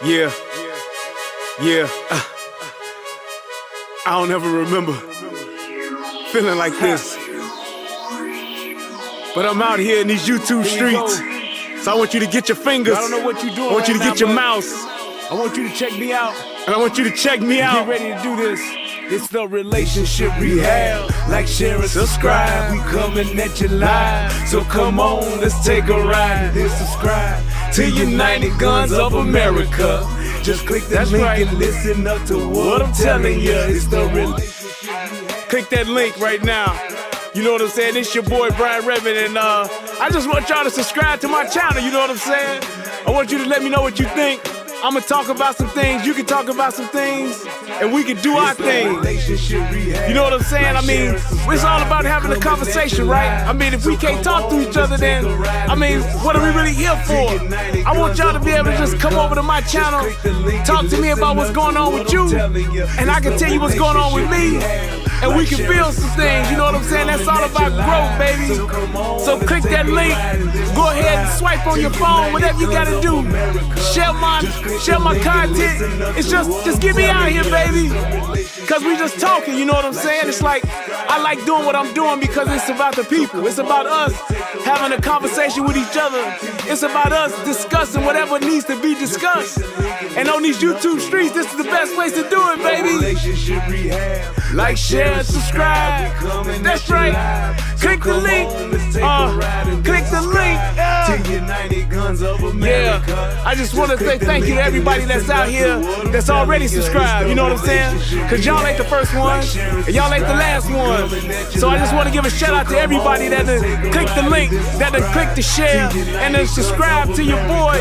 Yeah, yeah. I don't ever remember feeling like this. But I'm out here in these YouTube streets. So I want you to get your fingers. I don't know what you're doing. I want you to right get now, your mouse. I want you to check me out. And I want you to check me out. Get ready to do this. It's the relationship rehab. Like, share, and subscribe. We coming at you live. So come on, let's take a ride. Then subscribe to United Guns of America. Just click that link and listen up to what I'm telling you. It's the relationship rehab. Click that link right now. You know what I'm saying? It's your boy Brian Redmond, and I just want y'all to subscribe to my channel. You know what I'm saying? I want you to let me know what you think. I'm gonna talk about some things, you can talk about some things, and we can do our thing. You know what I'm saying? I mean, it's all about having a conversation, right? I mean, if we can't talk to each other, then, I mean, what are we really here for? I want y'all to be able to just come over to my channel, talk to me about what's going on with you, and I can tell you what's going on with me, and we can build some things, you know what I'm saying? That's all about growth, baby. So click that link, go ahead and swipe on your phone, whatever you gotta do. Share my content. It's just get me out here, baby. Cause we just talking, you know what I'm saying? It's like, I like doing what I'm doing because it's about the people. It's about us having a conversation with each other. It's about us discussing whatever needs to be discussed. And on these YouTube streets, this is the best place to do it, baby. Like, share, subscribe. That's right. Click the link. Click the link. Yeah. I just want to say thank you to everybody that's out here that's already subscribed. You know what I'm saying? Cause y'all ain't the first one, and y'all ain't the last one. So I just want to give a shout out to everybody that click the link, that click the share, and then subscribe to your boy.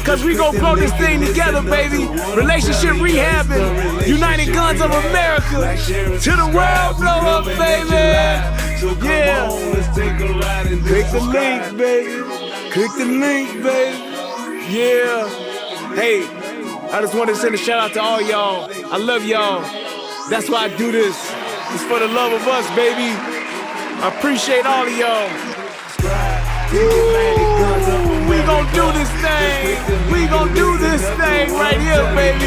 Cause we gon' grow this thing together, baby. Relationship rehabbing, United Guns of America. To the world, blow up, baby. Yeah. Click the link, baby. Click the link, baby. Yeah. Hey, I just wanted to send a shout out to all y'all. I love y'all. That's why I do this. It's for the love of us, baby. I appreciate all of y'all. Ooh, we gon' do this thing. We gon' do this thing right here, baby.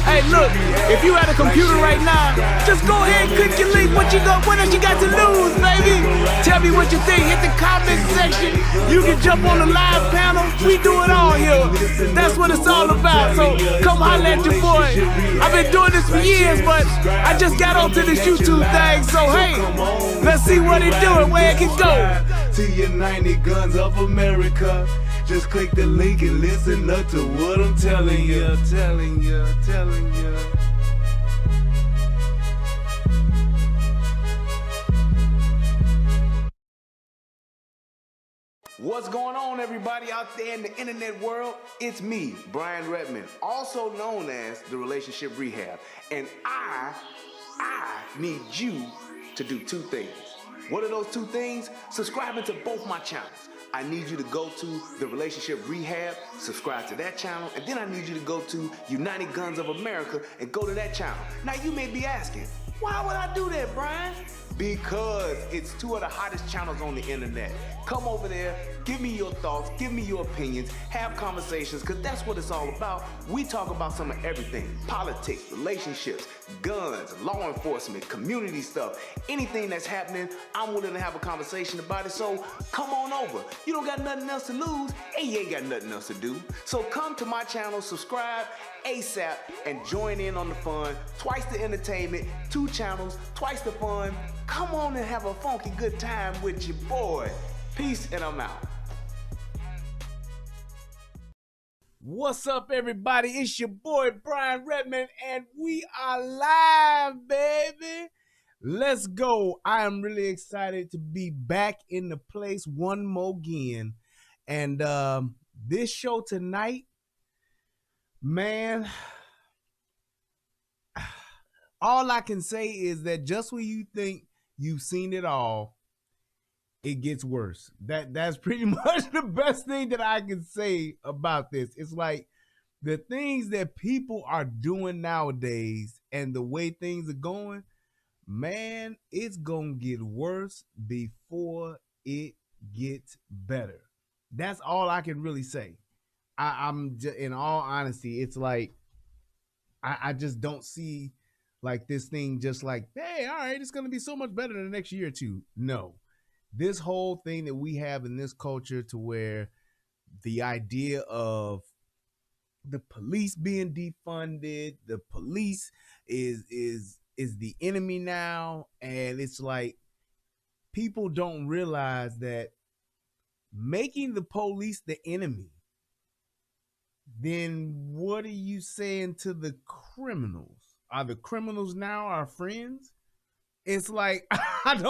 Hey, look, if you at a computer right now, just go ahead and click your link. What else you got to lose, baby? Tell me what you think. Hit the comment section. You can jump on the live panel. We do it all here. That's what it's all about. So come holler at your boy. I've been doing this for years, but I just got onto this YouTube thing. So hey, let's see what it do and where it can go. To United Guns of America. Just click the link and listen up to what I'm telling you, telling you. What's going on, everybody out there in the internet world? It's me, Brian Redmond, also known as the Relationship Rehab. And I need you to do two things. What are those two things? Subscribing to both my channels. I need you to go to the Relationship Rehab, subscribe to that channel, and then I need you to go to United Guns of America and go to that channel. Now you may be asking, why would I do that, Brian? Because it's two of the hottest channels on the internet. Come over there, give me your thoughts, give me your opinions, have conversations, because that's what it's all about. We talk about some of everything: politics, relationships, guns, law enforcement, community stuff, anything that's happening. I'm willing to have a conversation about it, so come on over. You don't got nothing else to lose, and you ain't got nothing else to do. So come to my channel, subscribe ASAP, and join in on the fun. Twice the entertainment, 2 channels, twice the fun. Come on and have a funky good time with your boy. Peace, and I'm out. What's up, everybody? It's your boy Brian Redmond, and we are live, baby. Let's go. I am really excited to be back in the place one more again. And this show tonight, man, all I can say is that just when you think you've seen it all, it gets worse. That's pretty much the best thing that I can say about this. It's like the things that people are doing nowadays and the way things are going, man, it's gonna get worse before it gets better. That's all I can really say. In all honesty, it's like I just don't see like this thing just like, hey, all right, it's gonna be so much better in the next year or two. No. This whole thing that we have in this culture to where the idea of the police being defunded, the police is the enemy now, and it's like people don't realize that making the police the enemy, then what are you saying to the criminals? Are the criminals now our friends? It's like I'm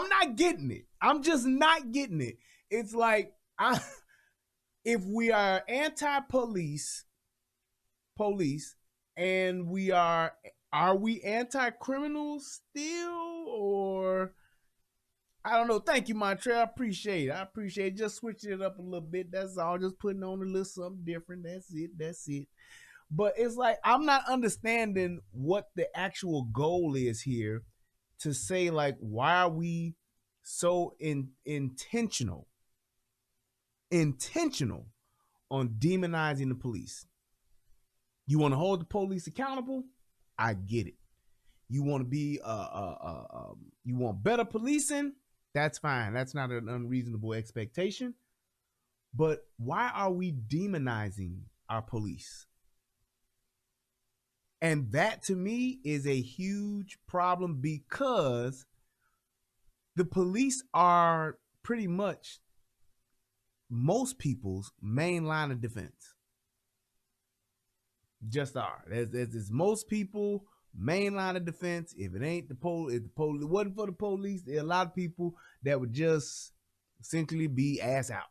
not getting it. I'm just not getting it. It's like if we are anti-police, and are we anti-criminals still, or I don't know. Thank you, Montreal. I appreciate it. Just switching it up a little bit. That's all. Just putting on a little something different. That's it. But it's like I'm not understanding what the actual goal is here to say, like, why are we so intentional on demonizing the police? You want to hold the police accountable? I get it. You want to be you want better policing? That's fine. That's not an unreasonable expectation. But why are we demonizing our police? And that to me is a huge problem, because the police are pretty much most people's main line of defense. Just are. There's most people main line of defense. If it ain't the police, if the police, it wasn't for the police, there are a lot of people that would just essentially be ass out.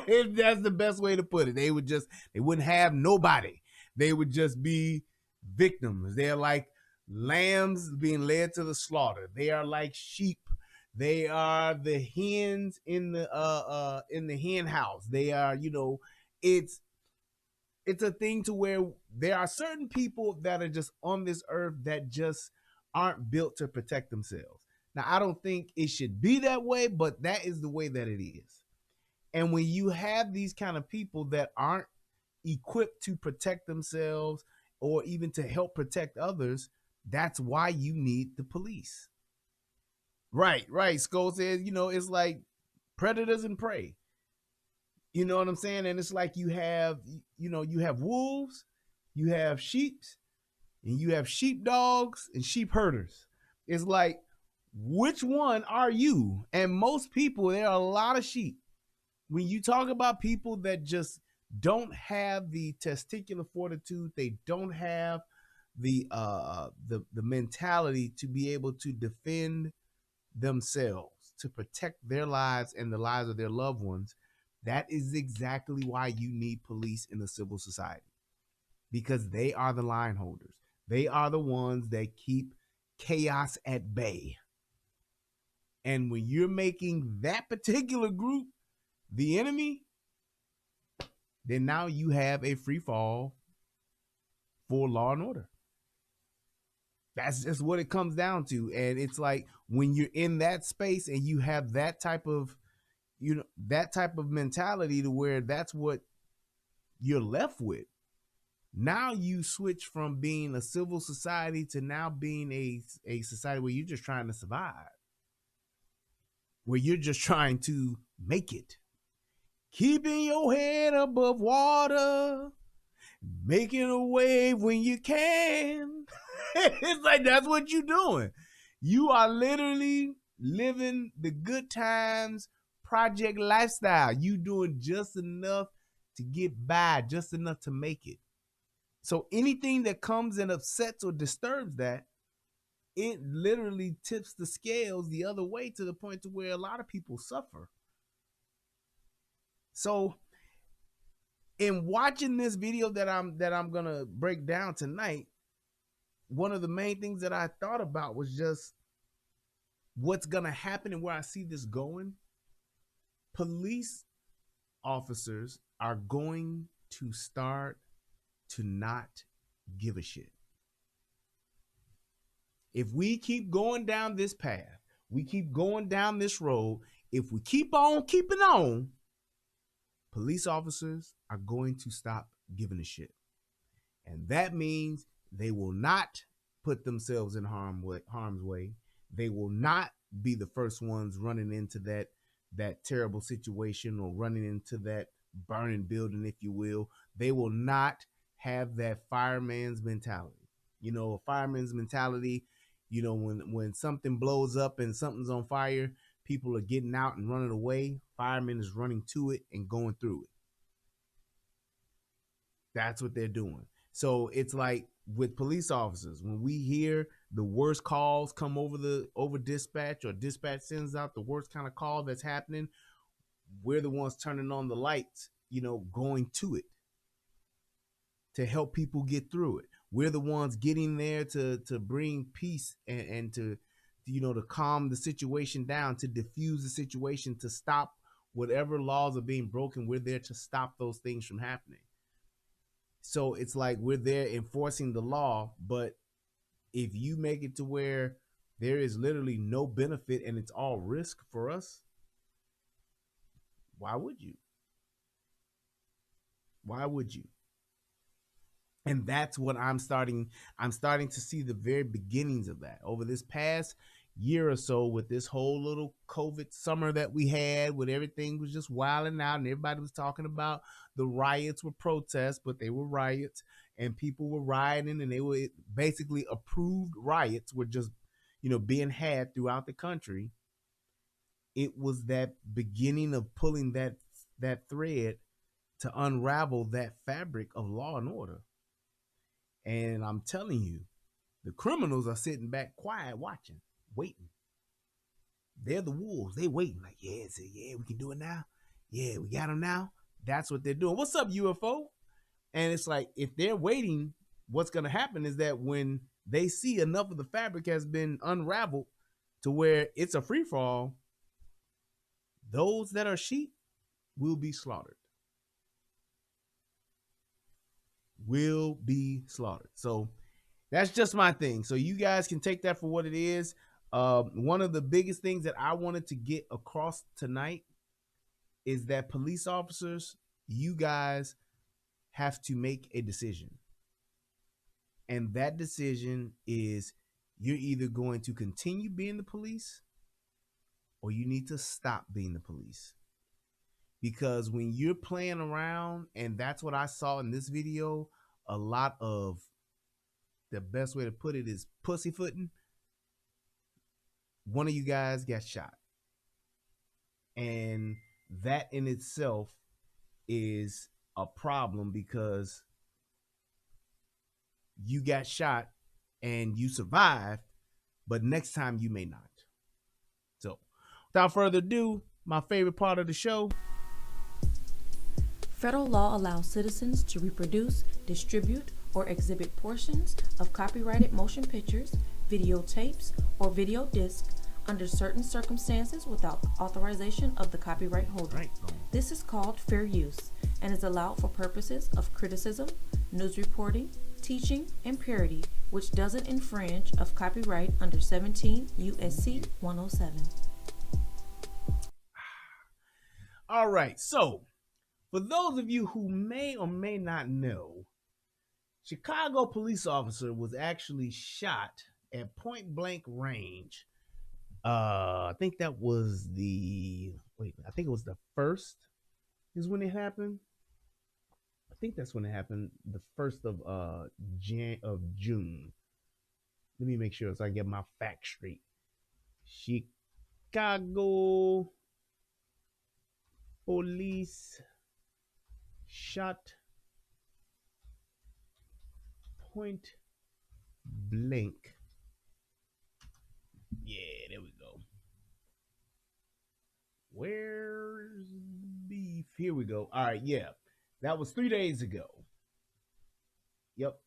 That's the best way to put it. They wouldn't have nobody. They would just be victims. They're like lambs being led to the slaughter. They are like sheep. They are the hens in the hen house. They are, it's a thing to where there are certain people that are just on this earth that just aren't built to protect themselves. Now, I don't think it should be that way, but that is the way that it is. And when you have these kind of people that aren't equipped to protect themselves or even to help protect others, that's why you need the police. Right. Skull says, it's like predators and prey. You know what I'm saying? And it's like you have wolves, you have sheep, and you have sheepdogs and sheep herders. It's like, which one are you? And most people, there are a lot of sheep. When you talk about people that just don't have the testicular fortitude, they don't have the mentality to be able to defend themselves, to protect their lives and the lives of their loved ones. That is exactly why you need police in a civil society, because they are the line holders. They are the ones that keep chaos at bay. And when you're making that particular group the enemy, then now you have a free fall for law and order. That's just what it comes down to. And it's like when you're in that space and you have that type of mentality to where that's what you're left with. Now you switch from being a civil society to now being a society where you're just trying to survive, where you're just trying to make it, keeping your head above water, making a wave when you can. It's like that's what you're doing. You are literally living the good times project lifestyle. You doing just enough to get by, just enough to make it. So anything that comes and upsets or disturbs that, it literally tips the scales the other way to the point to where a lot of people suffer. So in watching this video that I'm gonna break down tonight, one of the main things that I thought about was just what's gonna happen and where I see this going. Police officers are going to start to not give a shit. If we keep going down this path, we keep going down this road, if we keep on keeping on, police officers are going to stop giving a shit. And that means they will not put themselves in harm's way. They will not be the first ones running into that terrible situation or running into that burning building, if you will. They will not have that fireman's mentality. You know, a fireman's mentality, you know, when something blows up and something's on fire, people are getting out and running away. Firemen is running to it and going through it. That's what they're doing. So it's like with police officers, when we hear the worst calls come over dispatch, or dispatch sends out the worst kind of call that's happening, we're the ones turning on the lights, you know, going to it to help people get through it. We're the ones getting there to bring peace and to, you know, to calm the situation down, to diffuse the situation, to stop whatever laws are being broken. We're there to stop those things from happening. So it's like we're there enforcing the law, but if you make it to where there is literally no benefit and it's all risk for us, why would you? Why would you? And that's what I'm starting to see the very beginnings of that over this past year or so, with this whole little COVID summer that we had, when everything was just wilding out and everybody was talking about the riots were protests, but they were riots and people were rioting, and they were basically approved riots were just, you know, being had throughout the country. It was that beginning of pulling that thread to unravel that fabric of law and order. And I'm telling you, the criminals are sitting back quiet, watching, waiting. They're the wolves. They waiting like, yeah, we can do it now. Yeah, we got them now. That's what they're doing. What's up, UFO? And it's like, if they're waiting, what's going to happen is that when they see enough of the fabric has been unraveled to where it's a free for all, those that are sheep will be slaughtered. Will be slaughtered. So that's just my thing. So you guys can take that for what it is. One of the biggest things that I wanted to get across tonight is that police officers, you guys have to make a decision. And that decision is, you're either going to continue being the police or you need to stop being the police. Because when you're playing around, and that's what I saw in this video, a lot of, the best way to put it is pussyfooting. One of you guys got shot. And that in itself is a problem, because you got shot and you survived, but next time you may not. So without further ado, my favorite part of the show. Federal law allows citizens to reproduce, distribute, or exhibit portions of copyrighted motion pictures, videotapes, or video discs under certain circumstances without authorization of the copyright holder. Right. This is called fair use and is allowed for purposes of criticism, news reporting, teaching, and parody, which doesn't infringe of copyright under 17 U.S.C. 107. All right, so for those of you who may or may not know, Chicago police officer was actually shot at point blank range. I think that was the first is when it happened. I think that's when it happened, the 1st of June. Let me make sure so I get my facts straight. Chicago police shot point blank. Yeah, there we go. Where's the beef? Here we go. All right, yeah. That was 3 days ago. Yep.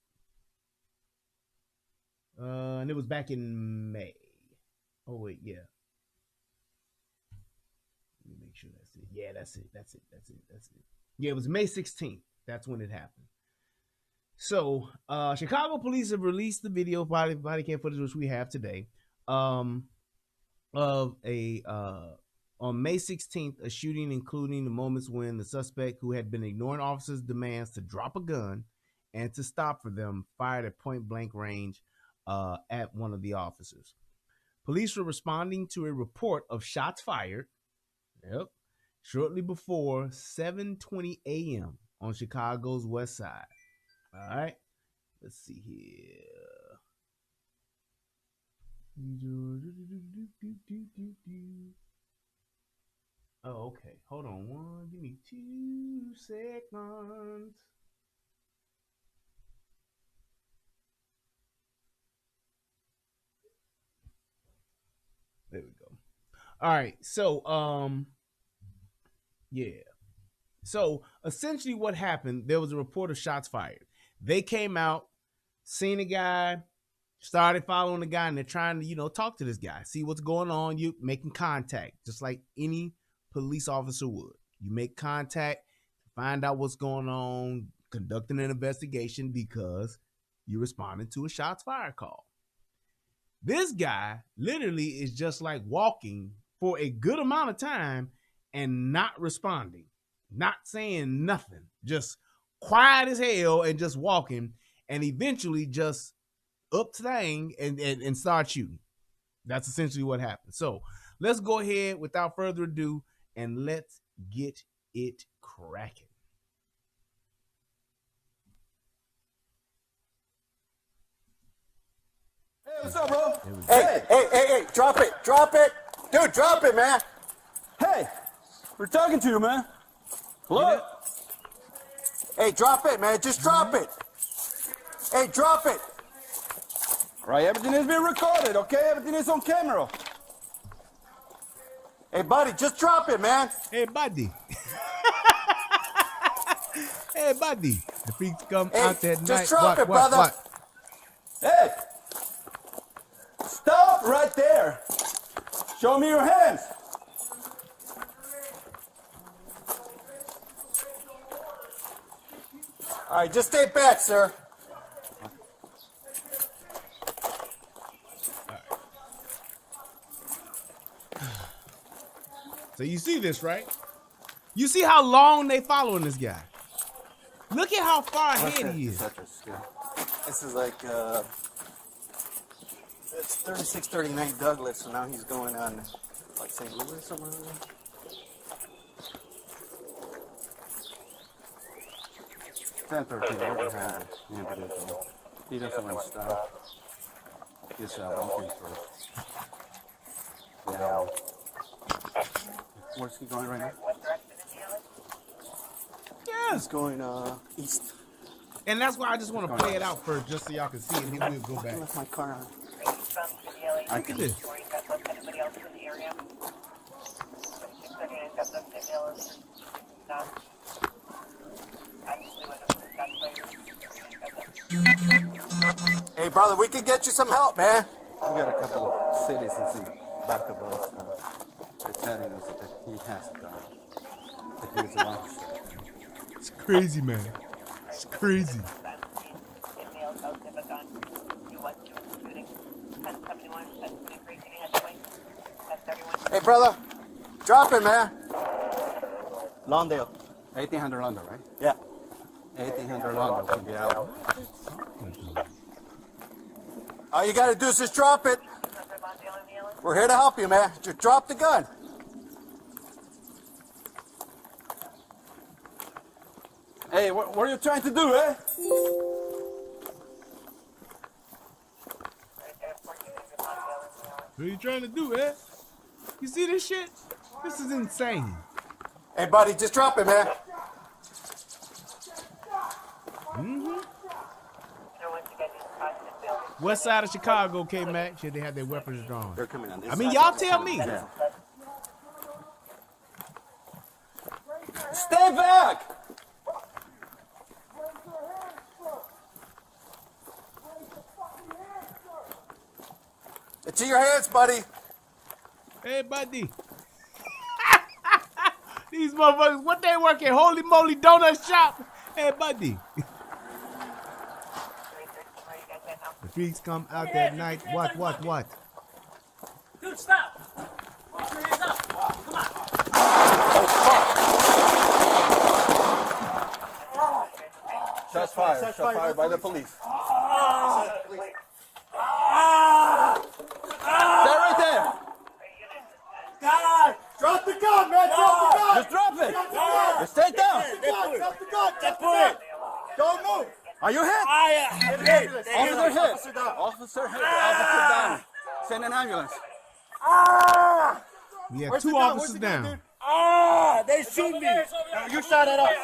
And it was back in May. Oh, wait, yeah. Let me make sure that's it. Yeah, that's it. Yeah, it was May 16th. That's when it happened. So, Chicago police have released the video, body cam footage, which we have today, of a On May 16th, a shooting including the moments when the suspect, who had been ignoring officers' demands to drop a gun and to stop for them, fired at point-blank range at one of the officers. Police were responding to a report of shots fired shortly before 7:20 a.m. on Chicago's west side. All right, let's see here. Oh, okay. Hold on. Give me 2 seconds. There we go. All right. So, yeah. So essentially what happened, there was a report of shots fired. They came out, seen a guy, started following the guy, and they're trying to, talk to this guy, see what's going on. You making contact, just like any police officer would. You make contact, find out what's going on, conducting an investigation because you responded to a shots fired call. This guy literally is just like walking for a good amount of time and not responding, not saying nothing, just quiet as hell and just walking, and eventually just up thing and start shooting. That's essentially what happened. So let's go ahead without further ado and let's get it cracking. Hey, what's up, bro? Hey, drop it. Dude, drop it, man. Hey, we're talking to you, man. Hello? Hey, drop it, man. Just drop it. Hey, drop it. All right, everything is being recorded, okay? Everything is on camera. Hey, buddy, just drop it, man. Hey, buddy. Hey, buddy. The freaks come Hey, out that just night. drop it, brother. Hey! Stop right there. Show me your hands. All right, just stay back, sir. So you see this, right? You see how long they following this guy. Look at how far ahead he is. This is like, it's 3639 Douglas, so now he's going on, like, St. Louis or somewhere. 10:13. He doesn't want to stop. He's walking through. Yeah. Where's he going right now? Yeah. He's going east. And that's why I just want to play it out first, just so y'all can see it, and then we'll go I back. left my car on. Look at this. Hey, brother, we can get you some help, man. We got a couple of citizens in the back of us. They're telling us that he has a gun. That he was a officer. It's crazy, man. It's crazy. Hey, brother, drop it, man. Lawndale. 1800 London, right? Yeah. 1800 London can be out. All you gotta do is just drop it. We're here to help you, man. Just drop the gun. Hey, what are you trying to do, eh? What are you trying to do, eh? You see this shit? This is insane. Hey, buddy, just drop it, man. West side of Chicago, K-Mac. Should they have their weapons drawn? They're coming on this I mean, side. y'all tell me. Yeah. Stay back! It's in your hands, buddy. Hey, buddy. These motherfuckers, what they working? Holy moly donut shop. Hey, buddy. The freaks come out that night. What? Dude, stop! Put your hands up! Come on! Shots fired. Shots fired by the police. Stay right there. God! Drop the gun, man! Drop the gun! Just drop it. Just stay down. Drop the gun! Drop the gun! Don't move! Are you hit? Get an ambulance! Officer hit. Officer down! Officer hit. Officer down. Send an ambulance. We had Where's the two gun? officers Where's the gun, down. dude? They shoot me! You shot at us!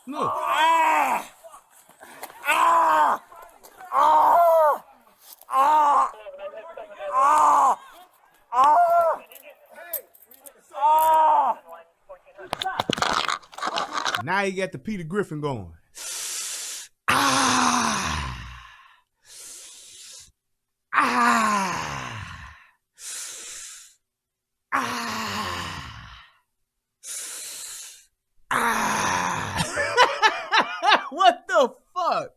Look. Now you got the Peter Griffin going. What the fuck?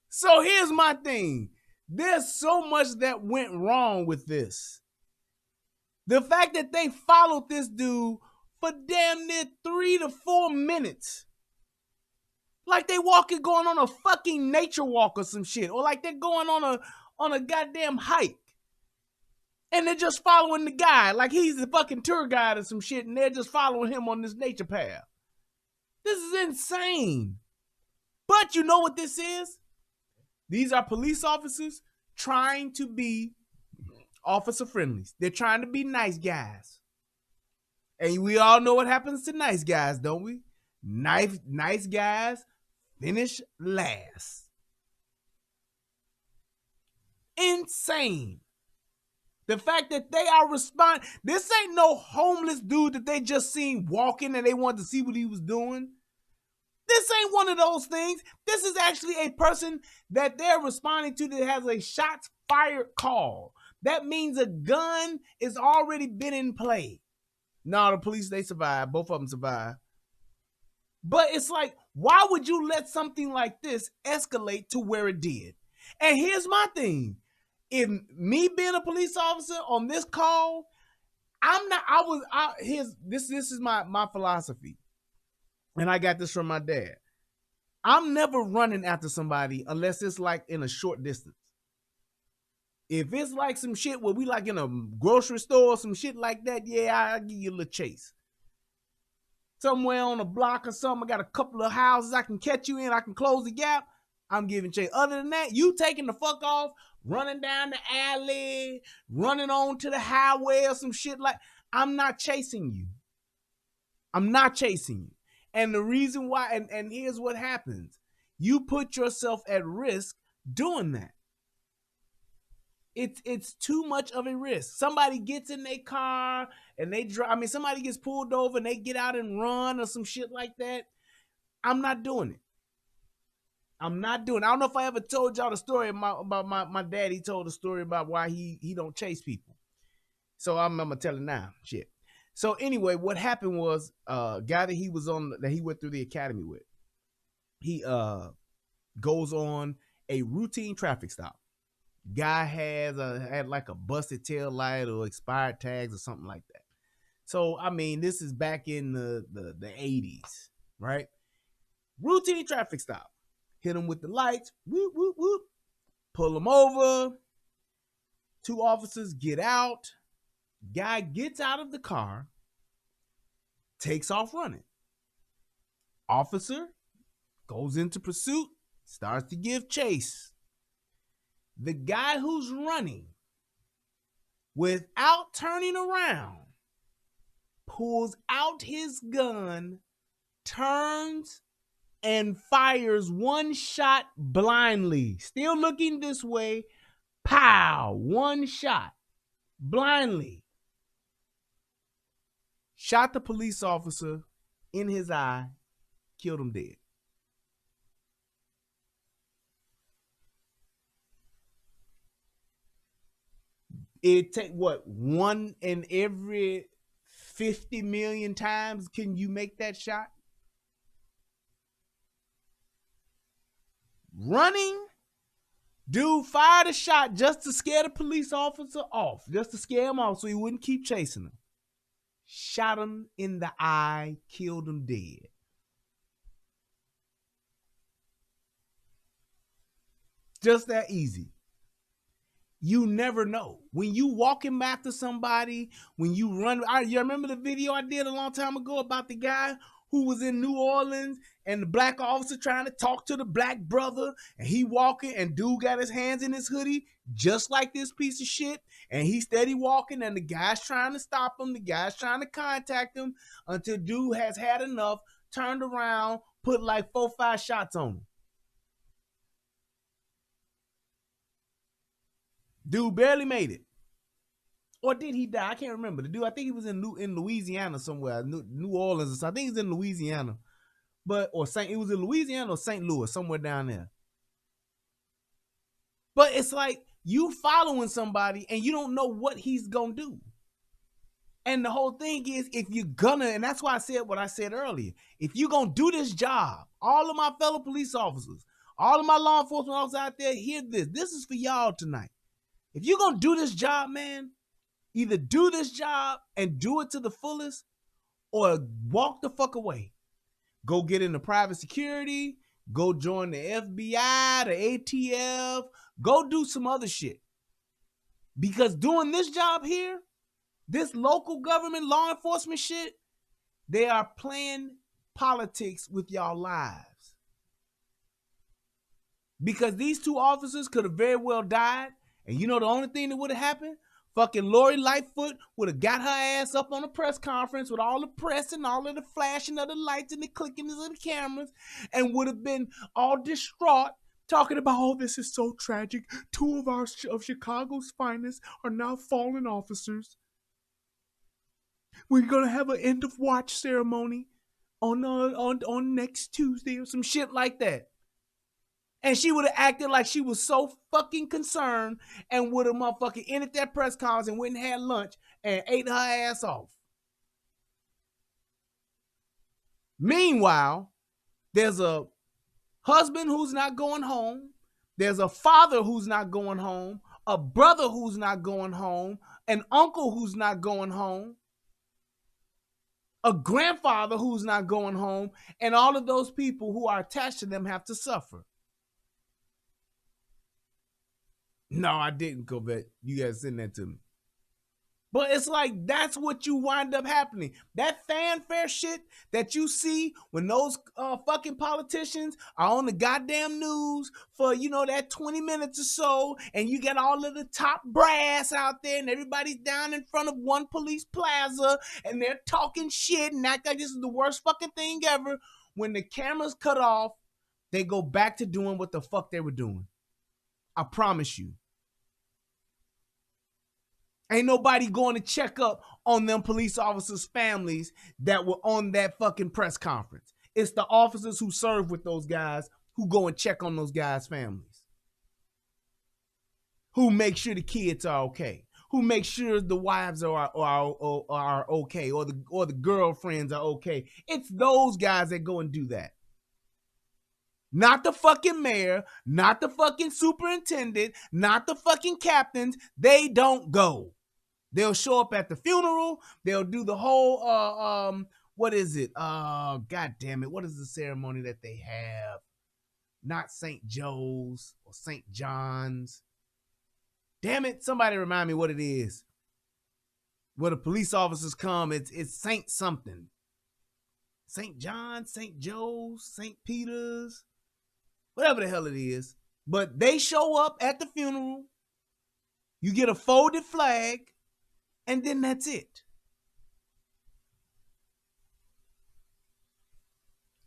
So here's my thing. There's so much that went wrong with this. The fact that they followed this dude for damn near 3 to 4 minutes. Like they going on a fucking nature walk or some shit. Or like they're going on a goddamn hike. And they're just following the guy. Like he's the fucking tour guide or some shit. And they're just following him on this nature path. This is insane. But you know what this is? These are police officers trying to be officer friendlies. They're trying to be nice guys. And we all know what happens to nice guys, don't we? Nice guys finish last. Insane. The fact that they are responding. This ain't no homeless dude that they just seen walking and they wanted to see what he was doing. This ain't one of those things. This is actually a person that they're responding to that has a shots fired call. That means a gun is already been in play. No, the police, they survived. Both of them survived. But it's like, why would you let something like this escalate to where it did? And here's my thing. If me being a police officer on this call, this is my philosophy. And I got this from my dad. I'm never running after somebody unless it's like in a short distance. If it's like some shit where we like in a grocery store or some shit like that, yeah, I'll give you a little chase. Somewhere on a block or something, I got a couple of houses I can catch you in, I can close the gap, I'm giving chase. Other than that, you taking the fuck off, running down the alley, running on to the highway or some shit like, I'm not chasing you. I'm not chasing you. And the reason why, and here's what happens. You put yourself at risk doing that. It's too much of a risk. Somebody gets in their car and they drive. I mean, somebody gets pulled over and they get out and run or some shit like that. I'm not doing it. I'm not doing it. I don't know if I ever told y'all the story about my dad. He told a story about why he don't chase people. So I'm gonna tell it now. Shit. So anyway, what happened was a guy that he went through the academy with. He goes on a routine traffic stop. Guy had like a busted tail light or expired tags or something like that. So I mean, this is back in the 80s, right? Routine traffic stop. Hit him with the lights. Whoop whoop whoop. Pull him over. 2 officers get out. Guy gets out of the car. Takes off running. Officer goes into pursuit. Starts to give chase. The guy who's running, without turning around, pulls out his gun, turns, and fires one shot blindly. Still looking this way. Pow! One shot. Blindly. Shot the police officer in his eye. Killed him dead. It take what, 1 in every 50 million times can you make that shot? Running, dude fired a shot just to scare the police officer off, just to scare him off so he wouldn't keep chasing him. Shot him in the eye, killed him dead. just that easy. You never know. When you walking after somebody, when you run, you remember the video I did a long time ago about the guy who was in New Orleans and the black officer trying to talk to the black brother, and he walking and dude got his hands in his hoodie just like this piece of shit, and he steady walking and the guy's trying to stop him, the guy's trying to contact him until dude has had enough, turned around, put like 4-5 shots on him. Dude barely made it. Or did he die? I can't remember. The dude, I think he was in Louisiana somewhere, New Orleans or something. I think he's in Louisiana. It was in Louisiana or St. Louis, somewhere down there. But it's like you following somebody and you don't know what he's gonna do. And the whole thing is, if you're gonna, and that's why I said what I said earlier, if you're gonna do this job, all of my fellow police officers, all of my law enforcement officers out there, hear this. This is for y'all tonight. If you're going to do this job, man, either do this job and do it to the fullest or walk the fuck away. Go get into private security, go join the FBI, the ATF, go do some other shit. Because doing this job here, this local government law enforcement shit, they are playing politics with y'all lives. Because these two officers could have very well died. And you know the only thing that would have happened? Fucking Lori Lightfoot would have got her ass up on a press conference with all the press and all of the flashing of the lights and the clicking of the cameras and would have been all distraught talking about, oh, this is so tragic. 2 of Chicago's finest are now fallen officers. We're going to have an end of watch ceremony on next Tuesday or some shit like that. And she would have acted like she was so fucking concerned and would have motherfucking ended that press conference and went and had lunch and ate her ass off. Meanwhile, there's a husband who's not going home. There's a father who's not going home. A brother who's not going home. An uncle who's not going home. A grandfather who's not going home. And all of those people who are attached to them have to suffer. No, I didn't, Covet. You guys send that to me. But it's like, that's what you wind up happening. That fanfare shit that you see when those fucking politicians are on the goddamn news for, that 20 minutes or so, and you get all of the top brass out there, and everybody's down in front of one police plaza, and they're talking shit and act like this is the worst fucking thing ever. When the cameras cut off, they go back to doing what the fuck they were doing. I promise you. Ain't nobody going to check up on them police officers' families that were on that fucking press conference. It's the officers who serve with those guys who go and check on those guys' families. Who make sure the kids are okay. Who make sure the wives are okay, or the girlfriends are okay. It's those guys that go and do that. Not the fucking mayor, not the fucking superintendent, not the fucking captains. They don't go. They'll show up at the funeral. They'll do the whole, what is it? God damn it. What is the ceremony that they have? Not St. Joe's or St. John's. Damn it. Somebody remind me what it is. Where the police officers come, it's Saint something. St. John's, St. Joe's, St. Peter's. Whatever the hell it is. But they show up at the funeral. You get a folded flag. And then that's it.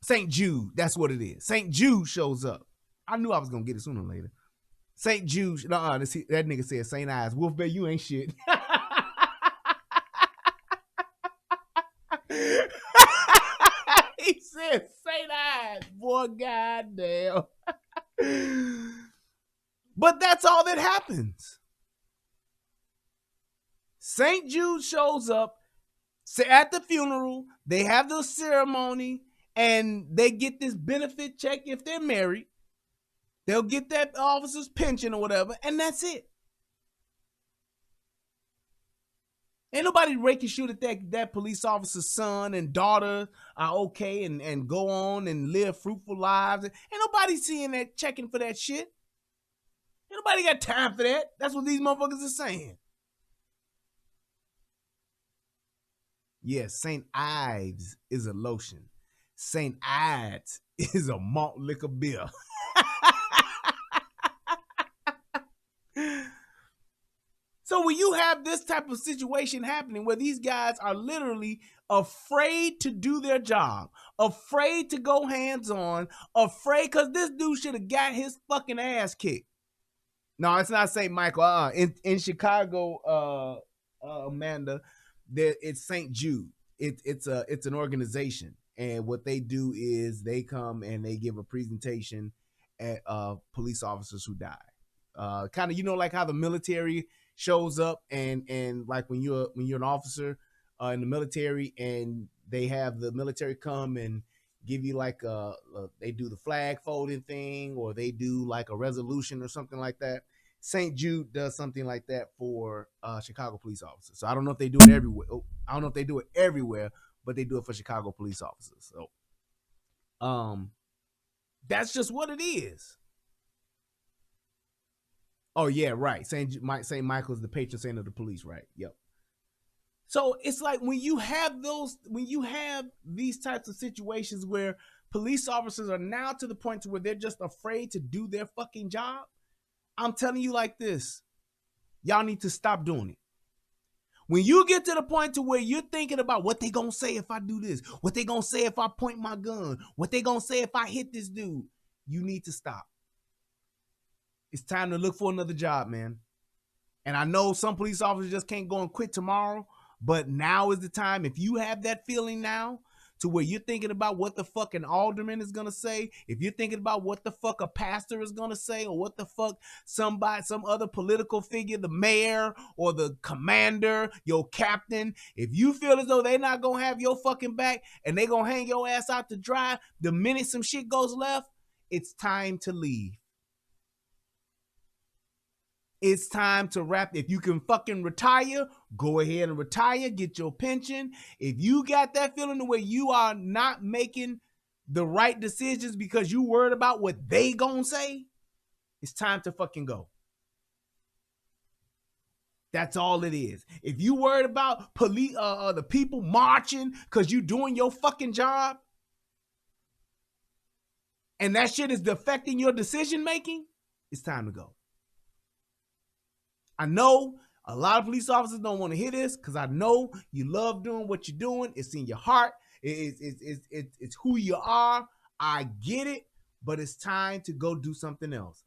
St. Jude. That's what it is. St. Jude shows up. I knew I was going to get it sooner or later. St. Jude. That nigga said St. Ives. Wolf Bay, you ain't shit. He said St. Ives. Boy, goddamn. But that's all that happens. St. Jude shows up at the funeral. They have the ceremony and they get this benefit check if they're married. They'll get that officer's pension or whatever, and that's it. Ain't nobody making sure that police officer's son and daughter are okay and go on and live fruitful lives. Ain't nobody seeing that, checking for that shit. Nobody got time for that. That's what these motherfuckers are saying. Yes, St. Ives is a lotion. St. Ides is a malt liquor beer. So when you have this type of situation happening where these guys are literally afraid to do their job, afraid to go hands-on, afraid because this dude should have got his fucking ass kicked. No, it's not St. Michael. In Chicago, Amanda, it's St. Jude. It's an organization, and what they do is they come and they give a presentation at police officers who die. Kind of, like how the military shows up and like when you're an officer in the military, and they have the military come and give you like they do the flag folding thing, or they do like a resolution or something like that. St. Jude does something like that for Chicago police officers. So I don't know if they do it everywhere. But they do it for Chicago police officers. So that's just what it is. Oh yeah, right. St. Michael's the patron saint of the police, right? Yep. So it's like when you have these types of situations where police officers are now to the point to where they're just afraid to do their fucking job, I'm telling you like this, y'all need to stop doing it. When you get to the point to where you're thinking about what they gonna say if I do this, what they gonna say if I point my gun, what they gonna say if I hit this dude, you need to stop. It's time to look for another job, man. And I know some police officers just can't go and quit tomorrow, but now is the time. If you have that feeling now to where you're thinking about what the fuck an alderman is gonna say, if you're thinking about what the fuck a pastor is gonna say, or what the fuck some other political figure, the mayor or the commander, your captain, if you feel as though they're not gonna have your fucking back and they gonna hang your ass out to dry the minute some shit goes left, it's time to leave. It's time to wrap. If you can fucking retire, go ahead and retire, get your pension. If you got that feeling the way you are not making the right decisions because you worried about what they gonna say, it's time to fucking go. That's all it is. If you worried about police, the people marching because you doing your fucking job, and that shit is affecting your decision making, it's time to go. I know a lot of police officers don't want to hear this because I know you love doing what you're doing. It's in your heart. It's who you are. I get it, but it's time to go do something else.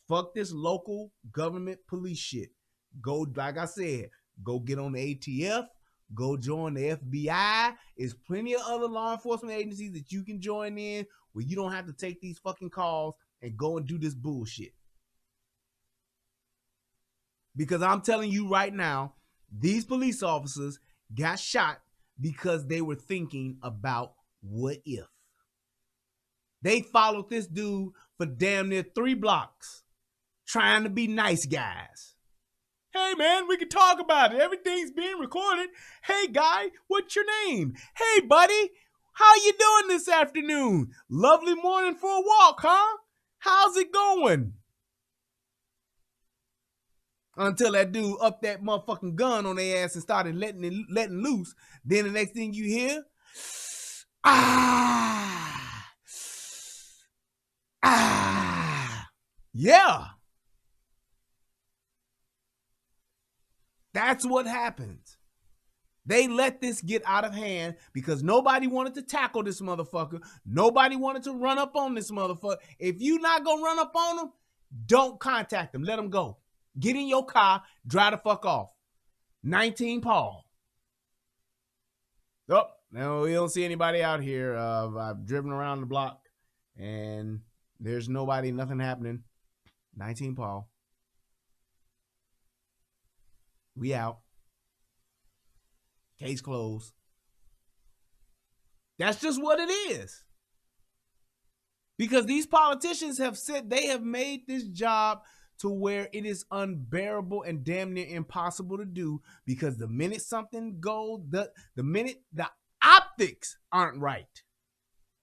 Fuck this local government police shit. Go, like I said, go get on the ATF. Go join the FBI. There's plenty of other law enforcement agencies that you can join in where you don't have to take these fucking calls and go and do this bullshit. Because I'm telling you right now, these police officers got shot because they were thinking about what if. They followed this dude for damn near 3 blocks, trying to be nice guys. Hey man, we can talk about it. Everything's being recorded. Hey guy, what's your name? Hey buddy, how you doing this afternoon? Lovely morning for a walk, huh? How's it going? Until that dude upped that motherfucking gun on their ass and started letting loose. Then the next thing you hear, yeah. That's what happens. They let this get out of hand because nobody wanted to tackle this motherfucker. Nobody wanted to run up on this motherfucker. If you not gonna run up on him, don't contact him. Let him go. Get in your car, drive the fuck off. 19 Paul. Oh, no, we don't see anybody out here. I've driven around the block and there's nobody, nothing happening. 19 Paul. We out. Case closed. That's just what it is. Because these politicians have said they have made this job to where it is unbearable and damn near impossible to do, because the minute something goes, the minute the optics aren't right,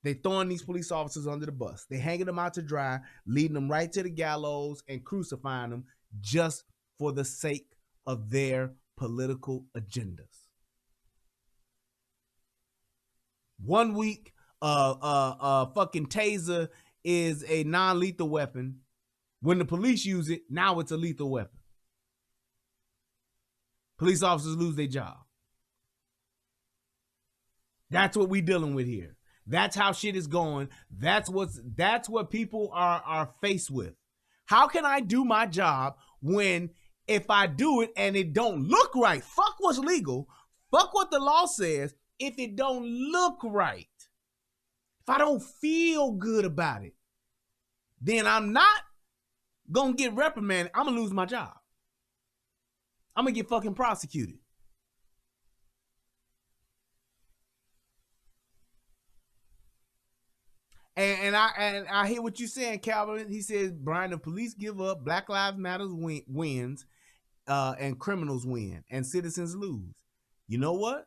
They throwing these police officers under the bus. They hanging them out to dry, leading them right to the gallows and crucifying them just for the sake of their political agendas. 1 week, fucking taser is a non-lethal weapon. When the police use it, now it's a lethal weapon. Police officers lose their job. That's what we dealing with here. That's how shit is going. That's what people are faced with. How can I do my job when if I do it and it don't look right? Fuck what's legal. Fuck what the law says. If it don't look right, if I don't feel good about it, then I'm not gonna get reprimanded. I'm gonna lose my job. I'm gonna get fucking prosecuted. And I hear what you're saying, Calvin. He says, Brian, the police give up, Black Lives Matter wins, and criminals win, and citizens lose. You know what?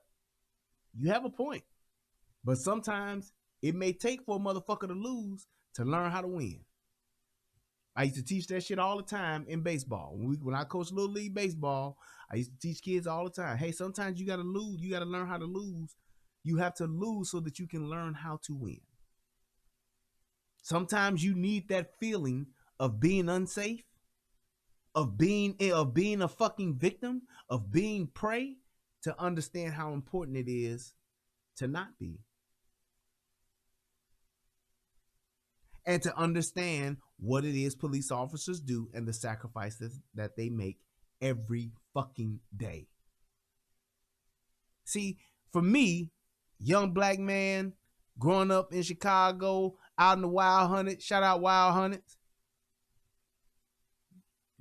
You have a point. But sometimes it may take for a motherfucker to lose to learn how to win. I used to teach that shit all the time in baseball. When I coached Little League baseball, I used to teach kids all the time. Hey, sometimes you got to lose. You got to learn how to lose. You have to lose so that you can learn how to win. Sometimes you need that feeling of being unsafe, of being a fucking victim, of being prey, to understand how important it is to not be. And to understand what it is police officers do and the sacrifices that they make every fucking day. See, for me, young black man, growing up in Chicago, out in the Wild Hundreds, shout out Wild Hundreds,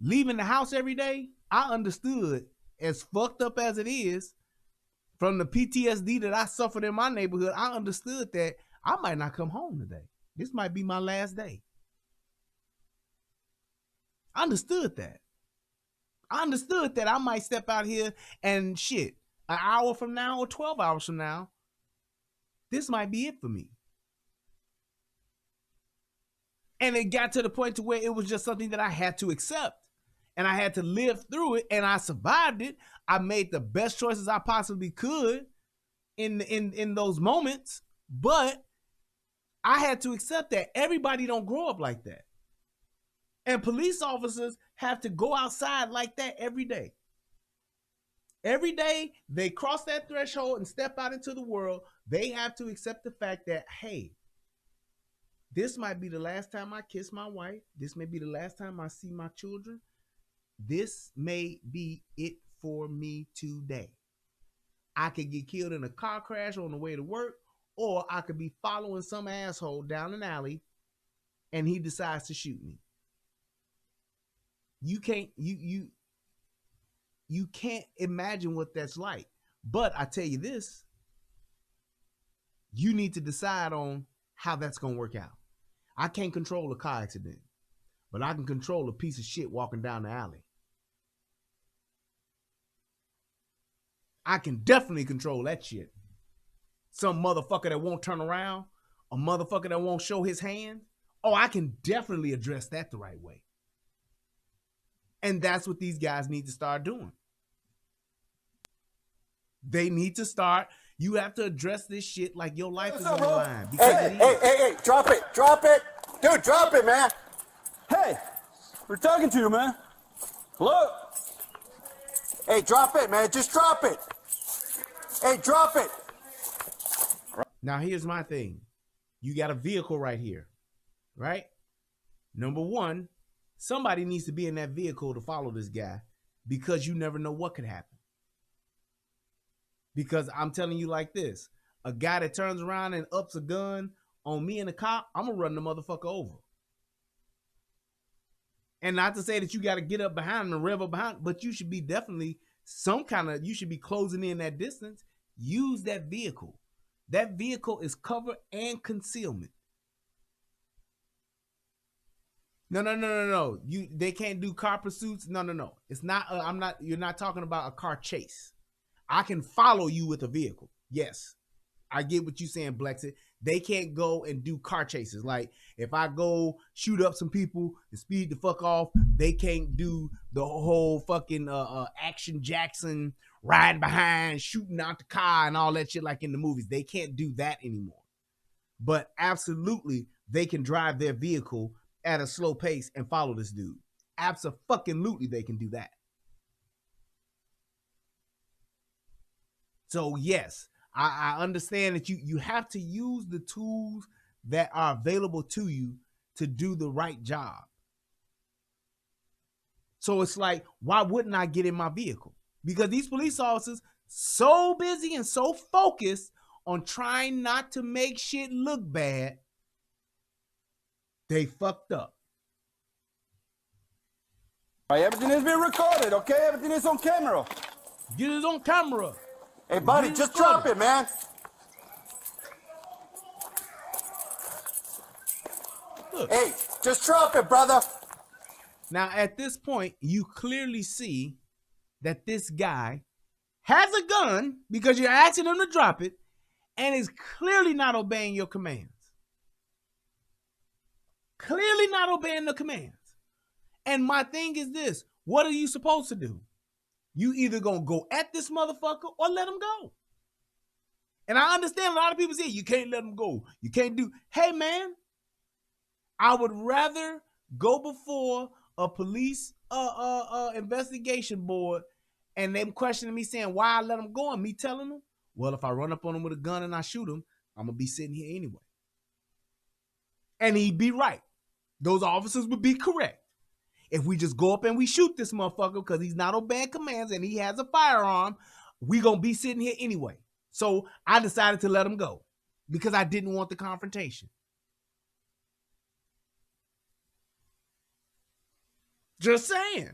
leaving the house every day, I understood, as fucked up as it is, from the PTSD that I suffered in my neighborhood, I understood that I might not come home today. This might be my last day. I understood that. I understood that I might step out here and shit, an hour from now or 12 hours from now, this might be it for me. And it got to the point to where it was just something that I had to accept. And I had to live through it, and I survived it. I made the best choices I possibly could in those moments, but I had to accept that everybody don't grow up like that. And police officers have to go outside like that every day. Every day they cross that threshold and step out into the world, they have to accept the fact that, hey, this might be the last time I kiss my wife. This may be the last time I see my children. This may be it for me today. I could get killed in a car crash on the way to work, or I could be following some asshole down an alley and he decides to shoot me. You can't imagine what that's like. But I tell you this, you need to decide on how that's going to work out. I can't control a car accident, but I can control a piece of shit walking down the alley. I can definitely control that shit. Some motherfucker that won't turn around, a motherfucker that won't show his hand. Oh, I can definitely address that the right way. And that's what these guys need to start doing. They need to start. You have to address this shit like your life is on the line. Hey, drop it. Dude, drop it, man. Hey, we're talking to you, man. Hello? Hey, drop it, man. Just drop it. Hey, drop it. Now, here's my thing. You got a vehicle right here, right? Number one, somebody needs to be in that vehicle to follow this guy, because you never know what could happen. Because I'm telling you like this, a guy that turns around and ups a gun on me and a cop, I'm going to run the motherfucker over. And not to say that you got to get up behind him and rev up behind, but you should be definitely you should be closing in that distance. Use that vehicle. That vehicle is cover and concealment. No. They can't do car pursuits. No. It's not, you're not talking about a car chase. I can follow you with a vehicle. Yes. I get what you're saying, Blexit. They can't go and do car chases. Like if I go shoot up some people and speed the fuck off, they can't do the whole fucking Action Jackson riding behind, shooting out the car and all that shit like in the movies. They can't do that anymore. But absolutely, they can drive their vehicle at a slow pace and follow this dude. Absolutely, they can do that. So yes, I understand that you have to use the tools that are available to you to do the right job. So it's like, why wouldn't I get in my vehicle? Because these police officers so busy and so focused on trying not to make shit look bad, they fucked up. All right, everything is being recorded, okay? Everything is on camera. Get it on camera. Hey, buddy, just drop it, man. Look. Hey, just drop it, brother. Now, at this point, you clearly see that this guy has a gun because you're asking him to drop it and is clearly not obeying your commands. Clearly not obeying the commands. And my thing is this, what are you supposed to do? You either gonna go at this motherfucker or let him go. And I understand a lot of people say, you can't let him go. You can't do, hey man, I would rather go before a police investigation board and them questioning me saying why I let him go and me telling them, well, if I run up on him with a gun and I shoot him, I'm gonna be sitting here anyway. And he'd be right. Those officers would be correct. If we just go up and we shoot this motherfucker because he's not obeying commands and he has a firearm, we gonna be sitting here anyway. So I decided to let him go because I didn't want the confrontation. Just saying.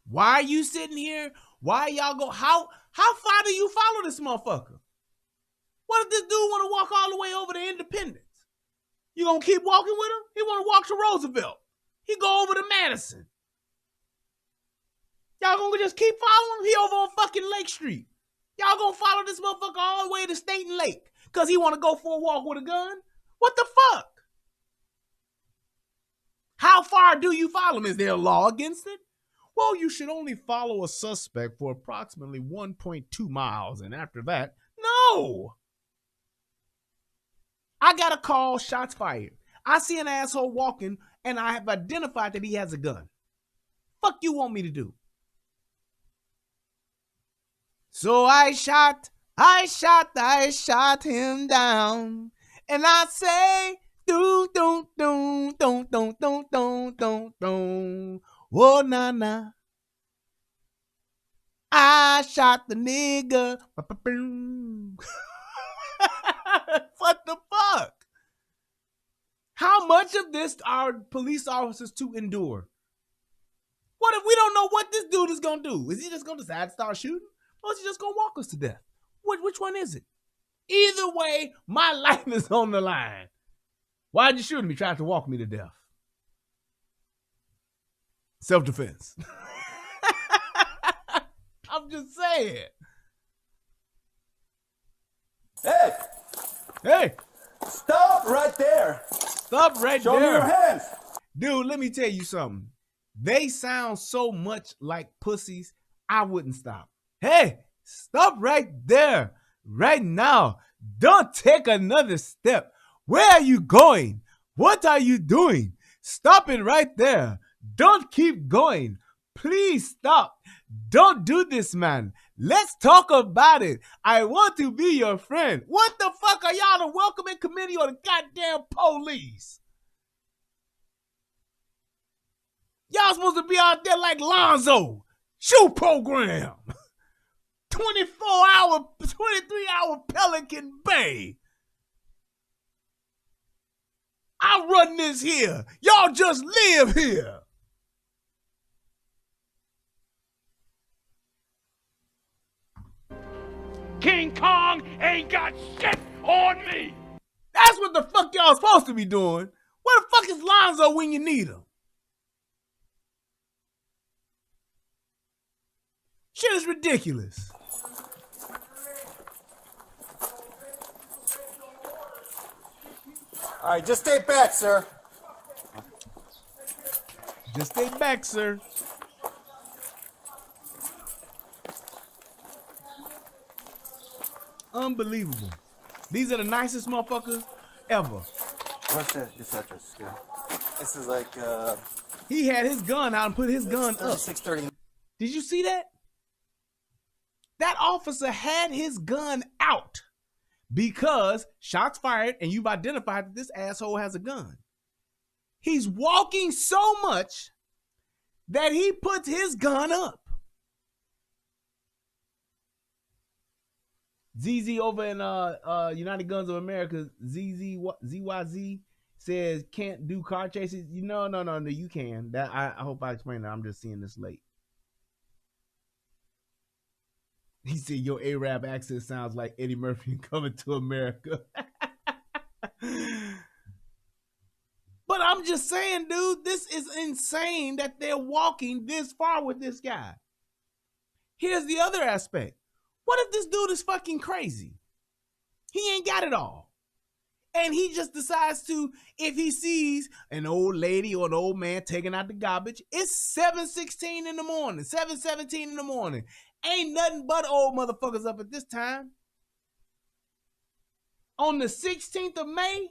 Why are you sitting here? Why y'all go? How far do you follow this motherfucker? What if this dude want to walk all the way over to Independence? You gonna keep walking with him? He want to walk to Roosevelt. He go over to Madison. Y'all gonna just keep following him? He over on fucking Lake Street. Y'all gonna follow this motherfucker all the way to State and Lake because he want to go for a walk with a gun? What the fuck? How far do you follow him? Is there a law against it? Well, you should only follow a suspect for approximately 1.2 miles, and after that, no. I got a call, shots fired. I see an asshole walking, and I have identified that he has a gun. Fuck you want me to do? So I shot him down, and I say, do, oh, nah. I shot the nigga. What the fuck? How much of this are police officers to endure? What if we don't know what this dude is going to do? Is he just going to decide to start shooting? Or is he just going to walk us to death? Which one is it? Either way, my life is on the line. Why'd you shoot me? Tried to walk me to death. Self-defense. I'm just saying. Hey. Stop right there. Stop right Show there. me your hands. Dude, let me tell you something. They sound so much like pussies, I wouldn't stop. Hey, stop right there. Right now. Don't take another step. Where are you going? What are you doing? Stop it right there. Don't keep going. Please stop. Don't do this, man. Let's talk about it. I want to be your friend. What the fuck are y'all, the welcoming committee or the goddamn police? Y'all supposed to be out there like Lonzo. Shoe program. 24-hour, 23-hour Pelican Bay. I run this here. Y'all just live here. King Kong ain't got shit on me. That's what the fuck y'all supposed to be doing. Where the fuck is Lonzo when you need him? Shit is ridiculous. All right, just stay back, sir. Just stay back, sir. Unbelievable. These are the nicest motherfuckers ever. What's this address? Yeah. This is like He had his gun out and put his gun up. 6:30. Did you see that? That officer had his gun out because shots fired and you've identified that this asshole has a gun. He's walking so much that he puts his gun up. ZZ over in United Guns of America, ZYZ says can't do car chases. No, you can. That I hope I explained that. I'm just seeing this late. He said your Arab accent sounds like Eddie Murphy Coming to America. But I'm just saying, dude, this is insane that they're walking this far with this guy. Here's the other aspect. What if this dude is fucking crazy? He ain't got it all. And he just decides to, if he sees an old lady or an old man taking out the garbage, it's 7:16 in the morning, 7:17 in the morning. Ain't nothing but old motherfuckers up at this time. On the 16th of May,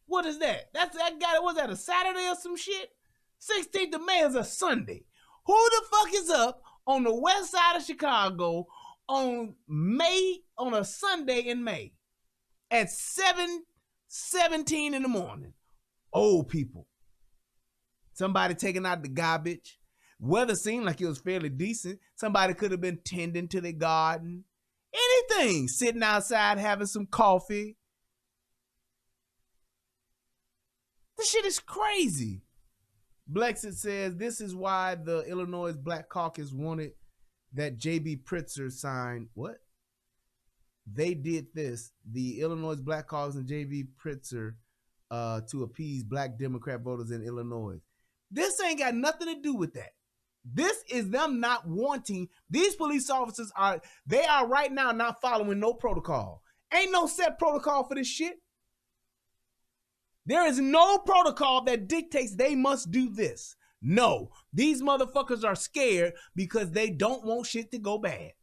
what is that? Was that a Saturday or some shit? 16th of May is a Sunday. Who the fuck is up on the west side of Chicago on a Sunday in May at 7:17 in the morning? Old people. Somebody taking out the garbage. Weather seemed like it was fairly decent. Somebody could have been tending to their garden. Anything. Sitting outside having some coffee. This shit is crazy. Blexit says this is why the Illinois Black Caucus wanted that J.B. Pritzker signed. What? They did this. The Illinois Black Caucus and J.B. Pritzker to appease black Democrat voters in Illinois. This ain't got nothing to do with that. This is them not wanting. These police officers are right now not following no protocol. Ain't no set protocol for this shit. There is no protocol that dictates they must do this. No, these motherfuckers are scared because they don't want shit to go bad.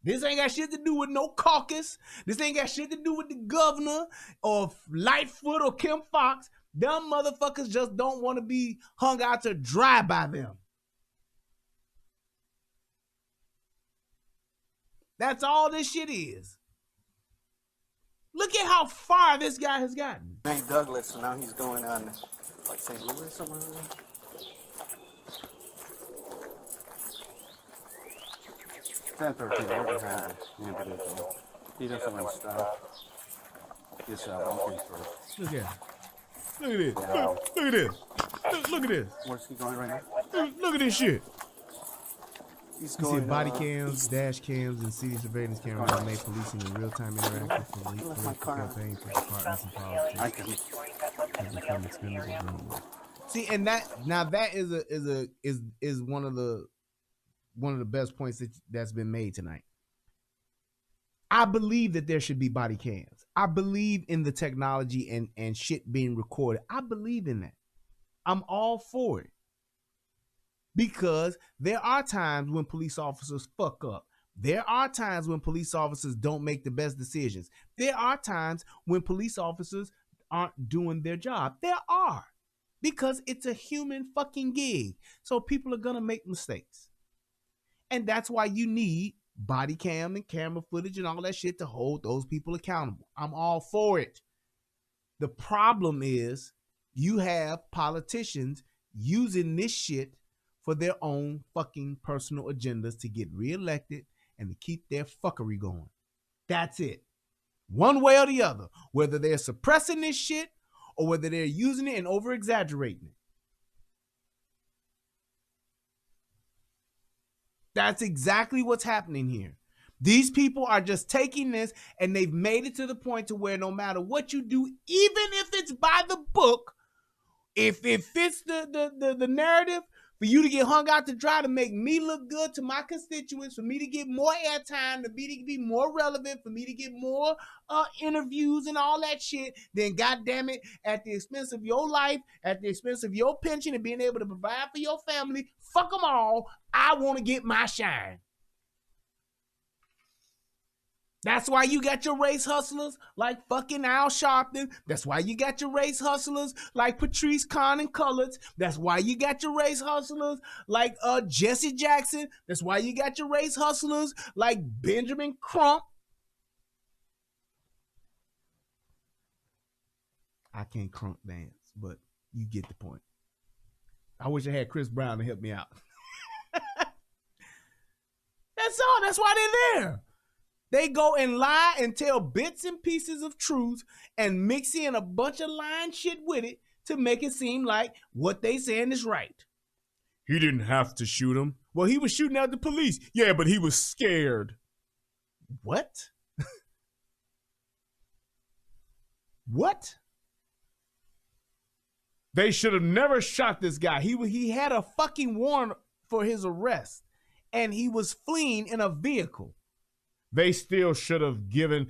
This ain't got shit to do with no caucus. This ain't got shit to do with the governor or Lightfoot or Kim Fox. Them motherfuckers just don't want to be hung out to dry by them. That's all this shit is. Look at how far this guy has gotten. Named Douglas, so now he's going on like St. Louis somewhere. 10:13. Over behind the individual. He doesn't want to stop. He's walking first. Look at it. Look at this. Look at this. Look at this. Where's he going right now? Look at this shit. He's You see going body cams, dash cams, and city surveillance cameras are made policing in real-time interaction for political campaigns for departments and politics. Have become expendable. See, and that is one of the best points that's been made tonight. I believe that there should be body cams. I believe in the technology and shit being recorded. I believe in that. I'm all for it. Because there are times when police officers fuck up. There are times when police officers don't make the best decisions. There are times when police officers aren't doing their job. There are. Because it's a human fucking gig. So people are going to make mistakes. And that's why you need body cam and camera footage and all that shit to hold those people accountable. I'm all for it. The problem is you have politicians using this shit for their own fucking personal agendas to get reelected and to keep their fuckery going. That's it. One way or the other. Whether they're suppressing this shit or whether they're using it and over-exaggerating it. That's exactly what's happening here. These people are just taking this and they've made it to the point to where no matter what you do, even if it's by the book, if it fits the narrative, for you to get hung out to dry to make me look good to my constituents, for me to get more airtime, to be more relevant, for me to get more interviews and all that shit, then goddamn it, at the expense of your life, at the expense of your pension and being able to provide for your family, fuck them all. I want to get my shine. That's why you got your race hustlers like fucking Al Sharpton. That's why you got your race hustlers like Patrice Kahn and Cullets. That's why you got your race hustlers like Jesse Jackson. That's why you got your race hustlers like Benjamin Crump. I can't crunk dance, but you get the point. I wish I had Chris Brown to help me out. That's all. That's why they're there. They go and lie and tell bits and pieces of truth and mix in a bunch of lying shit with it to make it seem like what they saying is right. He didn't have to shoot him. Well, he was shooting at the police. Yeah, but he was scared. What? What? They should have never shot this guy. He had a fucking warrant for his arrest, and he was fleeing in a vehicle. They still should have done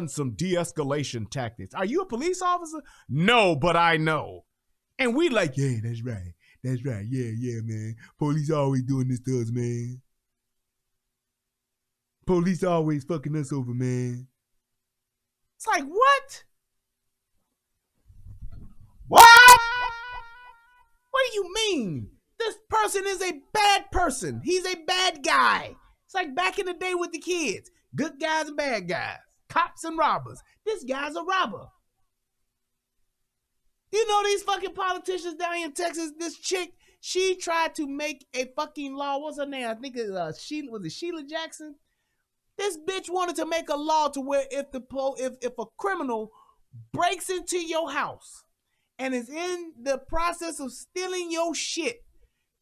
some de-escalation tactics. Are you a police officer? No, but I know. And we like, yeah, that's right. That's right. Yeah, man. Police always doing this to us, man. Police always fucking us over, man. It's like, what? What? What do you mean? This person is a bad person. He's a bad guy. It's like back in the day with the kids. Good guys and bad guys. Cops and robbers. This guy's a robber. You know these fucking politicians down here in Texas? This chick, she tried to make a fucking law. What's her name? I think it's Sheila Jackson? This bitch wanted to make a law to where if a criminal breaks into your house and is in the process of stealing your shit,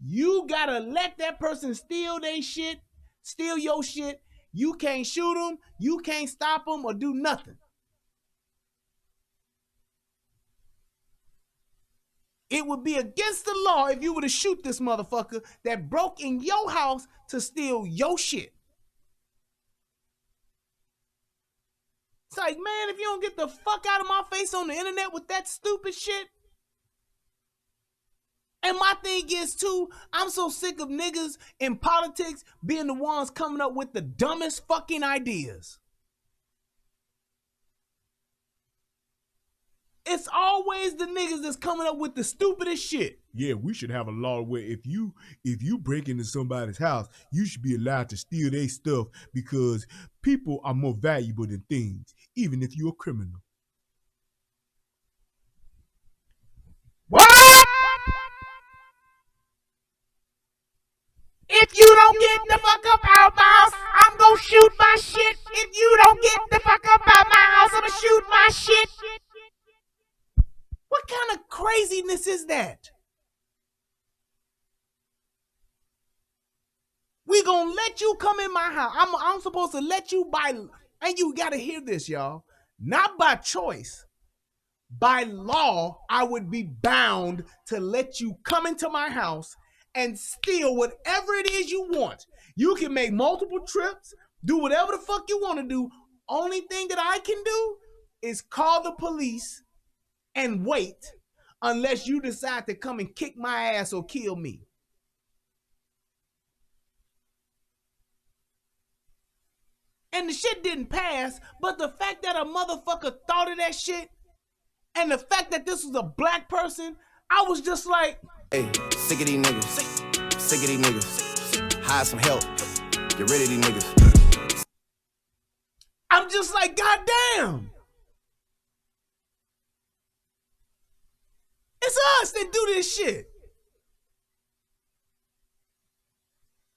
you gotta let that person steal their shit, steal your shit. You can't shoot them, you can't stop them or do nothing. It would be against the law if you were to shoot this motherfucker that broke in your house to steal your shit. It's like, man, if you don't get the fuck out of my face on the internet with that stupid shit. And my thing is, too, I'm so sick of niggas in politics being the ones coming up with the dumbest fucking ideas. It's always the niggas that's coming up with the stupidest shit. Yeah, we should have a law where if you break into somebody's house, you should be allowed to steal their stuff because people are more valuable than things, even if you're a criminal. What? If you don't get the fuck up out my house, I'm gonna shoot my shit. If you don't get the fuck up out my house, I'm gonna shoot my shit. What kind of craziness is that? We gonna let you come in my house. I'm supposed to let you by, and you gotta hear this, y'all. Not by choice. By law, I would be bound to let you come into my house and steal whatever it is you want. You can make multiple trips, do whatever the fuck you want to do. Only thing that I can do is call the police and wait unless you decide to come and kick my ass or kill me. And the shit didn't pass, but the fact that a motherfucker thought of that shit and the fact that this was a black person, I was just like, hey, sick of these niggas. Sick of these niggas. Hire some help. Get rid of these niggas. I'm just like, goddamn. It's us that do this shit.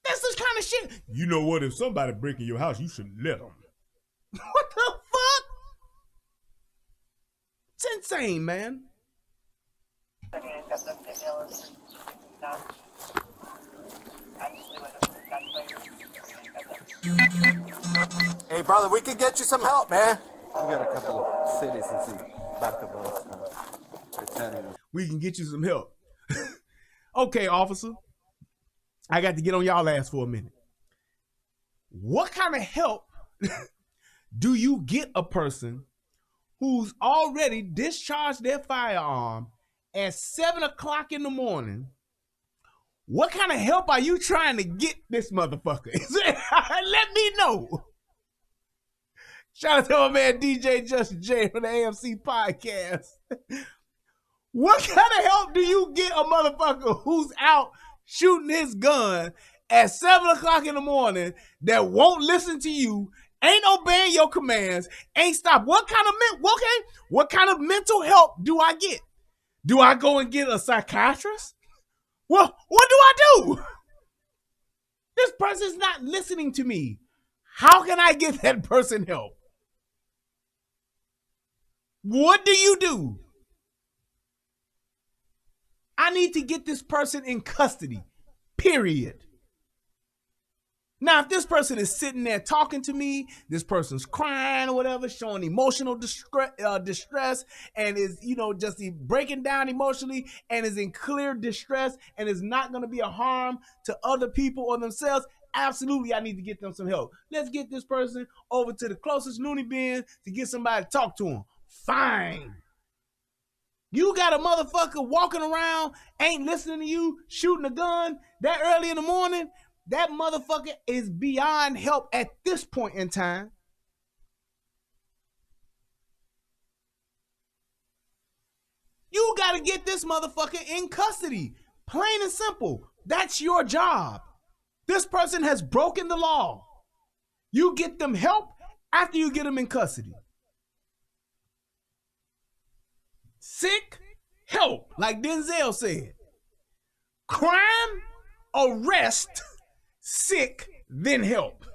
That's the kind of shit. You know what? If somebody break in your house, you should let them. What the fuck? It's insane, man. Hey, brother, we can get you some help, man. We got a couple of citizens in back of us pretending. We can get you some help. Okay, officer, I got to get on y'all ass for a minute. What kind of help do you get a person who's already discharged their firearm at 7 o'clock in the morning? What kind of help are you trying to get this motherfucker? Let me know. Shout out to my man DJ Justin J from the AMC podcast. What kind of help do you get a motherfucker who's out shooting his gun at 7 o'clock in the morning that won't listen to you, ain't obeying your commands, ain't stop? What kind of mental help do I get? Do I go and get a psychiatrist? Well, what do I do? This person's not listening to me. How can I get that person help? What do you do? I need to get this person in custody, period. Now, if this person is sitting there talking to me, this person's crying or whatever, showing emotional distress, and is, just breaking down emotionally and is in clear distress and is not going to be a harm to other people or themselves, absolutely, I need to get them some help. Let's get this person over to the closest loony bin to get somebody to talk to him. Fine. You got a motherfucker walking around, ain't listening to you, shooting a gun that early in the morning. That motherfucker is beyond help at this point in time. You got to get this motherfucker in custody. Plain and simple. That's your job. This person has broken the law. You get them help after you get them in custody. Sick, help, like Denzel said. Crime, arrest, sick, then help.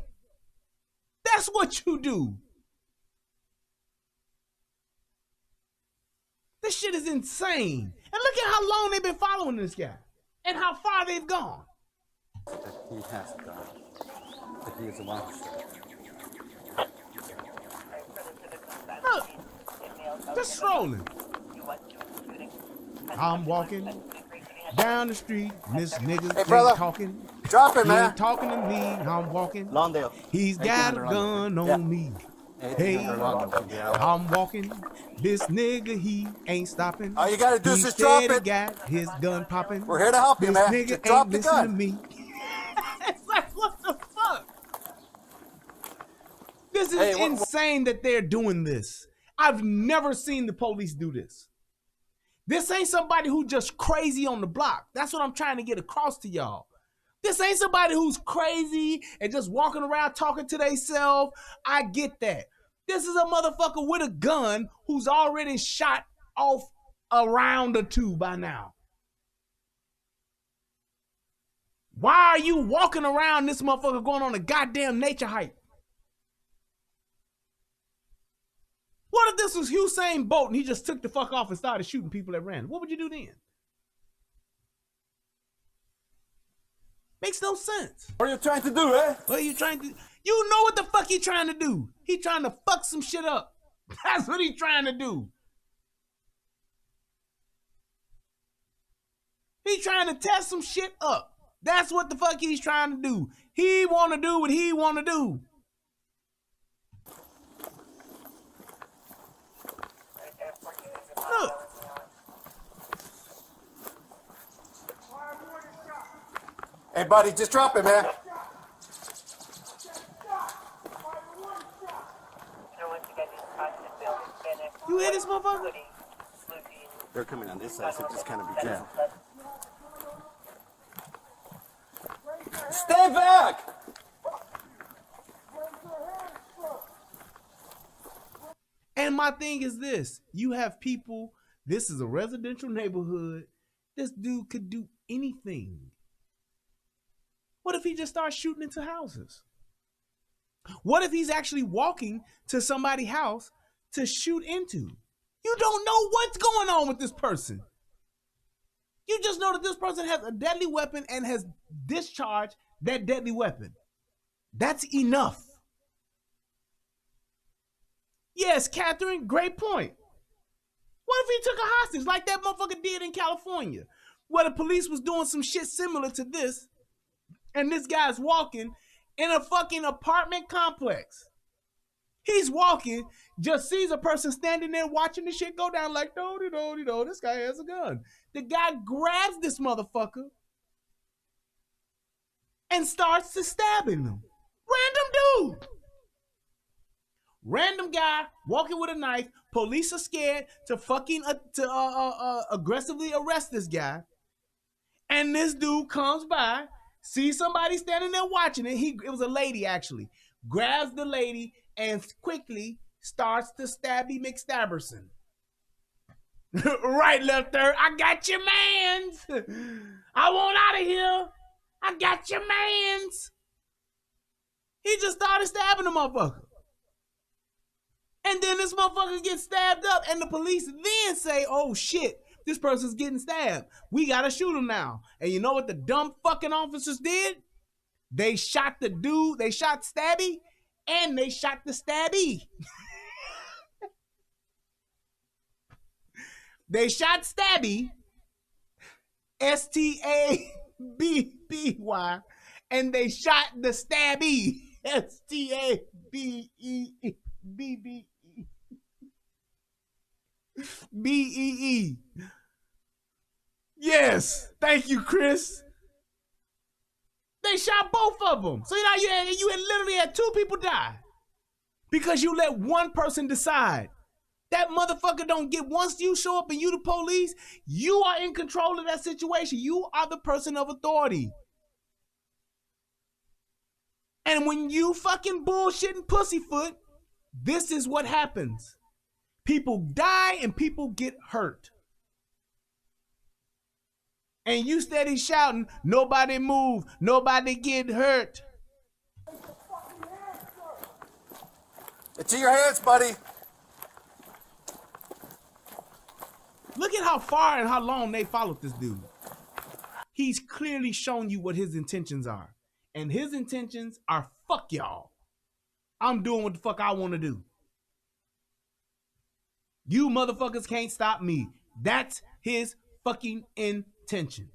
That's what you do. This shit is insane. And look at how long they've been following this guy and how far they've gone. That he has a gun. That he is the one who shot. Look, just strolling. I'm walking down the street, and this nigga ain't talking. Drop it, He man. ain't talking to me. I'm walking. Lawndale. He's got a gun on me. Hey, I'm walking. This nigga, he ain't stopping. All you gotta do is He just drop steady it. got his gun popping. We're here to help you, This man. nigga Just drop ain't the listening to gun. me. It's like, what the fuck? This is Hey, insane that they're doing this. I've never seen the police do this. This ain't somebody who just crazy on the block. That's what I'm trying to get across to y'all. This ain't somebody who's crazy and just walking around talking to themselves. I get that. This is a motherfucker with a gun who's already shot off a round or two by now. Why are you walking around this motherfucker going on a goddamn nature hike? What if this was Usain Bolt and he just took the fuck off and started shooting people at random? What would you do then? Makes no sense. What are you trying to do, eh? What are you trying to? You know what the fuck he trying to do? He trying to fuck some shit up. That's what he trying to do. He trying to test some shit up. That's what the fuck he's trying to do. He want to do what he want to do. Look. Hey, buddy, just drop it, man. You hear this motherfucker? They're coming on this side, so just kind of be careful. Stay back! And my thing is this. You have people, this is a residential neighborhood. This dude could do anything. What if he just starts shooting into houses? What if he's actually walking to somebody's house to shoot into? You don't know what's going on with this person. You just know that this person has a deadly weapon and has discharged that deadly weapon. That's enough. Yes, Catherine, great point. What if he took a hostage like that motherfucker did in California? where the police was doing some shit similar to this, and this guy's walking in a fucking apartment complex. He's walking, just sees a person standing there watching the shit go down like, do, this guy has a gun. The guy grabs this motherfucker and starts to stabbing him. Random dude. Random guy walking with a knife. Police are scared to fucking aggressively arrest this guy. And this dude comes by, sees somebody standing there watching it. It was a lady actually. Grabs the lady and quickly starts to stabby McStabberson. Right, left, third. I got your mans. I want out of here. I got your mans. He just started stabbing the motherfucker. And then this motherfucker gets stabbed up, and the police then say, oh shit, this person's getting stabbed. We gotta shoot him now. And you know what the dumb fucking officers did? They shot the dude, they shot Stabby, and they shot the Stabby. They shot Stabby, S-T-A-B-B-Y, and they shot the Stabby, S-T-A-B-B-E-B-E. Yes, thank you, Chris. They shot both of them. So now you had literally had two people die because you let one person decide. That motherfucker don't get, once you show up and you the police, you are in control of that situation. You are the person of authority. And when you fucking bullshitting pussyfoot, this is what happens. People die and people get hurt. And you steady shouting, nobody move, nobody get hurt. It's in your hands, buddy. Look at how far and how long they followed this dude. He's clearly shown you what his intentions are. And his intentions are fuck y'all. I'm doing what the fuck I want to do. You motherfuckers can't stop me. That's his fucking intention.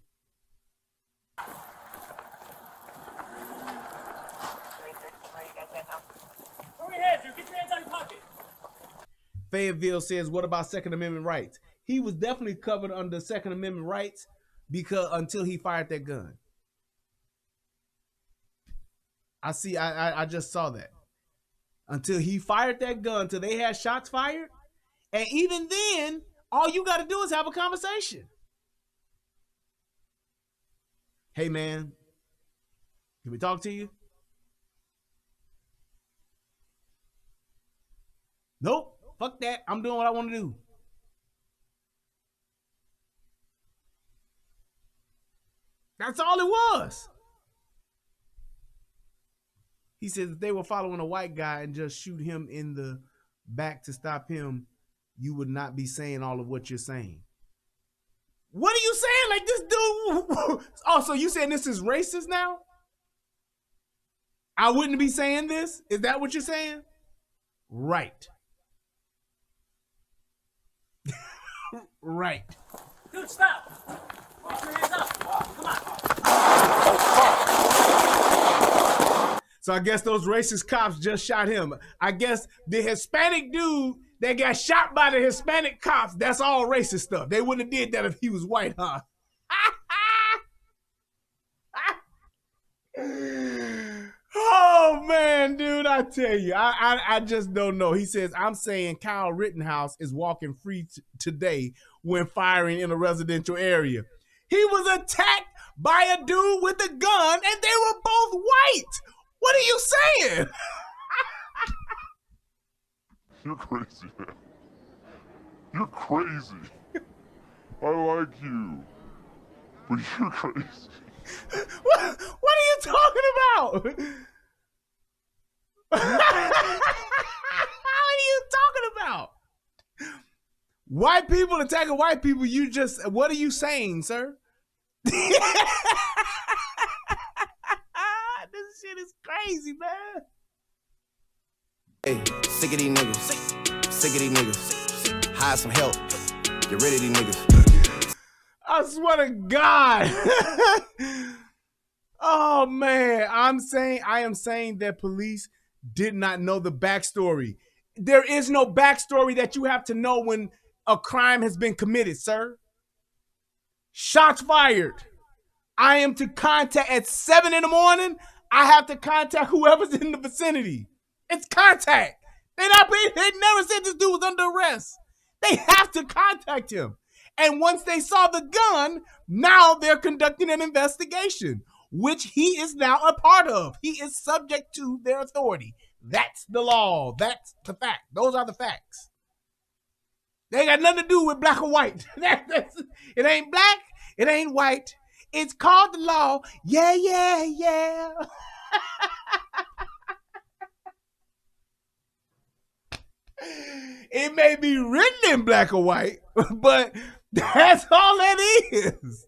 Fayetteville says, what about Second Amendment rights? He was definitely covered under Second Amendment rights because until he fired that gun. I just saw that. Until he fired that gun, until they had shots fired. And even then, all you got to do is have a conversation. Hey, man, can we talk to you? Nope. Fuck that. I'm doing what I want to do. That's all it was. He says if they were following a white guy and just shoot him in the back to stop him, you would not be saying all of what you're saying. What are you saying? Like this dude. Oh, so you saying this is racist now? I wouldn't be saying this? Is that what you're saying? Right. Right. Dude, stop! Put your hands up! Come on! So I guess those racist cops just shot him. I guess the Hispanic dude that got shot by the Hispanic cops, that's all racist stuff. They wouldn't have did that if he was white, huh? Oh, man, dude, I tell you, I just don't know. He says, I'm saying Kyle Rittenhouse is walking free today when firing in a residential area. He was attacked by a dude with a gun, and they were both white. What are you saying? You're crazy, man. You're crazy. I like you, but you're crazy. What are you talking about? What are you talking about? White people attacking white people, what are you saying, sir? This shit is crazy, man. Hey, sick of these niggas. Sick of these niggas. Hire some help. Get rid of these niggas. I swear to God. Oh man, I am saying that police did not know the backstory. There is no backstory that you have to know when a crime has been committed, sir. Shots fired. I am to contact at 7 in the morning. I have to contact whoever's in the vicinity. It's contact. They never said this dude was under arrest. They have to contact him. And once they saw the gun, now they're conducting an investigation, which he is now a part of. He is subject to their authority. That's the law. That's the fact. Those are the facts. They ain't got nothing to do with black or white. It ain't black. It ain't white. It's called the law. Yeah, yeah, yeah. It may be written in black or white, but that's all that is.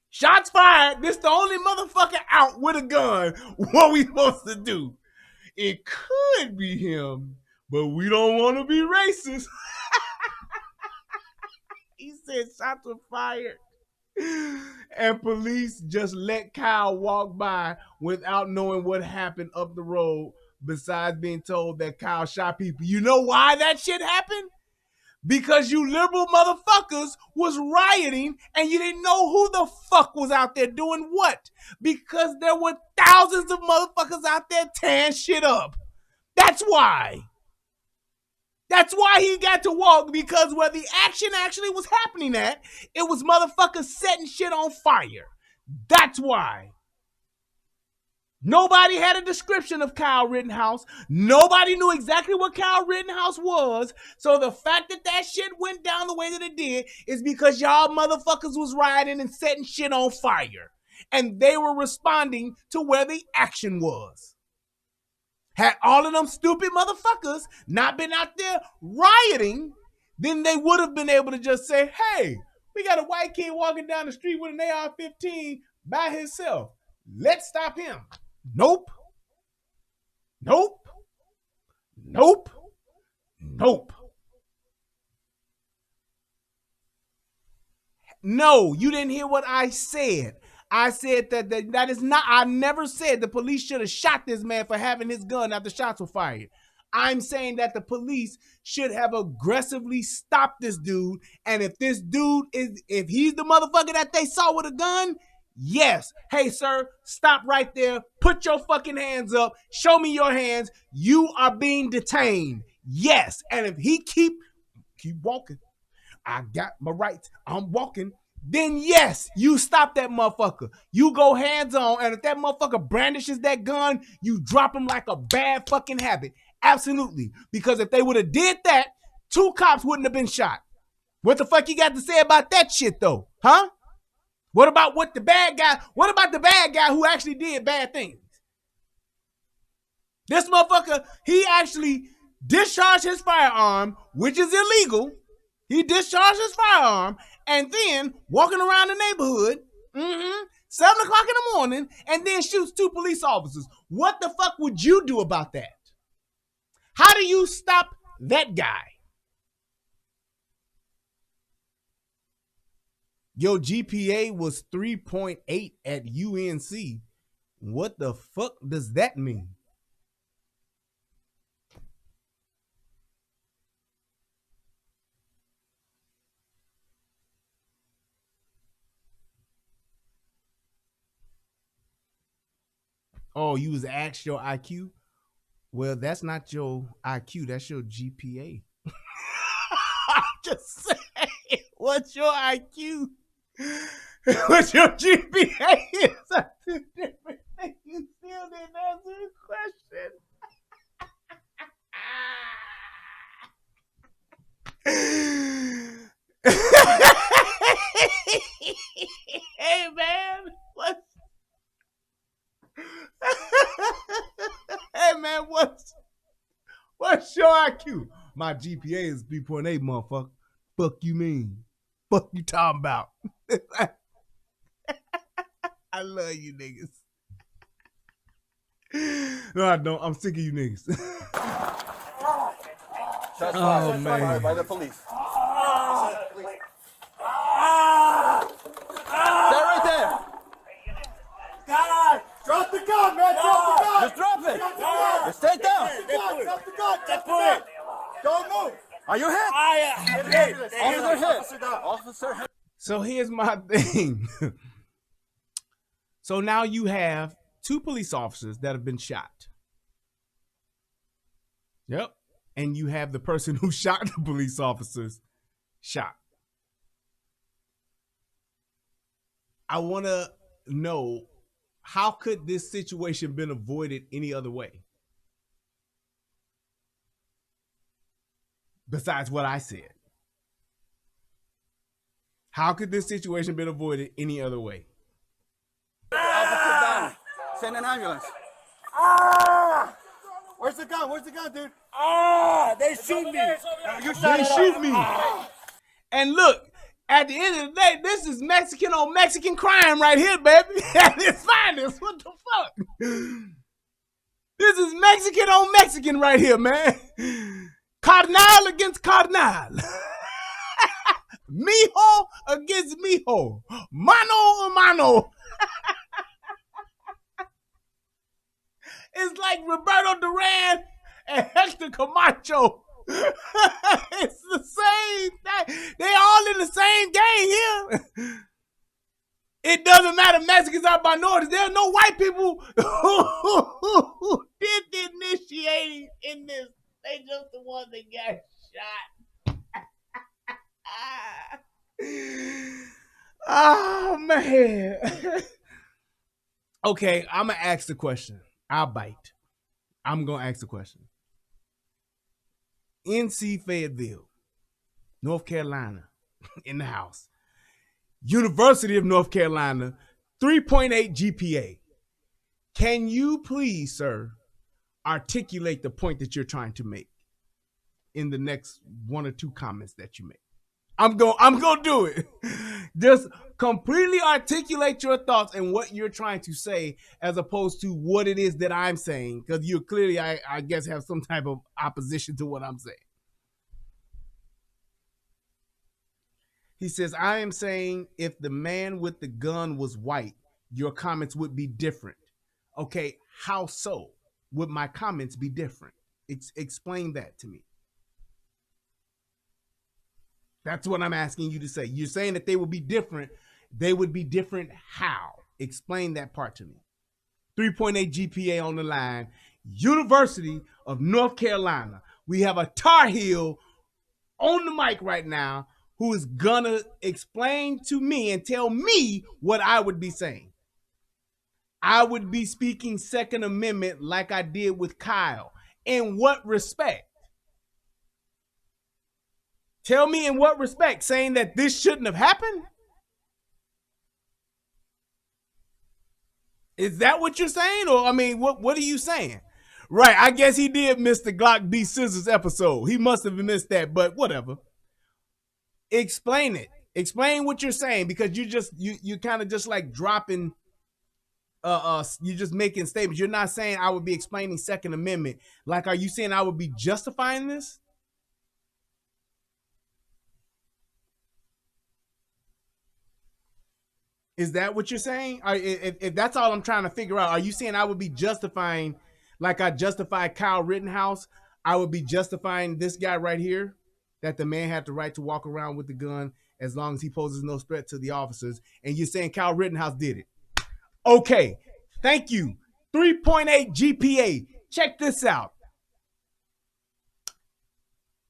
Shots fired. This the only motherfucker out with a gun. What we supposed to do? It could be him, but we don't want to be racist. He said shots were fired. And police just let Kyle walk by without knowing what happened up the road, besides being told that Kyle shot people. You know why that shit happened? Because you liberal motherfuckers was rioting and you didn't know who the fuck was out there doing what. Because there were thousands of motherfuckers out there tearing shit up. That's why. That's why he got to walk, because where the action actually was happening at, it was motherfuckers setting shit on fire. That's why. Nobody had a description of Kyle Rittenhouse. Nobody knew exactly what Kyle Rittenhouse was. So the fact that that shit went down the way that it did is because y'all motherfuckers was rioting and setting shit on fire. And they were responding to where the action was. Had all of them stupid motherfuckers not been out there rioting, then they would have been able to just say, hey, we got a white kid walking down the street with an AR-15 by himself. Let's stop him. Nope. Nope. Nope. Nope. No, you didn't hear what I said. I said that is not, I never said the police should have shot this man for having his gun after shots were fired. I'm saying that the police should have aggressively stopped this dude. And if this dude if he's the motherfucker that they saw with a gun, yes. Hey, sir, stop right there. Put your fucking hands up. Show me your hands. You are being detained. Yes. And if he keep walking, I got my rights. I'm walking. Then yes, you stop that motherfucker. You go hands on, and if that motherfucker brandishes that gun, you drop him like a bad fucking habit. Absolutely. Because if they would have did that, 2 cops wouldn't have been shot. What the fuck you got to say about that shit though? Huh? What about the bad guy who actually did bad things? This motherfucker, he actually discharged his firearm, which is illegal. He discharged his firearm and then walking around the neighborhood, 7 o'clock in the morning, and then shoots 2 police officers. What the fuck would you do about that? How do you stop that guy? Your GPA was 3.8 at UNC. What the fuck does that mean? Oh, you was asked your IQ? Well, that's not your IQ. That's your GPA. I'm just saying, what's your IQ? What your GPA is are 2 different things. You still didn't answer the question. Hey man, hey man, what's your IQ? My GPA is 3.8, motherfucker. Fuck you mean? Fuck you talking about? I love you niggas. No, I don't. I'm sick of you niggas. Shots fired. man. By the police. Drop the gun, man. Drop the gun. Just drop it. Drop the gun. Just stay down. Drop the gun. Drop the gun. Drop the gun. Don't move. Are you hit? Officer hit. Officer hit. So here's my thing. So now you have 2 police officers that have been shot. Yep. And you have the person who shot the police officers shot. I want to know, how could this situation been avoided any other way? Besides what I said. How could this situation been avoided any other way? Officer down. Send an ambulance. Ah! Where's the gun? Where's the gun, dude? Ah! They shoot me. You shot They shoot me. And look, at the end of the day, this is Mexican on Mexican crime right here, baby. At its finest. What the fuck? This is Mexican on Mexican right here, man. Cardinal against Cardinal. Mijo against mijo. Mano a mano. It's like Roberto Duran and Hector Camacho. It's the same thing. They all in the same game here. It doesn't matter. Mexicans are minorities. There are no white people who did the initiating in this. They just the ones that got shot. Oh, man. Okay, I'm going to ask the question. I'll bite. I'm going to ask the question. NC Fayetteville, North Carolina, in the house. University of North Carolina, 3.8 GPA. Can you please, sir, articulate the point that you're trying to make in the next 1 or 2 comments that you make? I'm going to do it. Just completely articulate your thoughts and what you're trying to say as opposed to what it is that I'm saying, because you clearly, I guess, have some type of opposition to what I'm saying. He says, I am saying if the man with the gun was white, your comments would be different. Okay, how so? Would my comments be different? Explain that to me. That's what I'm asking you to say. You're saying that they would be different. They would be different how? Explain that part to me. 3.8 GPA on the line. University of North Carolina. We have a Tar Heel on the mic right now who is gonna explain to me and tell me what I would be saying. I would be speaking Second Amendment like I did with Kyle. In what respect? Tell me in what respect, saying that this shouldn't have happened? Is that what you're saying? Or, I mean, what are you saying? Right, I guess he did miss the Glock B Scissors episode. He must have missed that, but whatever. Explain it. Explain what you're saying, because you kind of just like dropping, you're just making statements. You're not saying I would be explaining Second Amendment. Like, are you saying I would be justifying this? Is that what you're saying? If that's all I'm trying to figure out, are you saying I would be justifying, like I justified Kyle Rittenhouse, I would be justifying this guy right here, that the man had the right to walk around with the gun as long as he poses no threat to the officers, and you're saying Kyle Rittenhouse did it? Okay, thank you. 3.8 GPA. Check this out.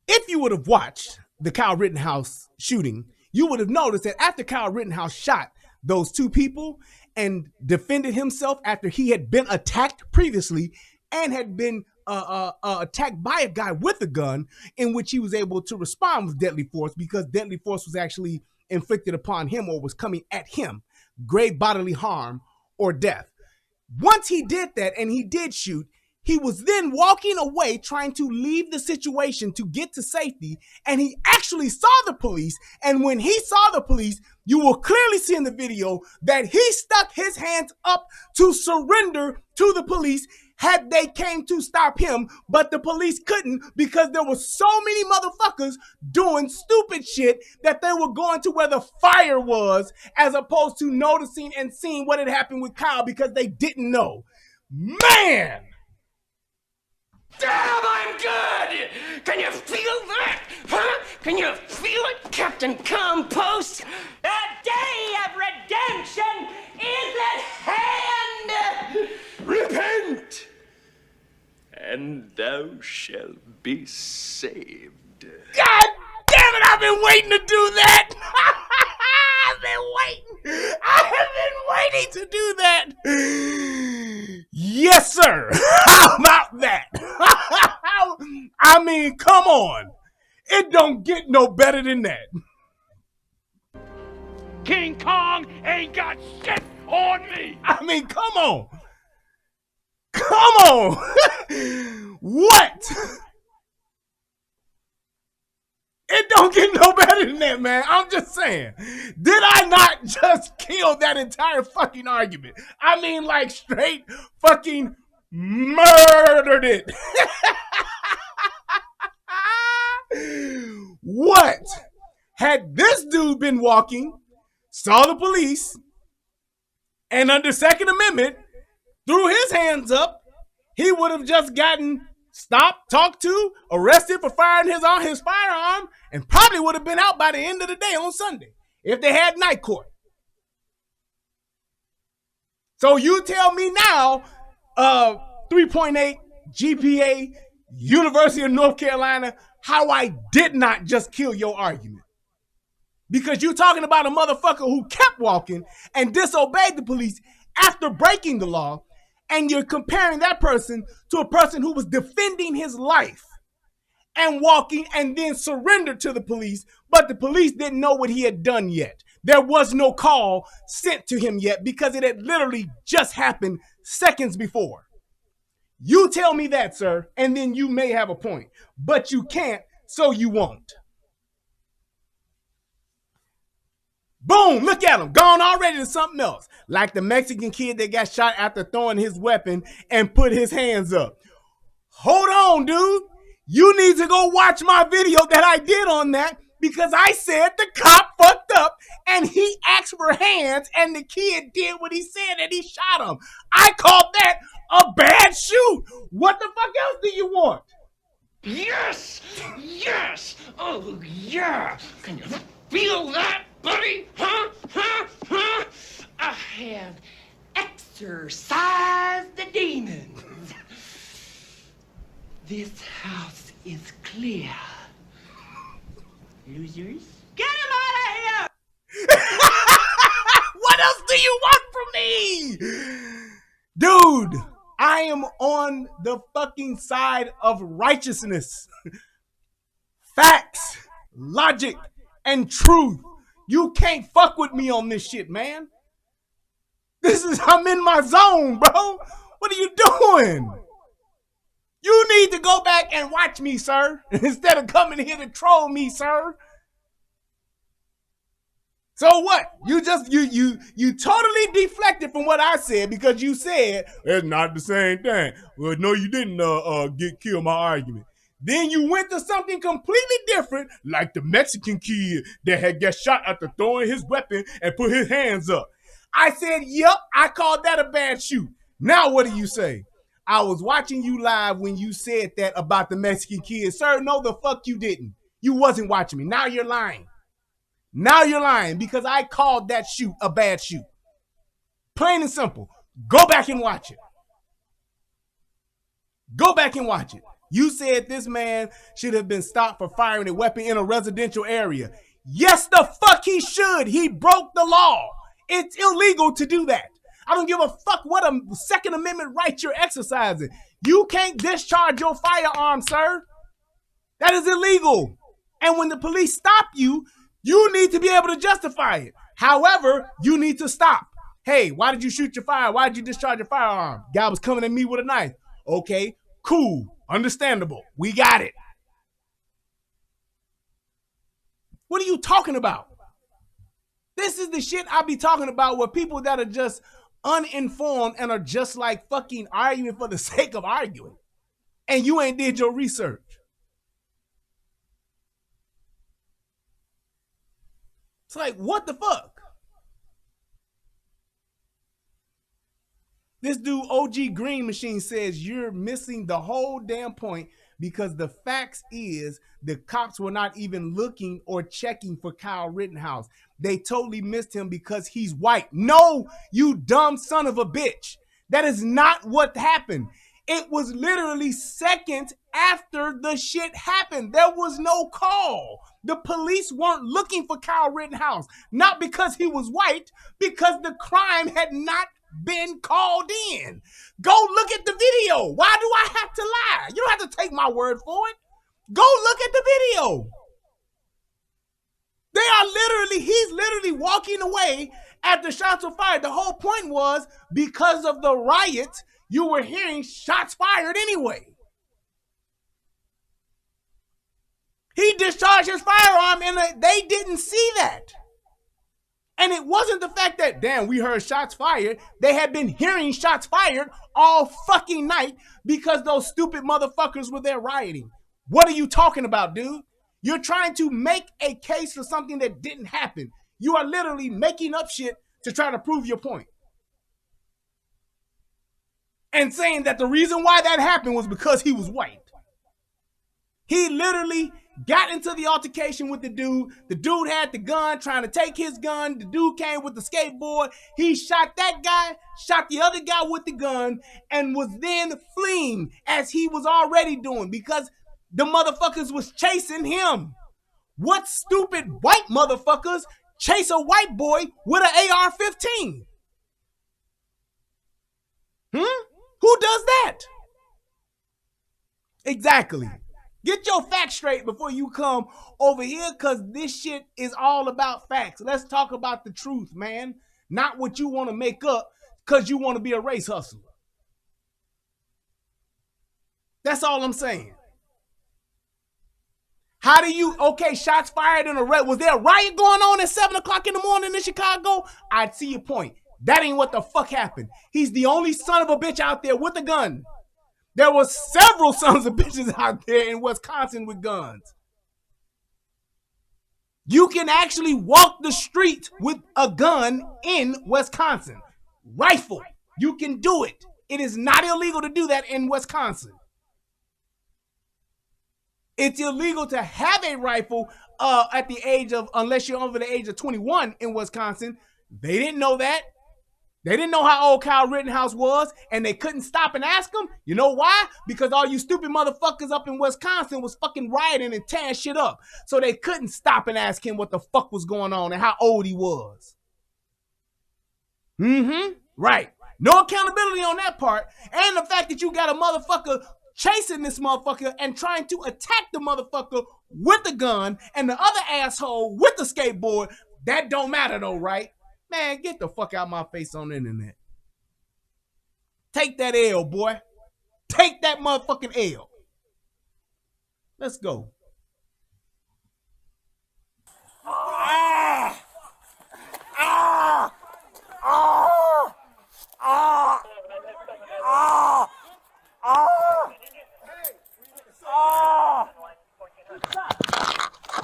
If you would have watched the Kyle Rittenhouse shooting, you would have noticed that after Kyle Rittenhouse shot those 2 people and defended himself after he had been attacked previously and had been attacked by a guy with a gun, in which he was able to respond with deadly force, because deadly force was actually inflicted upon him or was coming at him, grave bodily harm or death. Once he did that and he did shoot, he was then walking away trying to leave the situation to get to safety, and he actually saw the police. And when he saw the police, you will clearly see in the video that he stuck his hands up to surrender to the police, had they came to stop him, but the police couldn't because there were so many motherfuckers doing stupid shit that they were going to where the fire was as opposed to noticing and seeing what had happened with Kyle because they didn't know. Man! Damn, I'm good! Can you feel that? Huh? Can you feel it, Captain Compost? The day of redemption is at hand! Repent, and thou shalt be saved. God damn it, I've been waiting to do that! I have been waiting to do that! Yes, sir! How about that? I mean, come on! It don't get no better than that. King Kong ain't got shit on me! I mean, come on! Come on! What? It don't get no better than that, man. I'm just saying. Did I not just kill that entire fucking argument? I mean, like, straight fucking murdered it. What? Had this dude been walking, saw the police, and under Second Amendment, threw his hands up, he would have just gotten stopped, talked to, arrested for firing his firearm, and probably would have been out by the end of the day on Sunday if they had night court. So you tell me now, 3.8 GPA, University of North Carolina, how I did not just kill your argument. Because you're talking about a motherfucker who kept walking and disobeyed the police after breaking the law, and you're comparing that person to a person who was defending his life and walking and then surrendered to the police, but the police didn't know what he had done yet. There was no call sent to him yet because it had literally just happened seconds before. You tell me that, sir, and then you may have a point, but you can't, so you won't. Boom, look at him, gone already to something else. Like the Mexican kid that got shot after throwing his weapon and put his hands up. Hold on, dude. You need to go watch my video that I did on that because I said the cop fucked up and he asked for hands and the kid did what he said and he shot him. I called that a bad shoot. What the fuck else do you want? Yes! Yes! Oh, yeah! Can you feel that, buddy? Huh? Huh? Huh? I have exorcised the demons. This house is clear. Losers, get him out of here! What else do you want from me? Dude, I am on the fucking side of righteousness. Facts, logic, and truth. You can't fuck with me on this shit, man. I'm in my zone, bro. What are you doing? You need to go back and watch me, sir, instead of coming here to troll me, sir. So what? You totally deflected from what I said because you said it's not the same thing. Well, no, you didn't kill my argument. Then you went to something completely different, like the Mexican kid that had got shot after throwing his weapon and put his hands up. I said, yep, I called that a bad shoot. Now what do you say? I was watching you live when you said that about the Mexican kid. Sir, no, the fuck you didn't. You wasn't watching me. Now you're lying. Now you're lying because I called that shoot a bad shoot. Plain and simple. Go back and watch it. Go back and watch it. You said this man should have been stopped for firing a weapon in a residential area. Yes, the fuck he should. He broke the law. It's illegal to do that. I don't give a fuck what a Second Amendment right you're exercising. You can't discharge your firearm, sir. That is illegal. And when the police stop you, you need to be able to justify it. However, you need to stop. Hey, why did you shoot your fire? Why did you discharge your firearm? Guy was coming at me with a knife. Okay, cool. Understandable. We got it. What are you talking about? This is the shit I be talking about with people that are just uninformed and are just like fucking arguing for the sake of arguing. And you ain't did your research. It's like, what the fuck? This dude, OG Green Machine, says you're missing the whole damn point because the facts is the cops were not even looking or checking for Kyle Rittenhouse. They totally missed him because he's white. No, you dumb son of a bitch. That is not what happened. It was literally seconds after the shit happened. There was no call. The police weren't looking for Kyle Rittenhouse. Not because he was white, because the crime had not been called in. Go look at the video. Why do I have to lie? You don't have to take my word for it. Go look at the video. He's literally walking away after shots were fired. The whole point was because of the riot, you were hearing shots fired anyway. He discharged his firearm and they didn't see that. And it wasn't the fact that, damn, we heard shots fired. They had been hearing shots fired all fucking night because those stupid motherfuckers were there rioting. What are you talking about, dude? You're trying to make a case for something that didn't happen. You are literally making up shit to try to prove your point. And saying that the reason why that happened was because he was white. He literally got into the altercation with the dude. The dude had the gun, trying to take his gun. The dude came with the skateboard. He shot that guy, shot the other guy with the gun, and was then fleeing as he was already doing because the motherfuckers was chasing him. What stupid white motherfuckers chase a white boy with an AR-15? Who does that? Exactly. Get your facts straight before you come over here, because this shit is all about facts. Let's talk about the truth, man. Not what you want to make up because you want to be a race hustler. That's all I'm saying. How do you, okay, shots fired in a riot. Was there a riot going on at 7 o'clock in the morning in Chicago? I'd see your point. That ain't what the fuck happened. He's the only son of a bitch out there with a gun. There were several sons of bitches out there in Wisconsin with guns. You can actually walk the street with a gun in Wisconsin. Rifle. You can do it. It is not illegal to do that in Wisconsin. It's illegal to have a rifle at the age of, unless you're over the age of 21 in Wisconsin. They didn't know that. They didn't know how old Kyle Rittenhouse was, and they couldn't stop and ask him. You know why? Because all you stupid motherfuckers up in Wisconsin was fucking rioting and tearing shit up. So they couldn't stop and ask him what the fuck was going on and how old he was. Right. No accountability on that part. And the fact that you got a motherfucker chasing this motherfucker and trying to attack the motherfucker with the gun and the other asshole with the skateboard. That don't matter though, right? Man, get the fuck out my face on the internet. Take that L, boy. Take that motherfucking L. Let's go.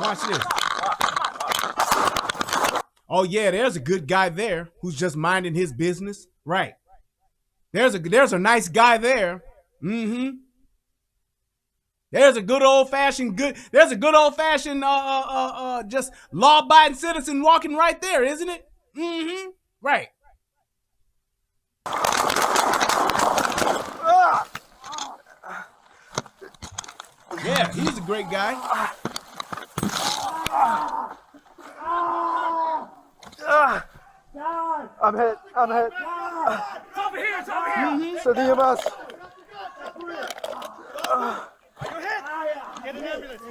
Watch this. Oh yeah, there's a good guy there who's just minding his business. Right. There's a nice guy there. There's a good old fashioned just law-abiding citizen walking right there, isn't it? Right. Yeah, he's a great guy. I'm hit. It's over here. It's over here. So the EMS. Are you hit? Get an ambulance.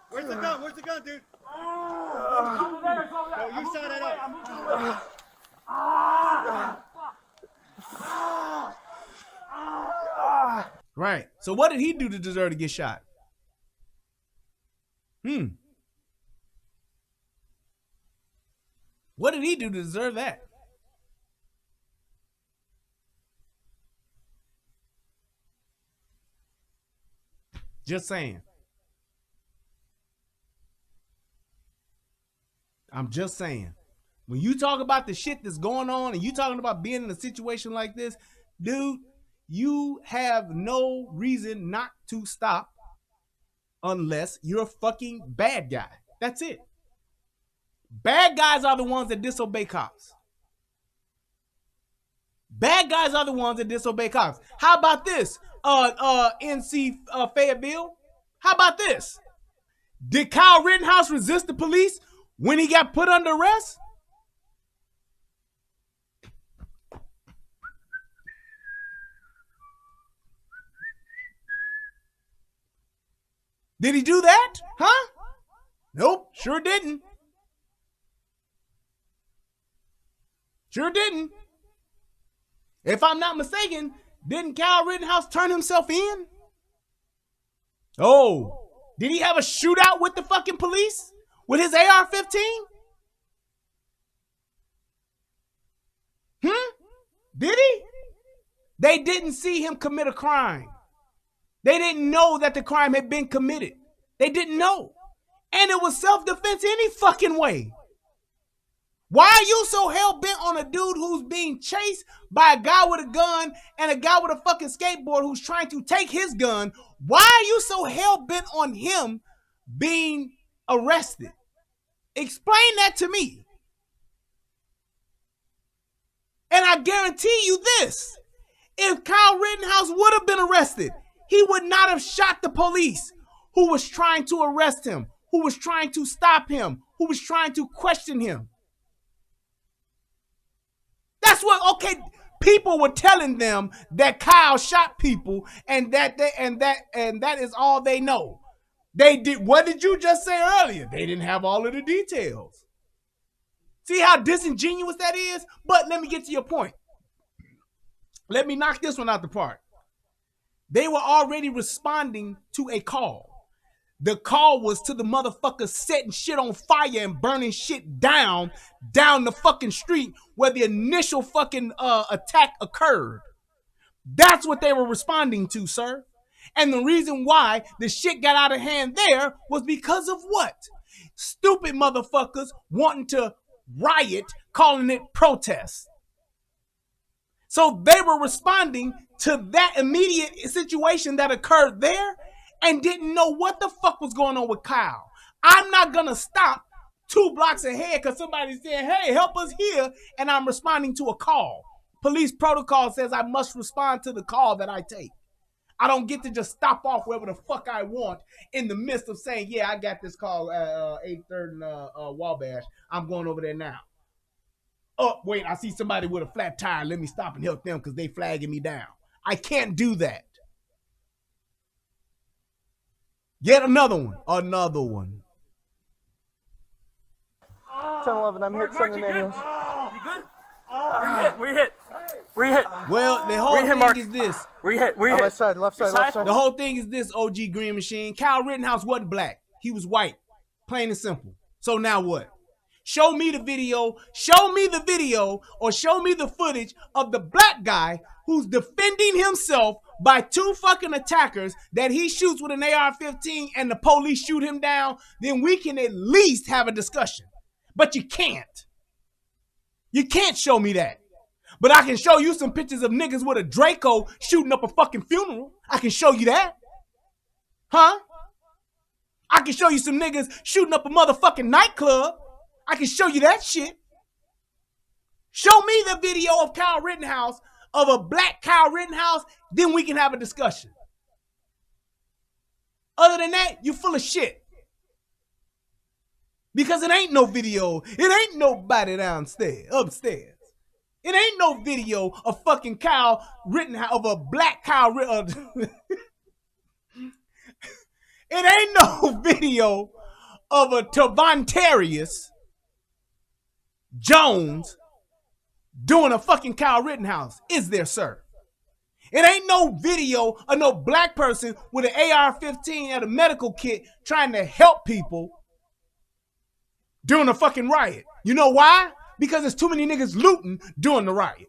Where's the gun? Where's the gun, dude? Over there. Yo, you saw that up. Right. So what did he do to deserve to get shot? he do to deserve that? Just saying. I'm just saying. When you talk about the shit that's going on and you talking about being in a situation like this, dude, you have no reason not to stop unless you're a fucking bad guy. That's it. Bad guys are the ones that disobey cops. Bad guys are the ones that disobey cops. How about this? NC Fayetteville? How about this? Did Kyle Rittenhouse resist the police when he got put under arrest? Did he do that? Huh? Nope, sure didn't. Sure didn't. If I'm not mistaken, didn't Kyle Rittenhouse turn himself in? Oh, did he have a shootout with the fucking police? With his AR-15? Did he? They didn't see him commit a crime. They didn't know that the crime had been committed. They didn't know. And it was self-defense any fucking way. Why are you so hell-bent on a dude who's being chased by a guy with a gun and a guy with a fucking skateboard who's trying to take his gun? Why are you so hell-bent on him being arrested? Explain that to me. And I guarantee you this. If Kyle Rittenhouse would have been arrested, he would not have shot the police who was trying to arrest him, who was trying to stop him, who was trying to question him. That's what, okay, people were telling them that Kyle shot people and that is all they know. They did, what did you just say earlier? They didn't have all of the details. See how disingenuous that is? But let me get to your point. Let me knock this one out the park. They were already responding to a call. The call was to the motherfuckers setting shit on fire and burning shit down the fucking street where the initial fucking attack occurred. That's what they were responding to, sir. And the reason why the shit got out of hand there was because of what? Stupid motherfuckers wanting to riot, calling it protest. So they were responding to that immediate situation that occurred there and didn't know what the fuck was going on with Kyle. I'm not going to stop 2 blocks ahead because somebody said, hey, help us here, and I'm responding to a call. Police protocol says I must respond to the call that I take. I don't get to just stop off wherever the fuck I want in the midst of saying, yeah, I got this call at 8:30 and Wabash. I'm going over there now. Oh, wait, I see somebody with a flat tire. Let me stop and help them because they flagging me down. I can't do that. Get another one. Another one. 10-11, I'm hit, send the ambulance. We hit. Well, the whole thing is this. We hit. Left side. The whole thing is this, OG Green Machine. Kyle Rittenhouse wasn't black. He was white. Plain and simple. So now what? Show me the video, or show me the footage of the black guy who's defending himself by 2 fucking attackers that he shoots with an AR-15 and the police shoot him down. Then we can at least have a discussion. But you can't. You can't show me that. But I can show you some pictures of niggas with a Draco shooting up a fucking funeral. I can show you that. Huh? I can show you some niggas shooting up a motherfucking nightclub. I can show you that shit. Show me the video of Kyle Rittenhouse, of a black Kyle Rittenhouse, then we can have a discussion. Other than that, you full of shit. Because it ain't no video. It ain't nobody upstairs. It ain't no video of fucking Kyle Rittenhouse, of a black Kyle Rittenhouse. It ain't no video of a Tavontarius Jones doing a fucking Kyle Rittenhouse, is there, sir? It ain't no video of no black person with an AR-15 and a medical kit trying to help people during a fucking riot. You know why? because there's too many niggas looting during the riot.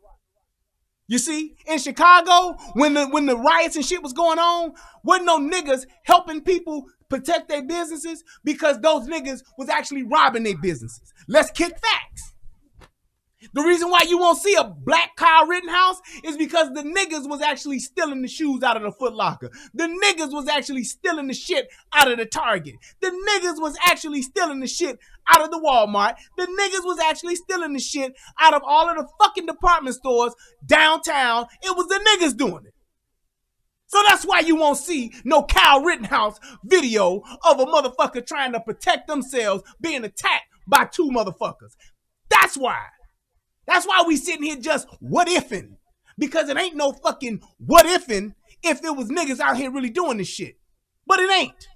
You see, in Chicago, when the riots and shit was going on, wasn't no niggas helping people protect their businesses because those niggas was actually robbing their businesses. Let's kick facts. The reason why you won't see a black Kyle Rittenhouse is because the niggas was actually stealing the shoes out of the Foot Locker. The niggas was actually stealing the shit out of the Target. The niggas was actually stealing the shit out of the Walmart. The niggas was actually stealing the shit out of all of the fucking department stores downtown. It was the niggas doing it. So that's why you won't see no Kyle Rittenhouse video of a motherfucker trying to protect themselves being attacked by two motherfuckers. That's why. That's why we sitting here just what ifing. Because it ain't no fucking what ifing if it was niggas out here really doing this shit. But it ain't.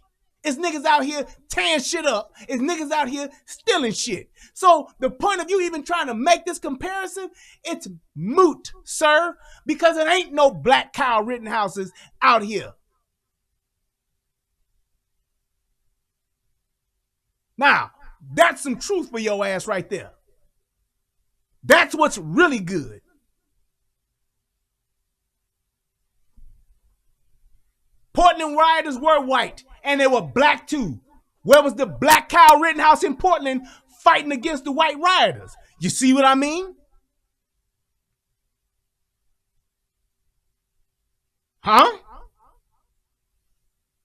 It's niggas out here tearing shit up. It's niggas out here stealing shit. So the point of you even trying to make this comparison, it's moot, sir. Because it ain't no black Kyle Rittenhouses out here. Now, that's some truth for your ass right there. That's what's really good. Portland rioters were white, and they were black too. Where was the black Kyle Rittenhouse in Portland fighting against the white rioters? You see what I mean? Huh?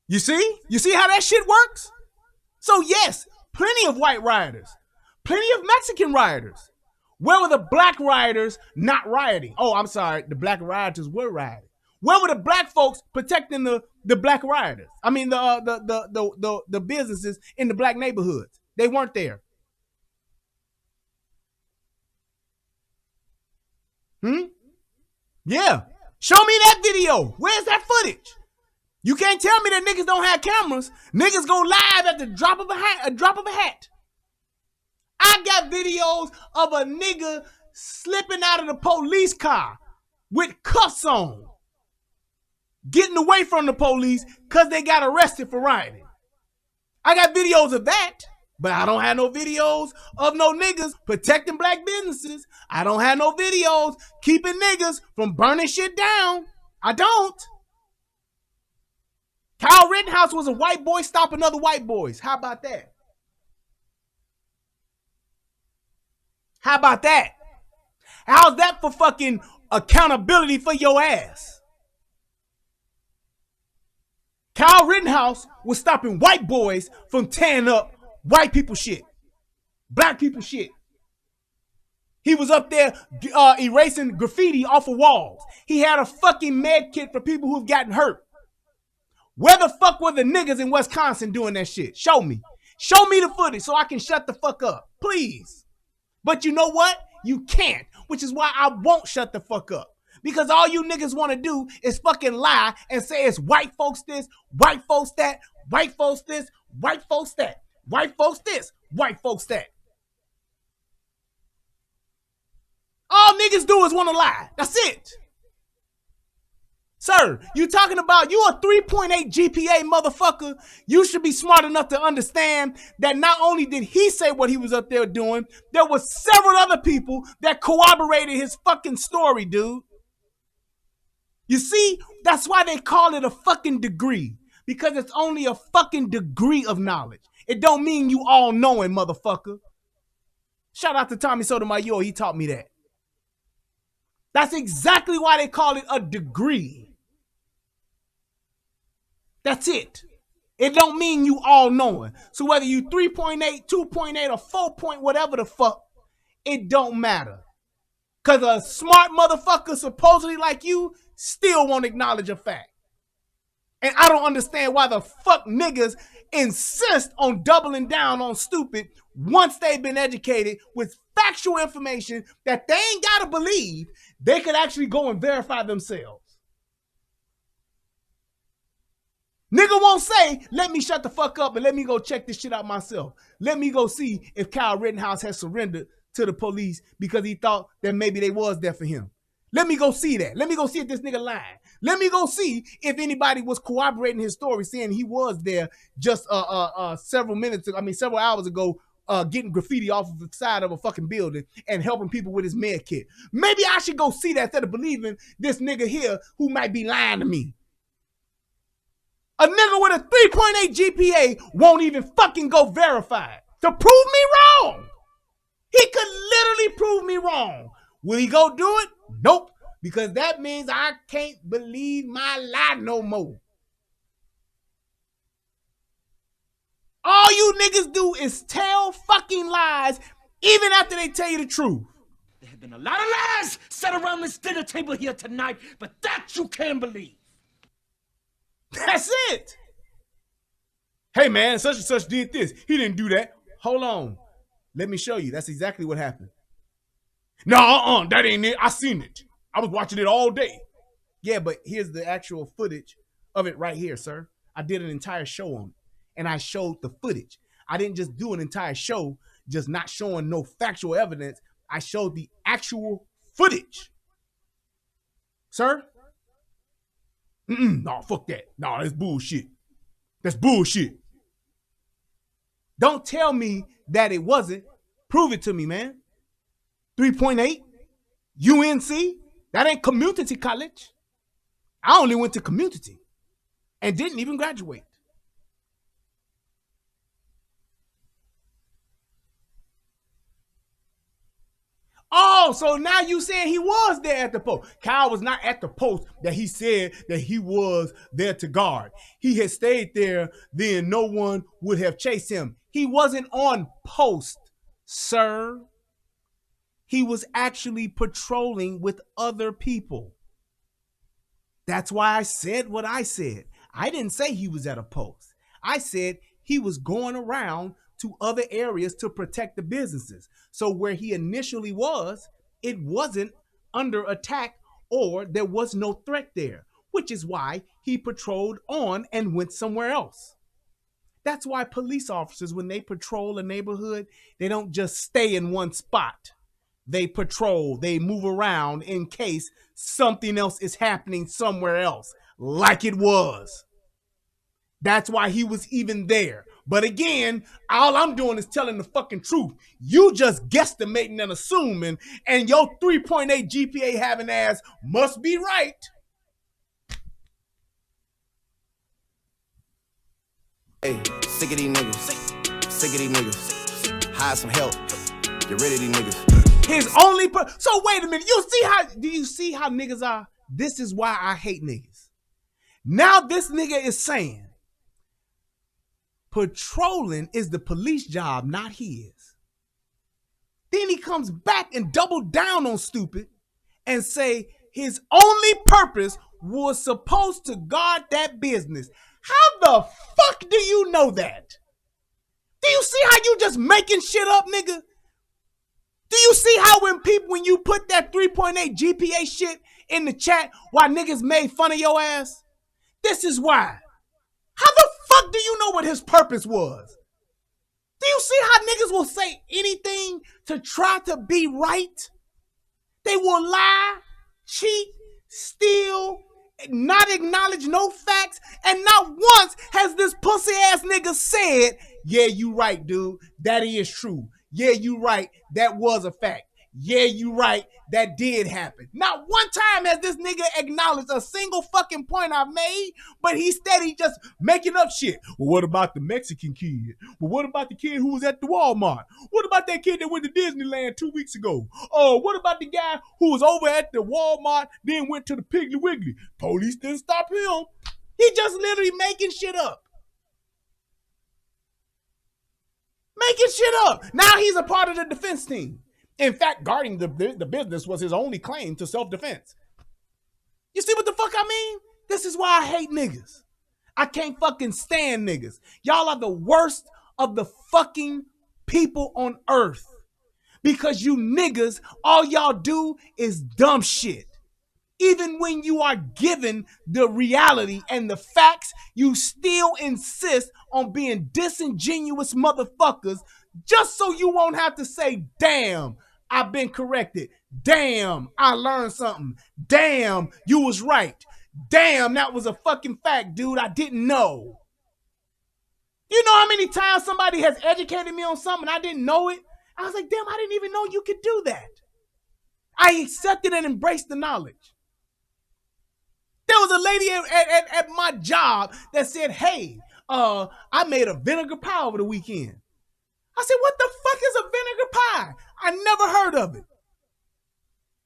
You see? You see how that shit works? So yes, plenty of white rioters. Plenty of Mexican rioters. Where were the black rioters not rioting? Oh, I'm sorry. The black rioters were rioting. Where were the black folks protecting the black rioters? I mean, the businesses in the black neighborhoods. They weren't there. Yeah. Show me that video. Where's that footage? You can't tell me that niggas don't have cameras. Niggas go live at the drop of a hat. I got videos of a nigga slipping out of the police car with cuffs on, getting away from the police because they got arrested for rioting. I got videos of that, but I don't have no videos of no niggas protecting black businesses. I don't have no videos keeping niggas from burning shit down. I don't. Kyle Rittenhouse was a white boy stopping other white boys. How about that? How about that? How's that for fucking accountability for your ass? Kyle Rittenhouse was stopping white boys from tearing up white people shit, black people shit. He was up there erasing graffiti off of walls. He had a fucking med kit for people who've gotten hurt. Where the fuck were the niggas in Wisconsin doing that shit? Show me. Show me the footage so I can shut the fuck up, please. But you know what? You can't, which is why I won't shut the fuck up. Because all you niggas want to do is fucking lie and say it's white folks this, white folks that, white folks this, white folks that, white folks this, white folks that. All niggas do is want to lie. That's it. Sir, you talking about you a 3.8 GPA motherfucker. You should be smart enough to understand that not only did he say what he was up there doing, there were several other people that corroborated his fucking story, dude. You see, that's why they call it a fucking degree. Because it's only a fucking degree of knowledge. It don't mean you all knowing, motherfucker. Shout out to Tommy Sotomayor, he taught me that. That's exactly why they call it a degree. That's it. It don't mean you all knowing. So whether you 3.8, 2.8, or 4 point whatever the fuck, it don't matter. Because a smart motherfucker supposedly like you still won't acknowledge a fact. And I don't understand why the fuck niggas insist on doubling down on stupid once they've been educated with factual information that they ain't got to believe. They could actually go and verify themselves. Nigga won't say, let me shut the fuck up and let me go check this shit out myself. Let me go see if Kyle Rittenhouse has surrendered to the police because he thought that maybe they was there for him. Let me go see that. Let me go see if this nigga lied. Let me go see if anybody was corroborating his story saying he was there just several hours ago getting graffiti off of the side of a fucking building and helping people with his med kit. Maybe I should go see that instead of believing this nigga here who might be lying to me. A nigga with a 3.8 GPA won't even fucking go verified to prove me wrong. He could literally prove me wrong. Will he go do it? Nope. Because that means I can't believe my lie no more. All you niggas do is tell fucking lies even after they tell you the truth. There have been a lot of lies said around this dinner table here tonight, but that you can't believe. That's it. Hey man, such and such did this. He didn't do that. Hold on. Let me show you. That's exactly what happened. No, that ain't it. I seen it. I was watching it all day. Yeah, but here's the actual footage of it right here, sir. I did an entire show on it, and I showed the footage. I didn't just do an entire show, just not showing no factual evidence. I showed the actual footage. Sir? No, fuck that. No, that's bullshit. That's bullshit. Don't tell me that it wasn't. Prove it to me, man. 3.8? UNC? That ain't community college. I only went to community and didn't even graduate. Oh, so now you saying he was there at the post. Kyle was not at the post that he said that he was there to guard. He had stayed there, then no one would have chased him. He wasn't on post, sir. He was actually patrolling with other people. That's why I said what I said. I didn't say he was at a post. I said he was going around to other areas to protect the businesses. So where he initially was, it wasn't under attack or there was no threat there, which is why he patrolled on and went somewhere else. That's why police officers, when they patrol a neighborhood, they don't just stay in one spot. They patrol, they move around in case something else is happening somewhere else, like it was. That's why he was even there. But again, all I'm doing is telling the fucking truth. You just guesstimating and assuming, and your 3.8 GPA having ass must be right. Hey, sick of these niggas. Sick of these niggas. Hire some help. Get rid of these niggas. His only so wait a minute. Do you see how niggas are? This is why I hate niggas. Now this nigga is saying patrolling is the police job, not his. Then he comes back and double down on stupid and say his only purpose was supposed to guard that business. How the fuck do you know that? Do you see how you just making shit up, nigga? Do you see how when you put that 3.8 GPA shit in the chat, why niggas made fun of your ass? This is why. How the fuck do you know what his purpose was? Do you see how niggas will say anything to try to be right? They will lie, cheat, steal, not acknowledge no facts, and not once has this pussy ass nigga said, yeah, you right, dude. That is true. Yeah, you right. That was a fact. Yeah, you right. That did happen. Not one time has this nigga acknowledged a single fucking point I've made, but he's steady just making up shit. Well, what about the Mexican kid? Well, what about the kid who was at the Walmart? What about that kid that went to Disneyland 2 weeks ago? Oh, what about the guy who was over at the Walmart, then went to the Piggly Wiggly? Police didn't stop him. He just literally making shit up. Making shit up. Now he's a part of the defense team. In fact, guarding the business was his only claim to self-defense. You see what the fuck I mean? This is why I hate niggas. I can't fucking stand niggas. Y'all are the worst of the fucking people on earth. Because you niggas, all y'all do is dumb shit. Even when you are given the reality and the facts, you still insist on being disingenuous motherfuckers just so you won't have to say, damn, I've been corrected. Damn, I learned something. Damn, you was right. Damn, that was a fucking fact, dude. I didn't know. You know how many times somebody has educated me on something and I didn't know it? I was like, damn, I didn't even know you could do that. I accepted and embraced the knowledge. There was a lady at my job that said, hey, I made a vinegar pie over the weekend. I said, what the fuck is a vinegar pie? I never heard of it.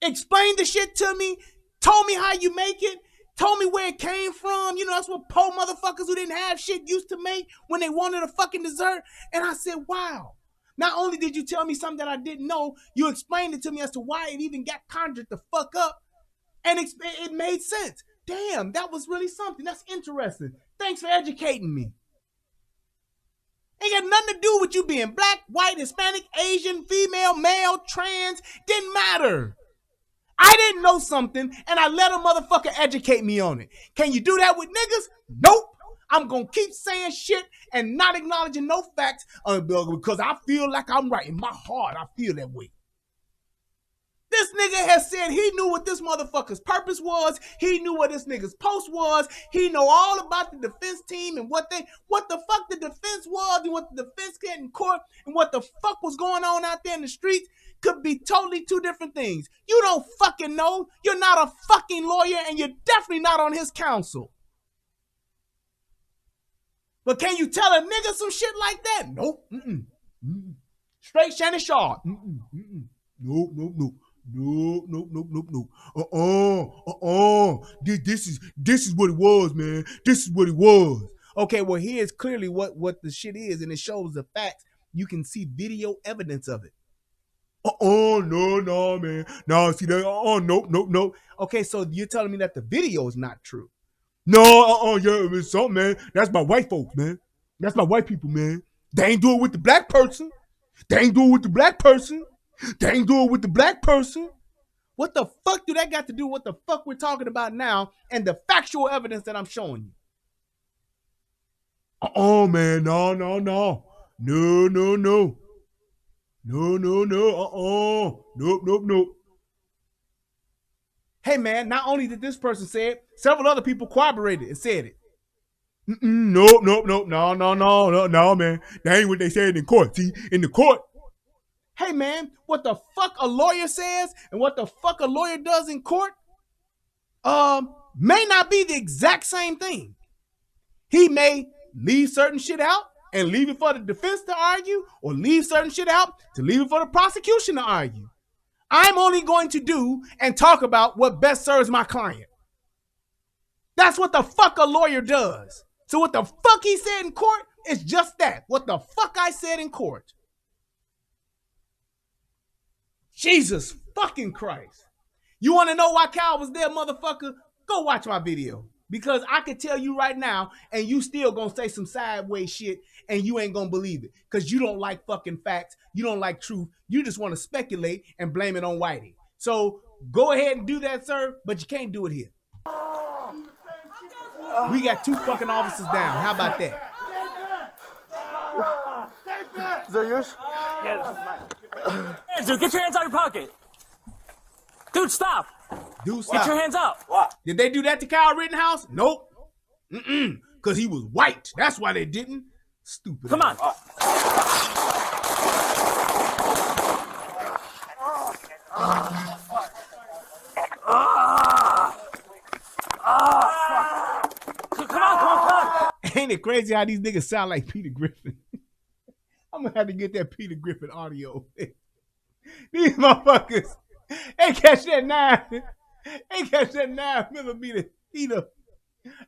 Explained the shit to me, told me how you make it, told me where it came from. You know, that's what poor motherfuckers who didn't have shit used to make when they wanted a fucking dessert. And I said, wow. Not only did you tell me something that I didn't know, you explained it to me as to why it even got conjured the fuck up. And it made sense. Damn, that was really something. That's interesting. Thanks for educating me. Ain't got nothing to do with you being black, white, Hispanic, Asian, female, male, trans. Didn't matter. I didn't know something, and I let a motherfucker educate me on it. Can you do that with niggas? Nope. I'm going to keep saying shit and not acknowledging no facts because I feel like I'm right. In my heart, I feel that way. This nigga has said he knew what this motherfucker's purpose was. He knew what this nigga's post was. He know all about the defense team and what the fuck the defense was and what the defense get in court and what the fuck was going on out there in the streets could be totally two different things. You don't fucking know. You're not a fucking lawyer and you're definitely not on his counsel. But can you tell a nigga some shit like that? Nope. Straight Shannon Sharp. Nope. This is what it was, man. This is what it was. Okay, well, here's clearly what the shit is, and it shows the facts. You can see video evidence of it. No, man. No, see that? Nope. Okay, so you're telling me that the video is not true. No, yeah, it's something, man. That's my white folks, man. That's my white people, man. They ain't do it with the black person. They ain't do it with the black person. They ain't do it with the black person. What the fuck do that got to do with what the fuck we're talking about now and the factual evidence that I'm showing you? Man, no. No. Nope. Hey, man, not only did this person say it, several other people corroborated and said it. Nope. No, man. That ain't what they said in court. See, in the court. Hey, man, what the fuck a lawyer says and what the fuck a lawyer does in court may not be the exact same thing. He may leave certain shit out and leave it for the defense to argue, or leave certain shit out to leave it for the prosecution to argue. I'm only going to do and talk about what best serves my client. That's what the fuck a lawyer does. So what the fuck he said in court is just that. What the fuck I said in court. Jesus fucking Christ. You want to know why Cal was there, motherfucker? Go watch my video. Because I can tell you right now, and you still gonna say some sideways shit, and you ain't gonna believe it. Because you don't like fucking facts. You don't like truth. You just want to speculate and blame it on Whitey. So go ahead and do that, sir, but you can't do it here. We got 2 fucking officers down. How about that? Is that yours? Dude, get your hands out of your pocket. Dude, stop. Get your hands out. What? Did they do that to Kyle Rittenhouse? Nope. Because he was white. That's why they didn't. Stupid. Come on. Come on. Ain't it crazy how these niggas sound like Peter Griffin? I'm going to have to get that Peter Griffin audio. These motherfuckers ain't catch that 9mm Peter.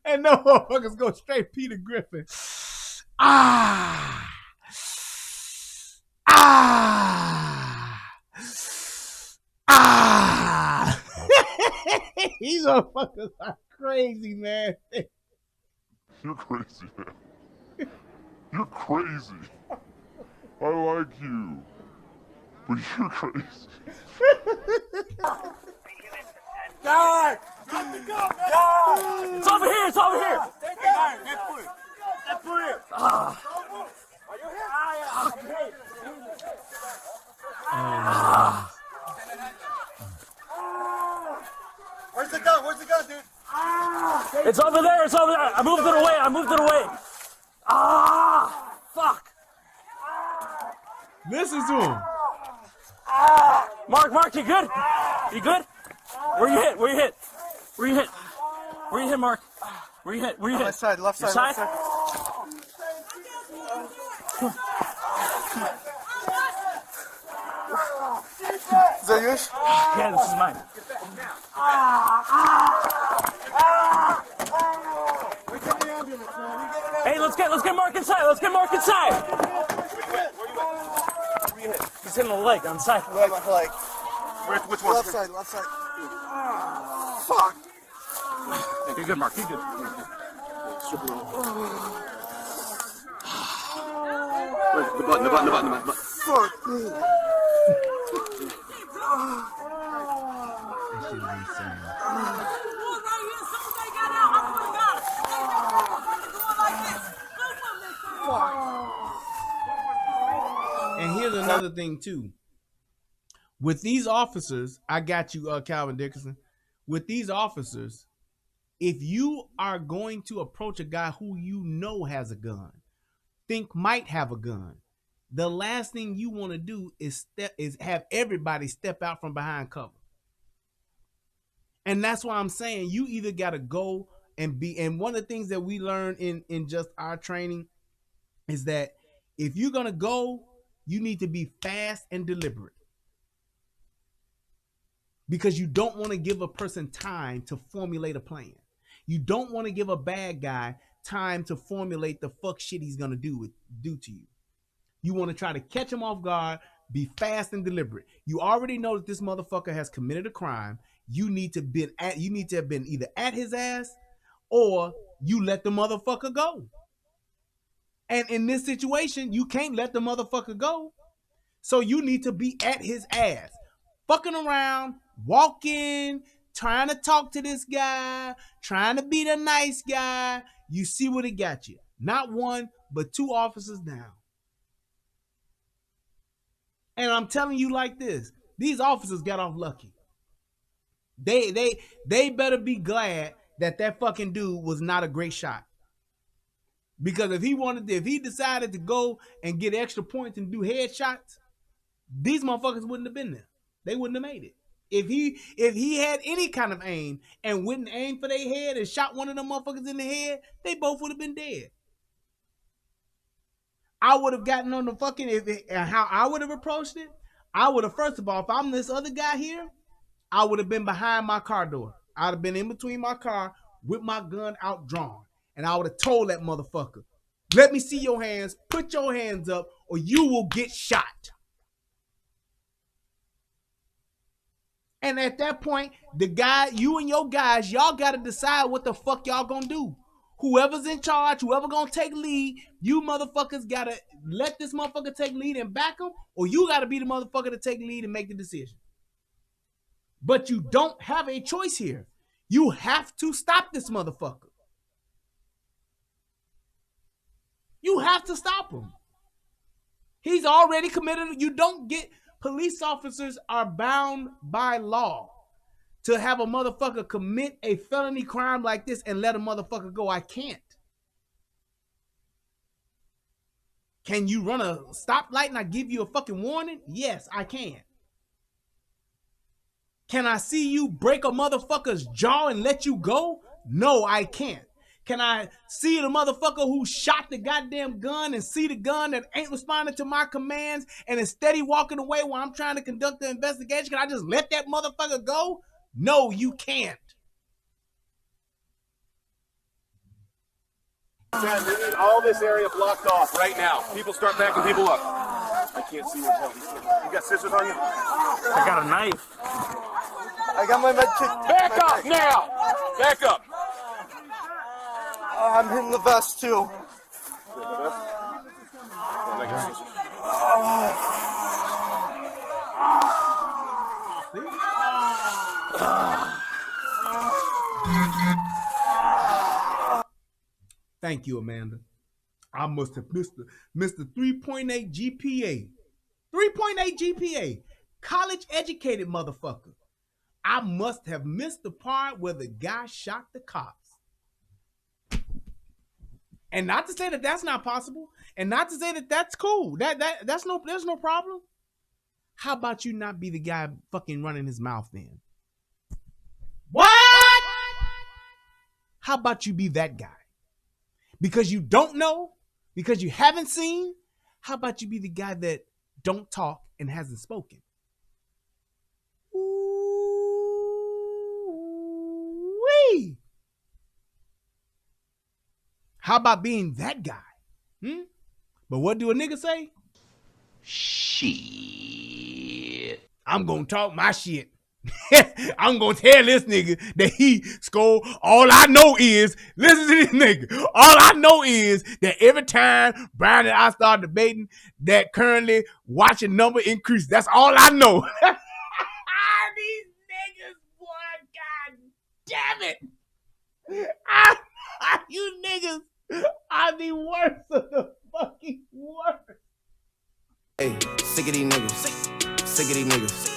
And no motherfuckers go straight Peter Griffin. These motherfuckers are crazy, man. You're crazy, man. You're crazy. I like you. But you're crazy. God! Drop the gun, man! God! It's over here. Take it. Let's put it. Are you here? Where's the gun, dude? It's over there. I moved it away. Listen to him. Mark, you good? You good? Where you hit? Where you hit? Where you hit? Where you hit, Mark? Where you hit? Where you hit? Left side, left Your side, left side? Is that yours? Yeah, this is mine. Hey, let's get Mark inside. Let's get Mark inside. He's hitting the leg on the side. Like, Which one? left side, left side. Fuck. You're good, Mark. You're good. The button. Fuck me. That shit is insane. And here's another thing too. With these officers, I got you, Calvin Dickerson. With these officers, if you are going to approach a guy who you know has a gun, think might have a gun, the last thing you want to do is have everybody step out from behind cover. And that's why I'm saying you either got to go and be. And one of the things that we learn in just our training is that if you're gonna go, you need to be fast and deliberate. Because you don't want to give a person time to formulate a plan. You don't want to give a bad guy time to formulate the fuck shit he's gonna do to you. You want to try to catch him off guard, be fast and deliberate. You already know that this motherfucker has committed a crime. You need to have been either at his ass or you let the motherfucker go. And in this situation, you can't let the motherfucker go. So you need to be at his ass. Fucking around, walking, trying to talk to this guy, trying to be the nice guy. You see what it got you. Not one, but two officers down. And I'm telling you like this, these officers got off lucky. They better be glad that fucking dude was not a great shot. Because if he decided to go and get extra points and do headshots, these motherfuckers wouldn't have been there. They wouldn't have made it. If he had any kind of aim and wouldn't aim for their head and shot one of them motherfuckers in the head, they both would have been dead. I would have gotten on the fucking, how I would have approached it, I would have, first of all, if I'm this other guy here, I would have been behind my car door. I'd have been in between my car with my gun out drawn. And I would have told that motherfucker, let me see your hands, put your hands up, or you will get shot. And at that point, the guy, you and your guys, y'all got to decide what the fuck y'all gonna do. Whoever's in charge, whoever gonna take lead, you motherfuckers got to let this motherfucker take lead and back him, or you got to be the motherfucker to take lead and make the decision. But you don't have a choice here. You have to stop this motherfucker. You have to stop him. He's already committed. You don't get, police officers are bound by law to have a motherfucker commit a felony crime like this and let a motherfucker go. I can't. Can you run a stoplight and I give you a fucking warning? Yes, I can. Can I see you break a motherfucker's jaw and let you go? No, I can't. Can I see the motherfucker who shot the goddamn gun and see the gun that ain't responding to my commands and is steady walking away while I'm trying to conduct the investigation? Can I just let that motherfucker go? No, you can't. We need all this area blocked off right now. People start backing people up. I can't see your head. You got scissors on you? I got a knife. I got my med kit. Back up now! Back up! I'm hitting the vest too. Thank you, Amanda. I must have missed the 3.8 GPA. 3.8 GPA. College educated motherfucker. I must have missed the part where the guy shot the cops. And not to say that that's not possible, and not to say that that's cool. There's no problem. How about you not be the guy fucking running his mouth then? What? How about you be that guy? Because you don't know, because you haven't seen, how about you be the guy that don't talk and hasn't spoken? Ooh-wee. How about being that guy? But what do a nigga say? Shit. I'm gonna talk my shit. I'm gonna tell this nigga that he scored. All I know is, listen to this nigga. All I know is that every time Brian and I start debating, that currently watching number increase. That's all I know. These niggas, boy, god damn it. You niggas are the worst of the fucking worst. Hey, sick of these niggas. Sick of these niggas.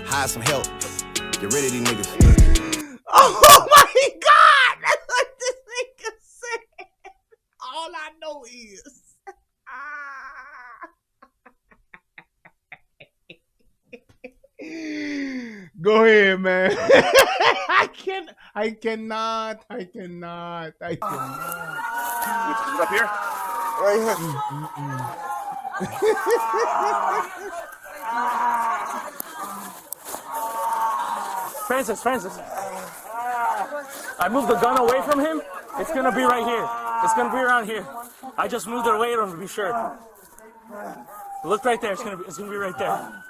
Hire some help. Get rid of these niggas. Oh my god! That's what this nigga said. All I know is. Go ahead, man. I cannot. Is it up here? Right here. Francis. I moved the gun away from him. It's gonna be right here. It's gonna be around here. I just moved it away from him to be sure. Look right there. It's gonna be right there.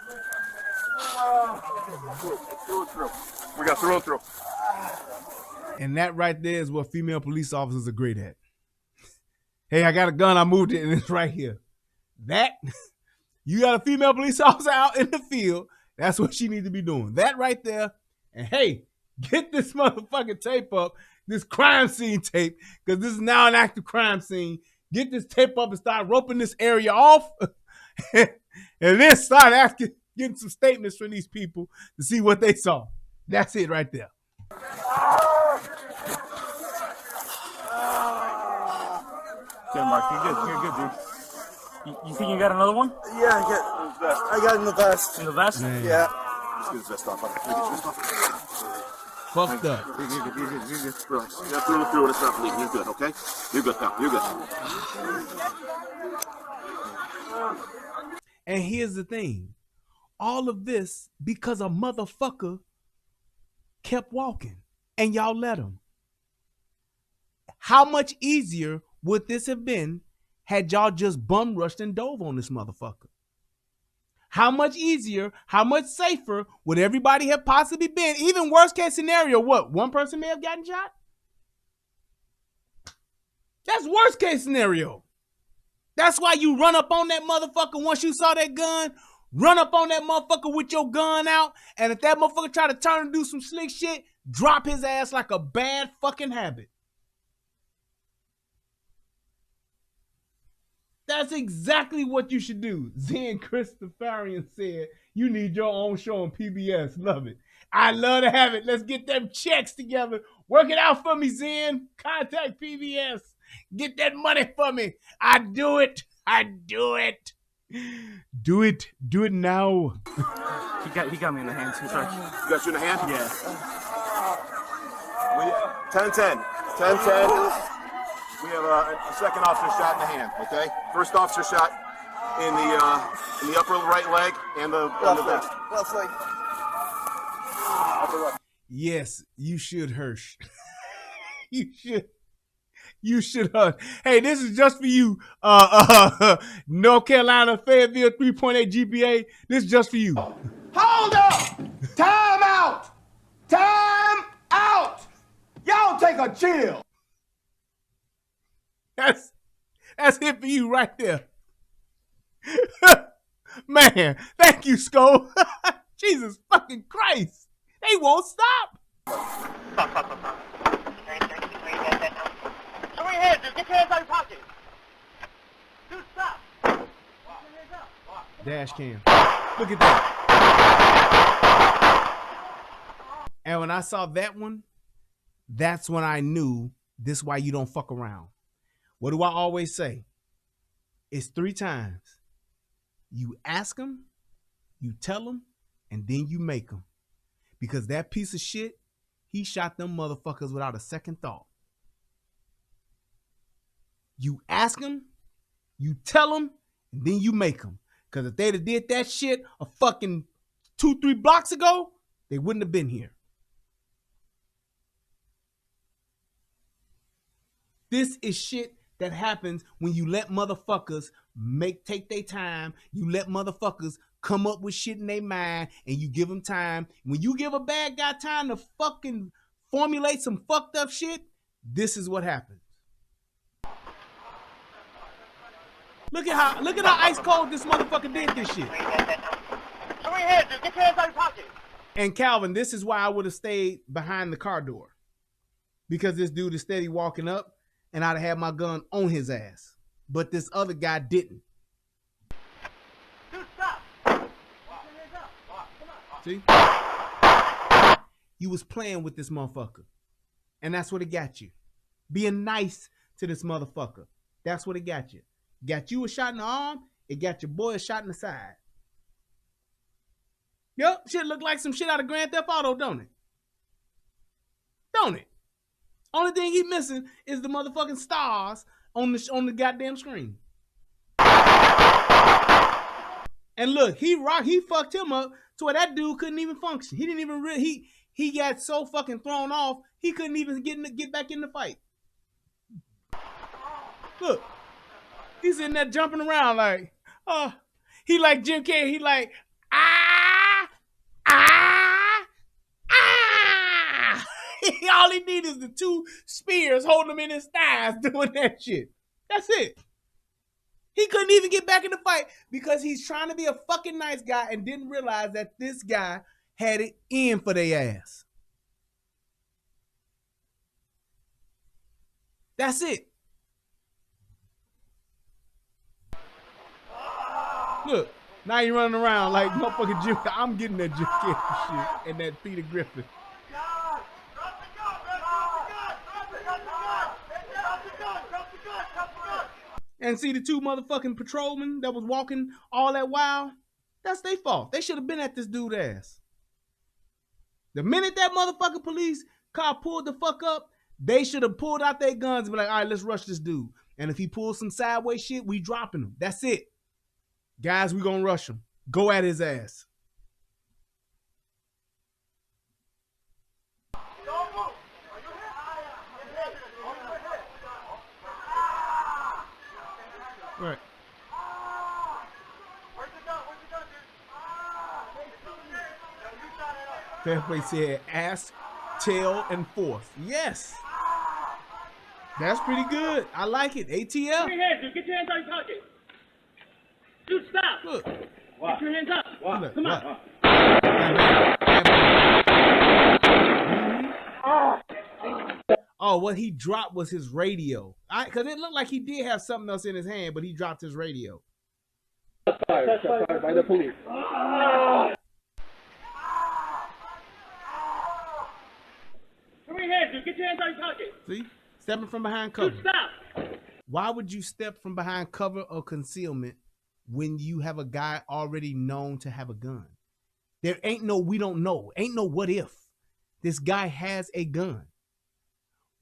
We got through it through. And that right there is what female police officers are great at. Hey, I got a gun. I moved it, and it's right here. That, you got a female police officer out in the field. That's what she needs to be doing. That right there. And hey, get this motherfucking tape up, this crime scene tape, because this is now an active crime scene. Get this tape up and start roping this area off. And then start getting some statements from these people to see what they saw. That's it right there. Okay, Mark, you're good, dude. You think you got another one? Yeah, I got in the vest. In the vest? Man. Yeah. Let's get his vest off. Fucked up. You're good. Relax. You got through it. It's not bleeding. You're good, okay? You're good now. You're good. And here's the thing. All of this because a motherfucker kept walking and y'all let him. How much easier would this have been had y'all just bum rushed and dove on this motherfucker? How much easier, how much safer would everybody have possibly been? Even worst case scenario, what? One person may have gotten shot? That's worst case scenario. That's why you run up on that motherfucker once you saw that gun. Run up on that motherfucker with your gun out. And if that motherfucker try to turn and do some slick shit, drop his ass like a bad fucking habit. That's exactly what you should do. Zen Christopherian said, you need your own show on PBS. Love it. I love to have it. Let's get them checks together. Work it out for me, Zen. Contact PBS. Get that money for me. I do it. Do it now. He got me in the hand too. Sorry. You got you in the hand? Yeah. 10-10. We have a second officer shot in the hand, okay? First officer shot in the upper right leg and the vest. Left leg. Upper left. Yes, you should, Hirsch. You should, Hirsch. Hey, this is just for you. North Carolina, Fayetteville, 3.8 GPA. This is just for you. Hold up! Time out! Y'all take a chill. That's it for you right there. Man, thank you, Sko. Jesus fucking Christ. They won't stop. Show your hands, dude. Get your hands out of your pocket. Dude, stop. Dash cam. Look at that. And when I saw that one, that's when I knew this is why you don't fuck around. What do I always say? It's 3 times. You ask them, you tell them, and then you make them. Because that piece of shit, he shot them motherfuckers without a second thought. You ask them, you tell them, and then you make them. Because if they'd have did that shit a fucking 2-3 blocks ago, they wouldn't have been here. This is shit that happens when you let motherfuckers take their time. You let motherfuckers come up with shit in their mind, and you give them time. When you give a bad guy time to fucking formulate some fucked up shit, this is what happens. Look at how ice cold this motherfucker did this shit. Get your hands out of your pocket. And Calvin, this is why I would have stayed behind the car door. Because this dude is steady walking up, and I'd have had my gun on his ass. But this other guy didn't. Dude, stop. See? You was playing with this motherfucker. And that's what it got you. Being nice to this motherfucker. That's what it got you. Got you a shot in the arm, it got your boy a shot in the side. Yup, shit look like some shit out of Grand Theft Auto, don't it? Don't it? Only thing he missing is the motherfucking stars on the goddamn screen. And look, he fucked him up to where that dude couldn't even function. He didn't even he got so fucking thrown off, he couldn't even get back in the fight. Look. He's in there jumping around like, he like Jim Carrey. He like, All he needs is the 2 spears holding him in his thighs doing that shit. That's it. He couldn't even get back in the fight because he's trying to be a fucking nice guy and didn't realize that this guy had it in for their ass. That's it. Look, now you running around like motherfucking Jim. I'm getting that Jim Carrey shit and that Peter Griffin. And see the 2 motherfucking patrolmen that was walking all that while? That's their fault. They should have been at this dude's ass. The minute that motherfucking police car pulled the fuck up, they should have pulled out their guns and be like, all right, let's rush this dude. And if he pulls some sideways shit, we dropping him. That's it. Guys, we gonna rush him. Go at his ass. Right. Fairplay said ask, tell, and force. Yes. That's pretty good. I like it. ATL. Get your hands, dude. Get your hands out of your pocket. Dude, stop. Look. Get your hands up. Look, Come what? on. Oh, what he dropped was his radio. Because it looked like he did have something else in his hand, but he dropped his radio. Fired by the police. Come your hands, dude. Get your hands out of your pocket. See? Stepping from behind cover. Dude, stop. Why would you step from behind cover or concealment when you have a guy already known to have a gun? There ain't no we don't know. Ain't no what if. This guy has a gun.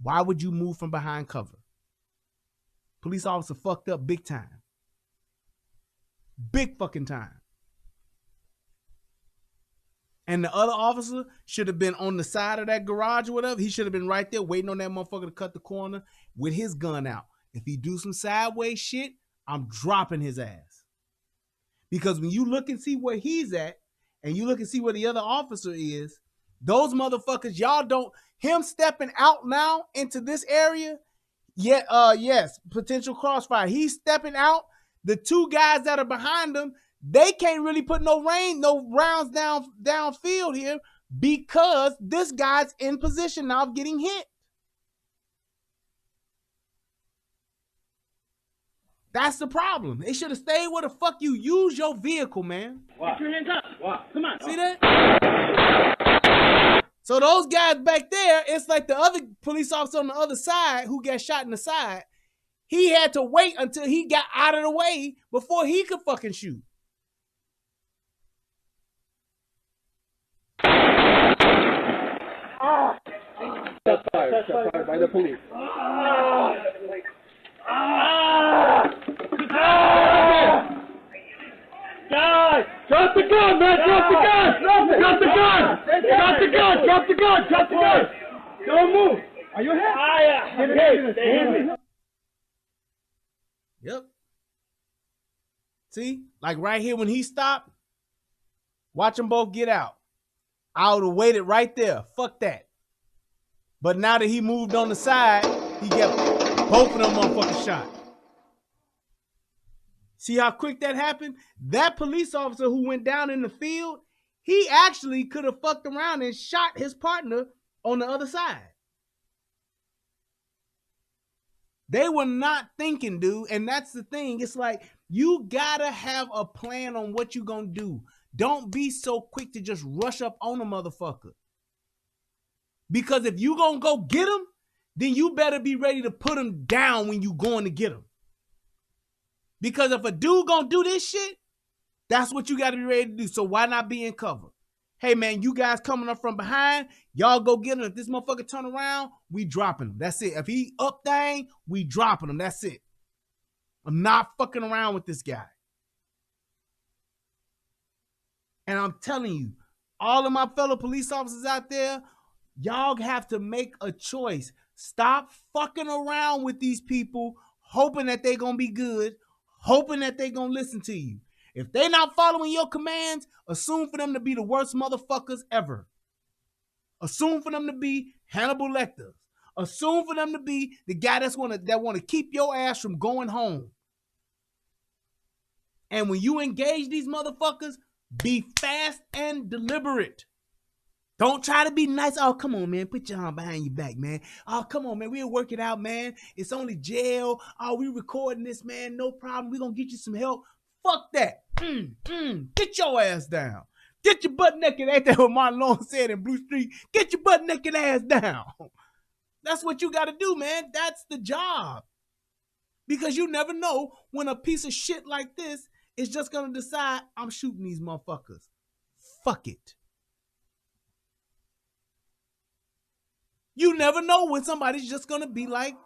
Why would you move from behind cover? Police officer fucked up big time. Big fucking time. And the other officer should have been on the side of that garage or whatever. He should have been right there waiting on that motherfucker to cut the corner with his gun out. If he do some sideways shit, I'm dropping his ass. Because when you look and see where he's at, and you look and see where the other officer is, those motherfuckers, y'all don't, him stepping out now into this area, yes, potential crossfire. He's stepping out. The 2 guys that are behind him, they can't really put no rounds downfield here because this guy's in position now of getting hit. That's the problem. They should have stayed where the fuck you use your vehicle, man. Get your hands up. Come on. See that? So those guys back there, it's like the other police officer on the other side who got shot in the side. He had to wait until he got out of the way before he could fucking shoot. Shot fired by the police. Guys, drop the gun, man! Drop the gun! Drop the gun! Drop the gun! Drop the gun! Drop the gun! Don't move! Are you hit? They hit me. Yep. See? Like right here when he stopped, watch them both get out. I would have waited right there. Fuck that. But now that he moved on the side, he got both of them motherfuckers shot. See how quick that happened? That police officer who went down in the field, he actually could have fucked around and shot his partner on the other side. They were not thinking, dude. And that's the thing. It's like, you gotta have a plan on what you gonna do. Don't be so quick to just rush up on a motherfucker. Because if you gonna go get him, then you better be ready to put him down when you going to get him. Because if a dude gonna do this shit, that's what you gotta be ready to do. So why not be in cover? Hey man, you guys coming up from behind, y'all go get him. If this motherfucker turn around, we dropping him. That's it. If he up thing, we dropping him. That's it. I'm not fucking around with this guy. And I'm telling you, all of my fellow police officers out there, y'all have to make a choice. Stop fucking around with these people, hoping that they're going to be good, hoping that they're going to listen to you. If they're not following your commands, assume for them to be the worst motherfuckers ever. Assume for them to be Hannibal Lecter. Assume for them to be the guy that want to keep your ass from going home. And when you engage these motherfuckers, be fast and deliberate. Don't try to be nice. Oh, come on, man. Put your arm behind your back, man. Oh, come on, man. We'll work it out, man. It's only jail. Oh, we recording this, man. No problem. We're going to get you some help. Fuck that. Get your ass down. Get your butt naked. Ain't that what Martin Lawrence said in Blue Street? Get your butt naked ass down. That's what you got to do, man. That's the job. Because you never know when a piece of shit like this is just going to decide, I'm shooting these motherfuckers. Fuck it. You never know when somebody's just going to be like,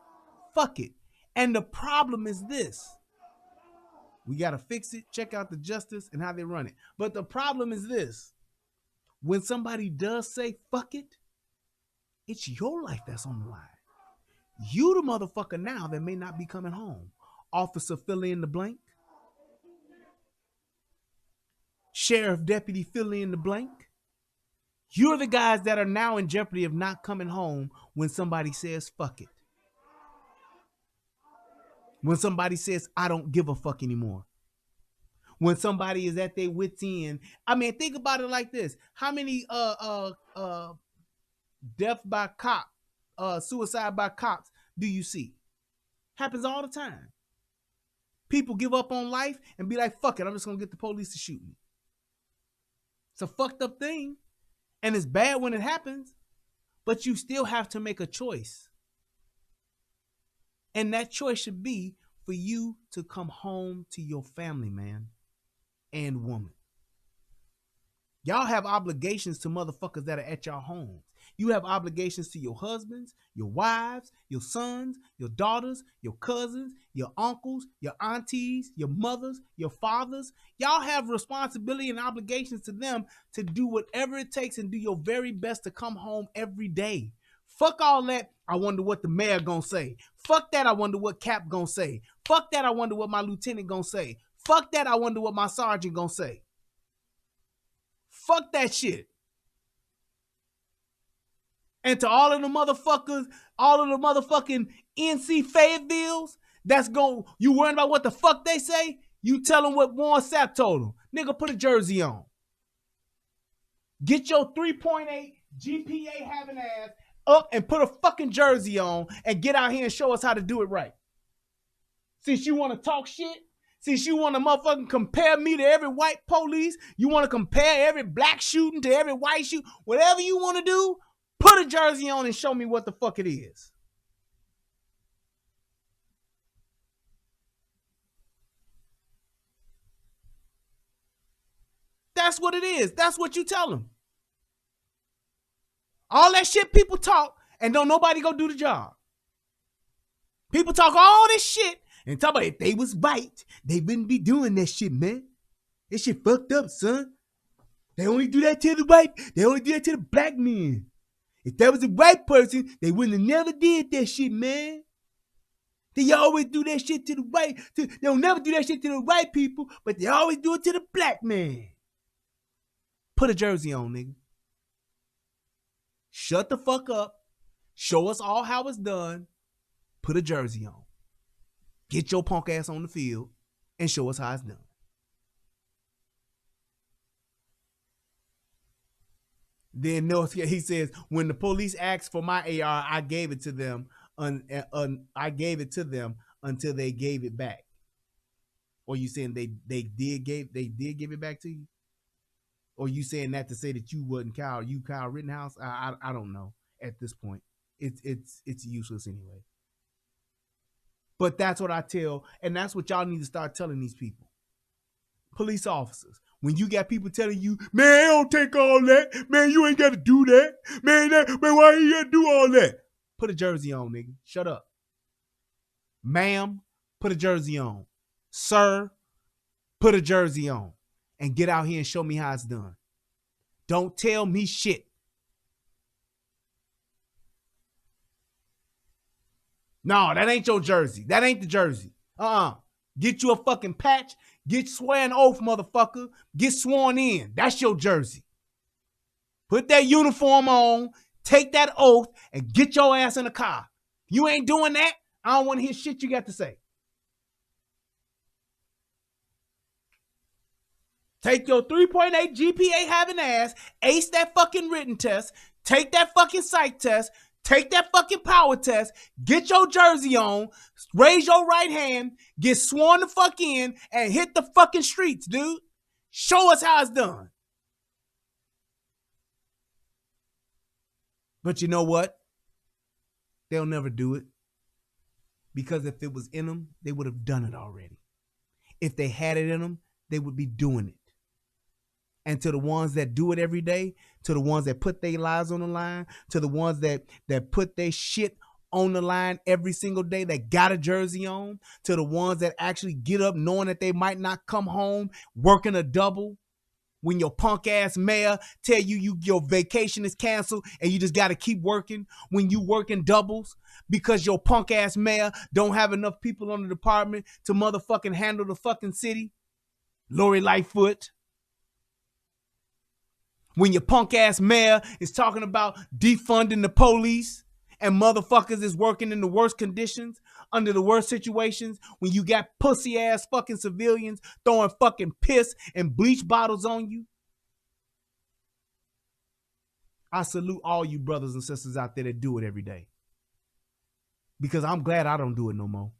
fuck it. And the problem is this. We got to fix it, check out the justice and how they run it. But the problem is this. When somebody does say fuck it, it's your life that's on the line. You the motherfucker now that may not be coming home. Officer fill in the blank. Sheriff deputy fill in the blank. You're the guys that are now in jeopardy of not coming home when somebody says fuck it. When somebody says, I don't give a fuck anymore. When somebody is at their wit's end. I mean, think about it like this. How many death by cop, suicide by cops do you see? Happens all the time. People give up on life and be like, fuck it, I'm just going to get the police to shoot me. It's a fucked up thing. And it's bad when it happens, but you still have to make a choice. And that choice should be for you to come home to your family, man and woman. Y'all have obligations to motherfuckers that are at your homes. You have obligations to your husbands, your wives, your sons, your daughters, your cousins, your uncles, your aunties, your mothers, your fathers. Y'all have responsibility and obligations to them to do whatever it takes and do your very best to come home every day. Fuck all that. I wonder what the mayor gonna say. Fuck that. I wonder what Cap gonna say. Fuck that. I wonder what my lieutenant gonna say. Fuck that. I wonder what my sergeant gonna say. Fuck that shit. And to all of the motherfuckers, all of the motherfucking NC Fayettevilles, that's going, you worrying about what the fuck they say? You tell them what Warren Sapp told them. Nigga, put a jersey on. Get your 3.8 GPA having ass up and put a fucking jersey on and get out here and show us how to do it right. Since you want to talk shit, since you want to motherfucking compare me to every white police, you want to compare every black shooting to every white shooting, whatever you want to do, put a jersey on and show me what the fuck it is. That's what it is. That's what you tell them. All that shit people talk and don't nobody go do the job. People talk all this shit and talk about if they was white, they wouldn't be doing that shit, man. This shit fucked up, son. They only do that to the white. They only do that to the black men. If that was a white person, they wouldn't have never did that shit, man. They always do that shit to the white. They don't never do that shit to the white people, but they always do it to the black man. Put a jersey on, nigga. Shut the fuck up. Show us all how it's done. Put a jersey on. Get your punk ass on the field and show us how it's done. Then he says, when the police asked for my AR, I gave it to them. I gave it to them until they gave it back. Or you saying they did give it back to you? Or you saying that to say that you wasn't Kyle Rittenhouse? I don't know at this point. It's useless anyway. But that's what I tell, and that's what y'all need to start telling these people. Police officers. When you got people telling you, man, I don't take all that. Man, you ain't got to do that. Man, why you got to do all that? Put a jersey on, nigga. Shut up. Ma'am, put a jersey on. Sir, put a jersey on. And get out here and show me how it's done. Don't tell me shit. No, that ain't your jersey. That ain't the jersey. Get you a fucking patch. Get swearing oath, motherfucker. Get sworn in. That's your jersey. Put that uniform on, take that oath, and get your ass in the car. If you ain't doing that, I don't want to hear shit you got to say. Take your 3.8 GPA having ass, ace that fucking written test, take that fucking psych test, take that fucking power test, get your jersey on, raise your right hand, get sworn the fuck in, and hit the fucking streets, dude. Show us how it's done. But you know what? They'll never do it. Because if it was in them, they would have done it already. If they had it in them, they would be doing it. And to the ones that do it every day, to the ones that put their lives on the line, to the ones that put their shit on the line every single day, that got a jersey on, to the ones that actually get up knowing that they might not come home working a double, when your punk ass mayor tell you your vacation is canceled and you just got to keep working, when you working doubles because your punk ass mayor don't have enough people on the department to motherfucking handle the fucking city, Lori Lightfoot. When your punk ass mayor is talking about defunding the police and motherfuckers is working in the worst conditions, under the worst situations, when you got pussy ass fucking civilians throwing fucking piss and bleach bottles on you. I salute all you brothers and sisters out there that do it every day. Because I'm glad I don't do it no more.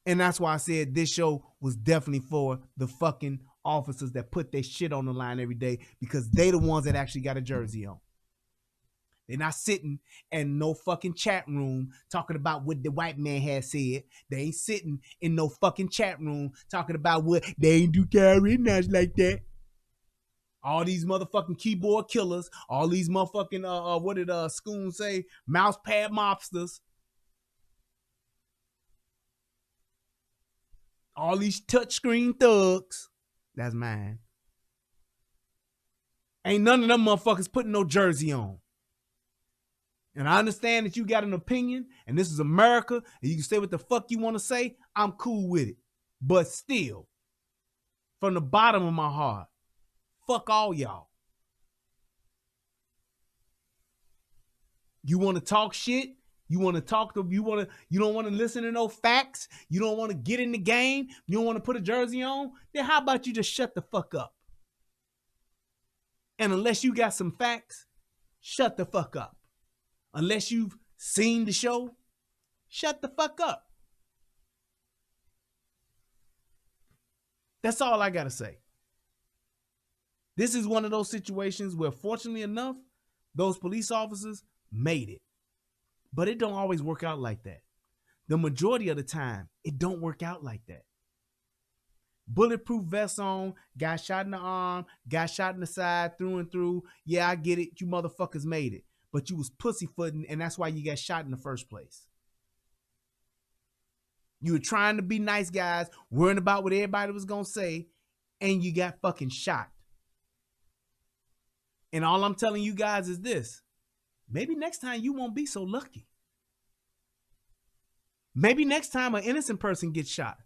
And that's why I said this show was definitely for the fucking officers that put their shit on the line every day, because they the ones that actually got a jersey on. They're not sitting in no fucking chat room talking about what the white man has said. They ain't sitting in no fucking chat room talking about what they ain't do Kyle Rittenhouse like that. All these motherfucking keyboard killers, all these motherfucking what did Schoon say? Mouse pad mobsters. All these touchscreen thugs. That's mine. Ain't none of them motherfuckers putting no jersey on. And I understand that you got an opinion, and this is America, and you can say what the fuck you want to say. I'm cool with it. But still, from the bottom of my heart, fuck all y'all. You want to talk shit? You want to talk to, you don't want to listen to no facts? You don't want to get in the game? You don't want to put a jersey on? Then how about you just shut the fuck up? And unless you got some facts, shut the fuck up. Unless you've seen the show, shut the fuck up. That's all I got to say. This is one of those situations where, fortunately enough, those police officers made it. But it don't always work out like that. The majority of the time, it don't work out like that. bulletproof vest on, got shot in the arm, got shot in the side, through and through. Yeah, I get it. You motherfuckers made it. But you was pussyfooting, and that's why you got shot in the first place. You were trying to be nice guys, worrying about what everybody was going to say, and you got fucking shot. And all I'm telling you guys is this. Maybe next time you won't be so lucky. Maybe next time an innocent person gets shot.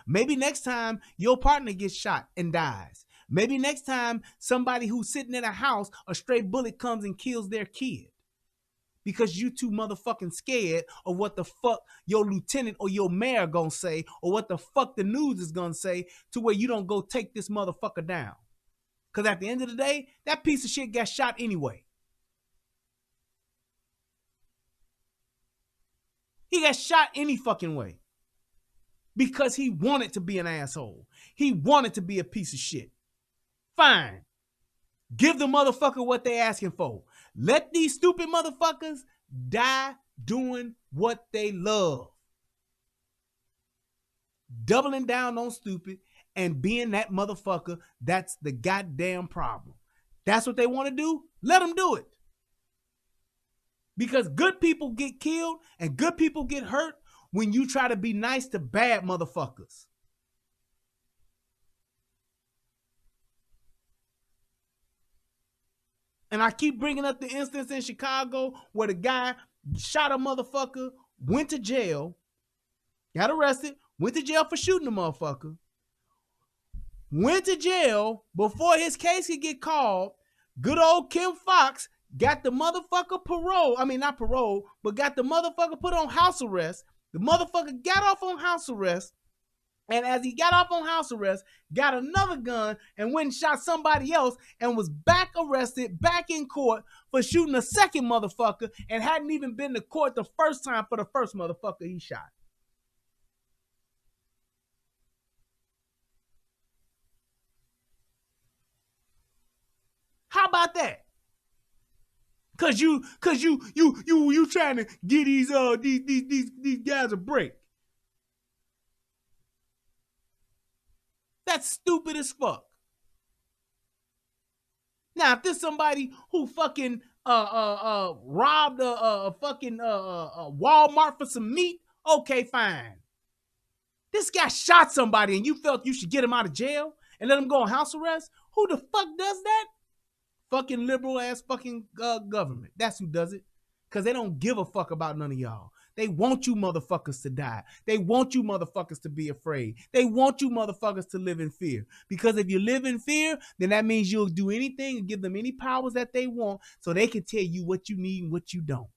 Maybe next time your partner gets shot and dies. Maybe next time somebody who's sitting in a house, a stray bullet comes and kills their kid. Because you too motherfucking scared of what the fuck your lieutenant or your mayor gonna say, or what the fuck the news is gonna say, to where you don't go take this motherfucker down. Because at the end of the day, that piece of shit got shot anyway. He got shot any fucking way. Because he wanted to be an asshole. He wanted to be a piece of shit. Fine. Give the motherfucker what they asking for. Let these stupid motherfuckers die doing what they love. Doubling down on stupid and being that motherfucker, that's the goddamn problem. That's what they want to do? Let them do it. Because good people get killed and good people get hurt when you try to be nice to bad motherfuckers. And I keep bringing up the instance in Chicago where the guy shot a motherfucker, went to jail, got arrested, went to jail for shooting a motherfucker, went to jail before his case could get called. Good old Kim Fox got the motherfucker parole. I mean, not parole, but got the motherfucker put on house arrest. The motherfucker got off on house arrest. And as he got off on house arrest, got another gun and went and shot somebody else and was back arrested, back in court for shooting a second motherfucker and hadn't even been to court the first time for the first motherfucker he shot. How about that? Cause you trying to get these guys a break. That's stupid as fuck. Now, if there's somebody who fucking robbed a fucking Walmart for some meat, okay, fine. This guy shot somebody and you felt you should get him out of jail and let him go on house arrest? Who the fuck does that? Fucking liberal ass fucking government. That's who does it. Because they don't give a fuck about none of y'all. They want you motherfuckers to die. They want you motherfuckers to be afraid. They want you motherfuckers to live in fear. Because if you live in fear, then that means you'll do anything and give them any powers that they want so they can tell you what you need and what you don't.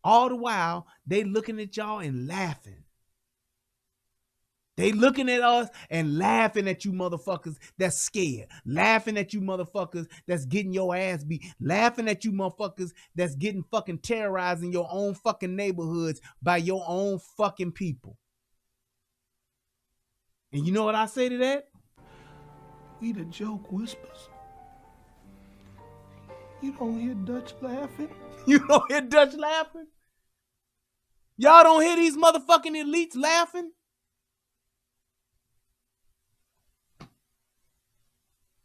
All the while, they looking at y'all and laughing. They looking at us and laughing at you motherfuckers that's scared. Laughing at you motherfuckers that's getting your ass beat. Laughing at you motherfuckers that's getting fucking terrorized in your own fucking neighborhoods by your own fucking people. And you know what I say to that? We the joke whispers. You don't hear Dutch laughing? You don't hear Dutch laughing? Y'all don't hear these motherfucking elites laughing?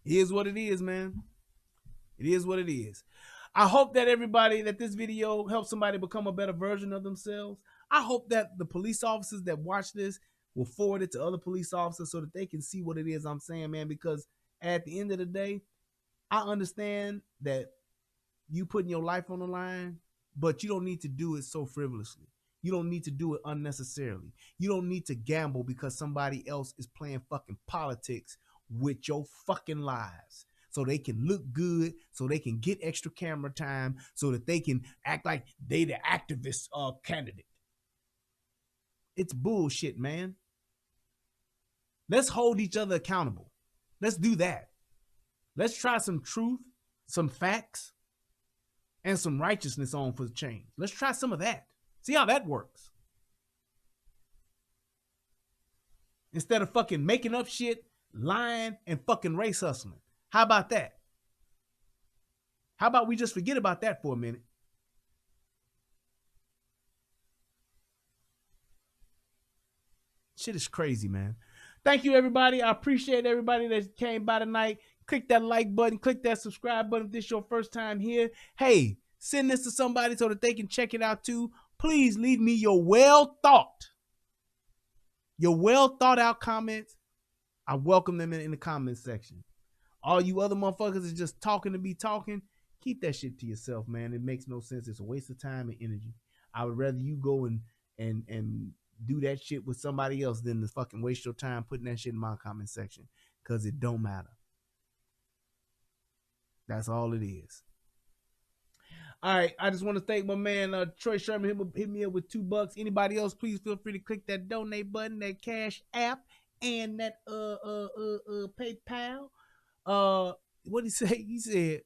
It is what it is, man. It is what it is. I hope that that this video helps somebody become a better version of themselves. I hope that the police officers that watch this will forward it to other police officers so that they can see what it is I'm saying, man, because at the end of the day, I understand that you putting your life on the line, but you don't need to do it so frivolously. You don't need to do it unnecessarily. You don't need to gamble because somebody else is playing fucking politics with your fucking lives so they can look good, so they can get extra camera time, so that they can act like they the activist candidate. It's bullshit, man. Let's hold each other accountable. Let's do that. Let's try some truth, some facts, and some righteousness on for the change. Let's try some of that. See how that works. Instead of fucking making up shit, lying, and fucking race hustling. How about that? How about we just forget about that for a minute? Shit is crazy, man. Thank you, everybody. I appreciate everybody that came by tonight. Click that like button. Click that subscribe button if this is your first time here. Hey, send this to somebody so that they can check it out too. Please leave me your well thought out comments. I welcome them in the comment section. All you other motherfuckers is just talking to be talking. Keep that shit to yourself, man. It makes no sense. It's a waste of time and energy. I would rather you go and do that shit with somebody else than to fucking waste your time putting that shit in my comment section, because it don't matter. That's all it is. All right, I just want to thank my man Troy Sherman. Hit me up with $2. Anybody else, please feel free to click that donate button, that Cash App, and that PayPal. What did he say? He said,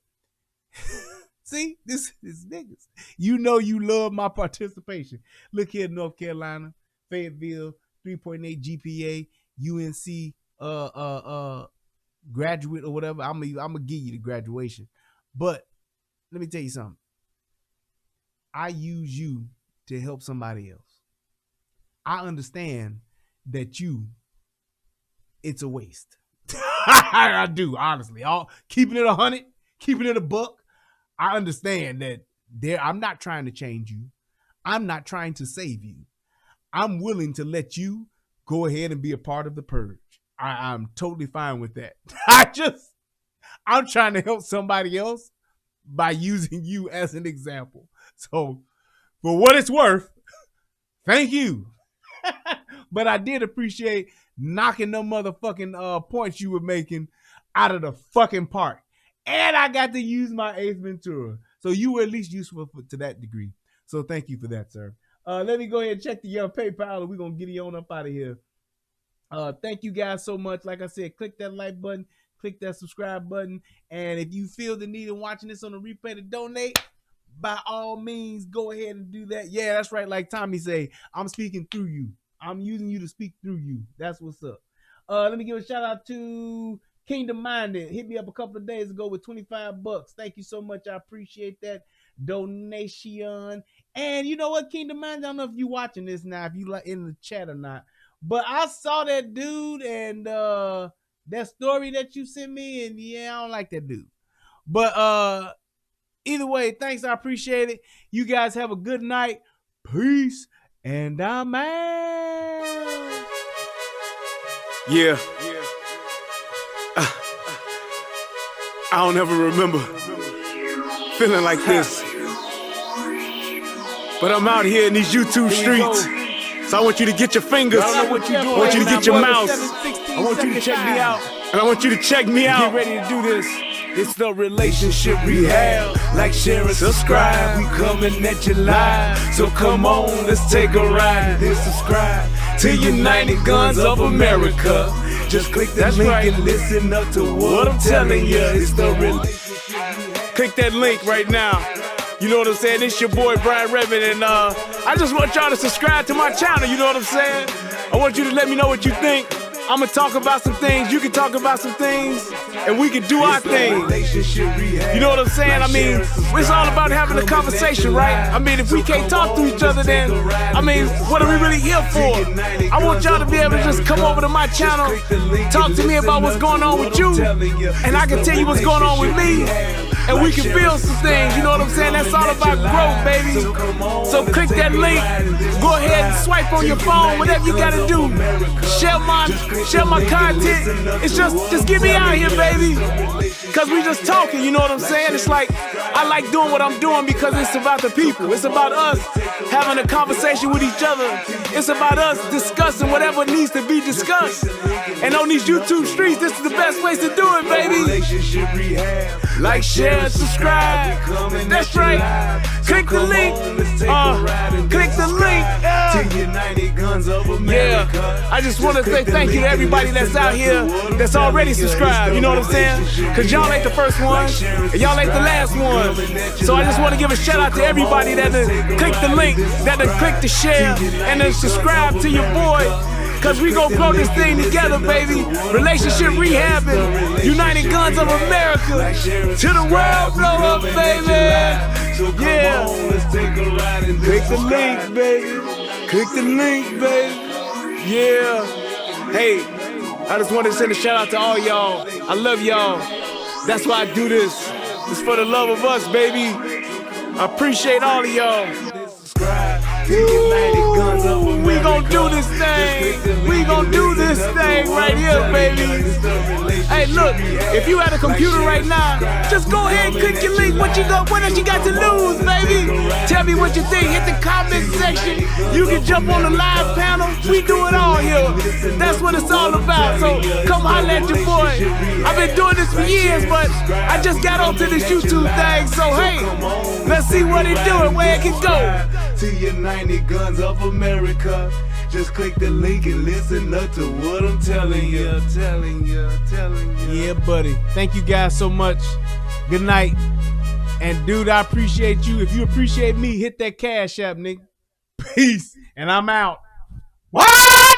see, this niggas. You know you love my participation. Look here, North Carolina, Fayetteville, 3.8 GPA, UNC graduate or whatever. I'm gonna give you the graduation. But let me tell you something. I use you to help somebody else. I understand that it's a waste. I do, honestly. Keeping it 100, keeping it a buck. I understand that I'm not trying to change you. I'm not trying to save you. I'm willing to let you go ahead and be a part of the purge. I'm totally fine with that. I'm trying to help somebody else by using you as an example. So for what it's worth, thank you. But I did appreciate knocking them motherfucking points you were making out of the fucking park. And I got to use my Ace Ventura. So you were at least useful to that degree. So thank you for that, sir. Let me go ahead and check the PayPal, and we're going to get you on up out of here. Thank you guys so much. Like I said, click that like button, click that subscribe button. And if you feel the need of watching this on the replay to donate, by all means, go ahead and do that. Yeah, that's right. Like Tommy say, I'm speaking through you. I'm using you to speak through you. That's what's up. Let me give a shout out to Kingdom Minded. Hit me up a couple of days ago with $25. Thank you so much. I appreciate that donation. And you know what, Kingdom Minded? I don't know if you watching this now, if you like in the chat or not. But I saw that dude and that story that you sent me, and yeah, I don't like that dude. But either way, thanks. I appreciate it. You guys have a good night. Peace. And I'm out. Yeah. I don't ever remember feeling like this. But I'm out here in these YouTube streets. So I want you to get your fingers. I want you to get your mouse. I want you to check me out. And I want you to check me out. Get ready to do this. It's the relationship rehab. Like, share, and subscribe. We coming at you live. So come on, let's take a ride. Then subscribe to United Guns of America. Just click that link and listen up to what I'm telling you. It's the relationship rehab. Click that link right now. You know what I'm saying? It's your boy Brian Redmond, and I just want y'all to subscribe to my channel. You know what I'm saying? I want you to let me know what you think. I'm gonna talk about some things, you can talk about some things, and we can do our thing. You know what I'm saying? I mean, it's all about having a conversation, right? I mean, if we can't talk to each other, then, I mean, what are we really here for? I want y'all to be able to just come over to my channel, talk to me about what's going on with you, and I can tell you what's going on with me, and we can build some things, you know what I'm saying? That's all about growth, baby. So click that link, go ahead and swipe on your phone, whatever you gotta do. Share my content. It's just get me out here, baby. Cause we just talking, you know what I'm saying? It's like, I like doing what I'm doing because it's about the people. It's about us having a conversation with each other. It's about us discussing whatever needs to be discussed. And on these YouTube streets, this is the best place to do it, baby. Like, share, and subscribe. That's right. Click the link. Click the link. Yeah. I just want to say thank you to everybody that's out here that's already subscribed. You know what I'm saying? Cause y'all ain't the first one, and y'all ain't the last one. So I just want to give a shout out to everybody that click the link, that click the share, and then subscribe to your boy. Cause we gon' grow this thing together, baby. Relationship rehabbing, United Guns of America. To the world blow up, baby. Yeah. Click the link, baby. Click the link, baby. Yeah. Hey, I just wanted to send a shout out to all y'all. I love y'all. That's why I do this. It's for the love of us, baby. I appreciate all of y'all. We gon' do this thing. We gon' do this thing right here, baby. Hey, look, if you had a computer right now, just go ahead and click your link. What else you got to lose, baby? Tell me what you think. Hit the comment section. You can jump on the live panel. We do it all here. That's what it's all about. So come holler at your boy. I've been doing this for years, but I just got onto this YouTube thing. So hey, let's see what it do and where it can go. To your 90 guns of America. Just click the link and listen up to what I'm telling you. Yeah, buddy. Thank you guys so much. Good night. And dude, I appreciate you. If you appreciate me, hit that Cash App, nigga. Peace. And I'm out. What?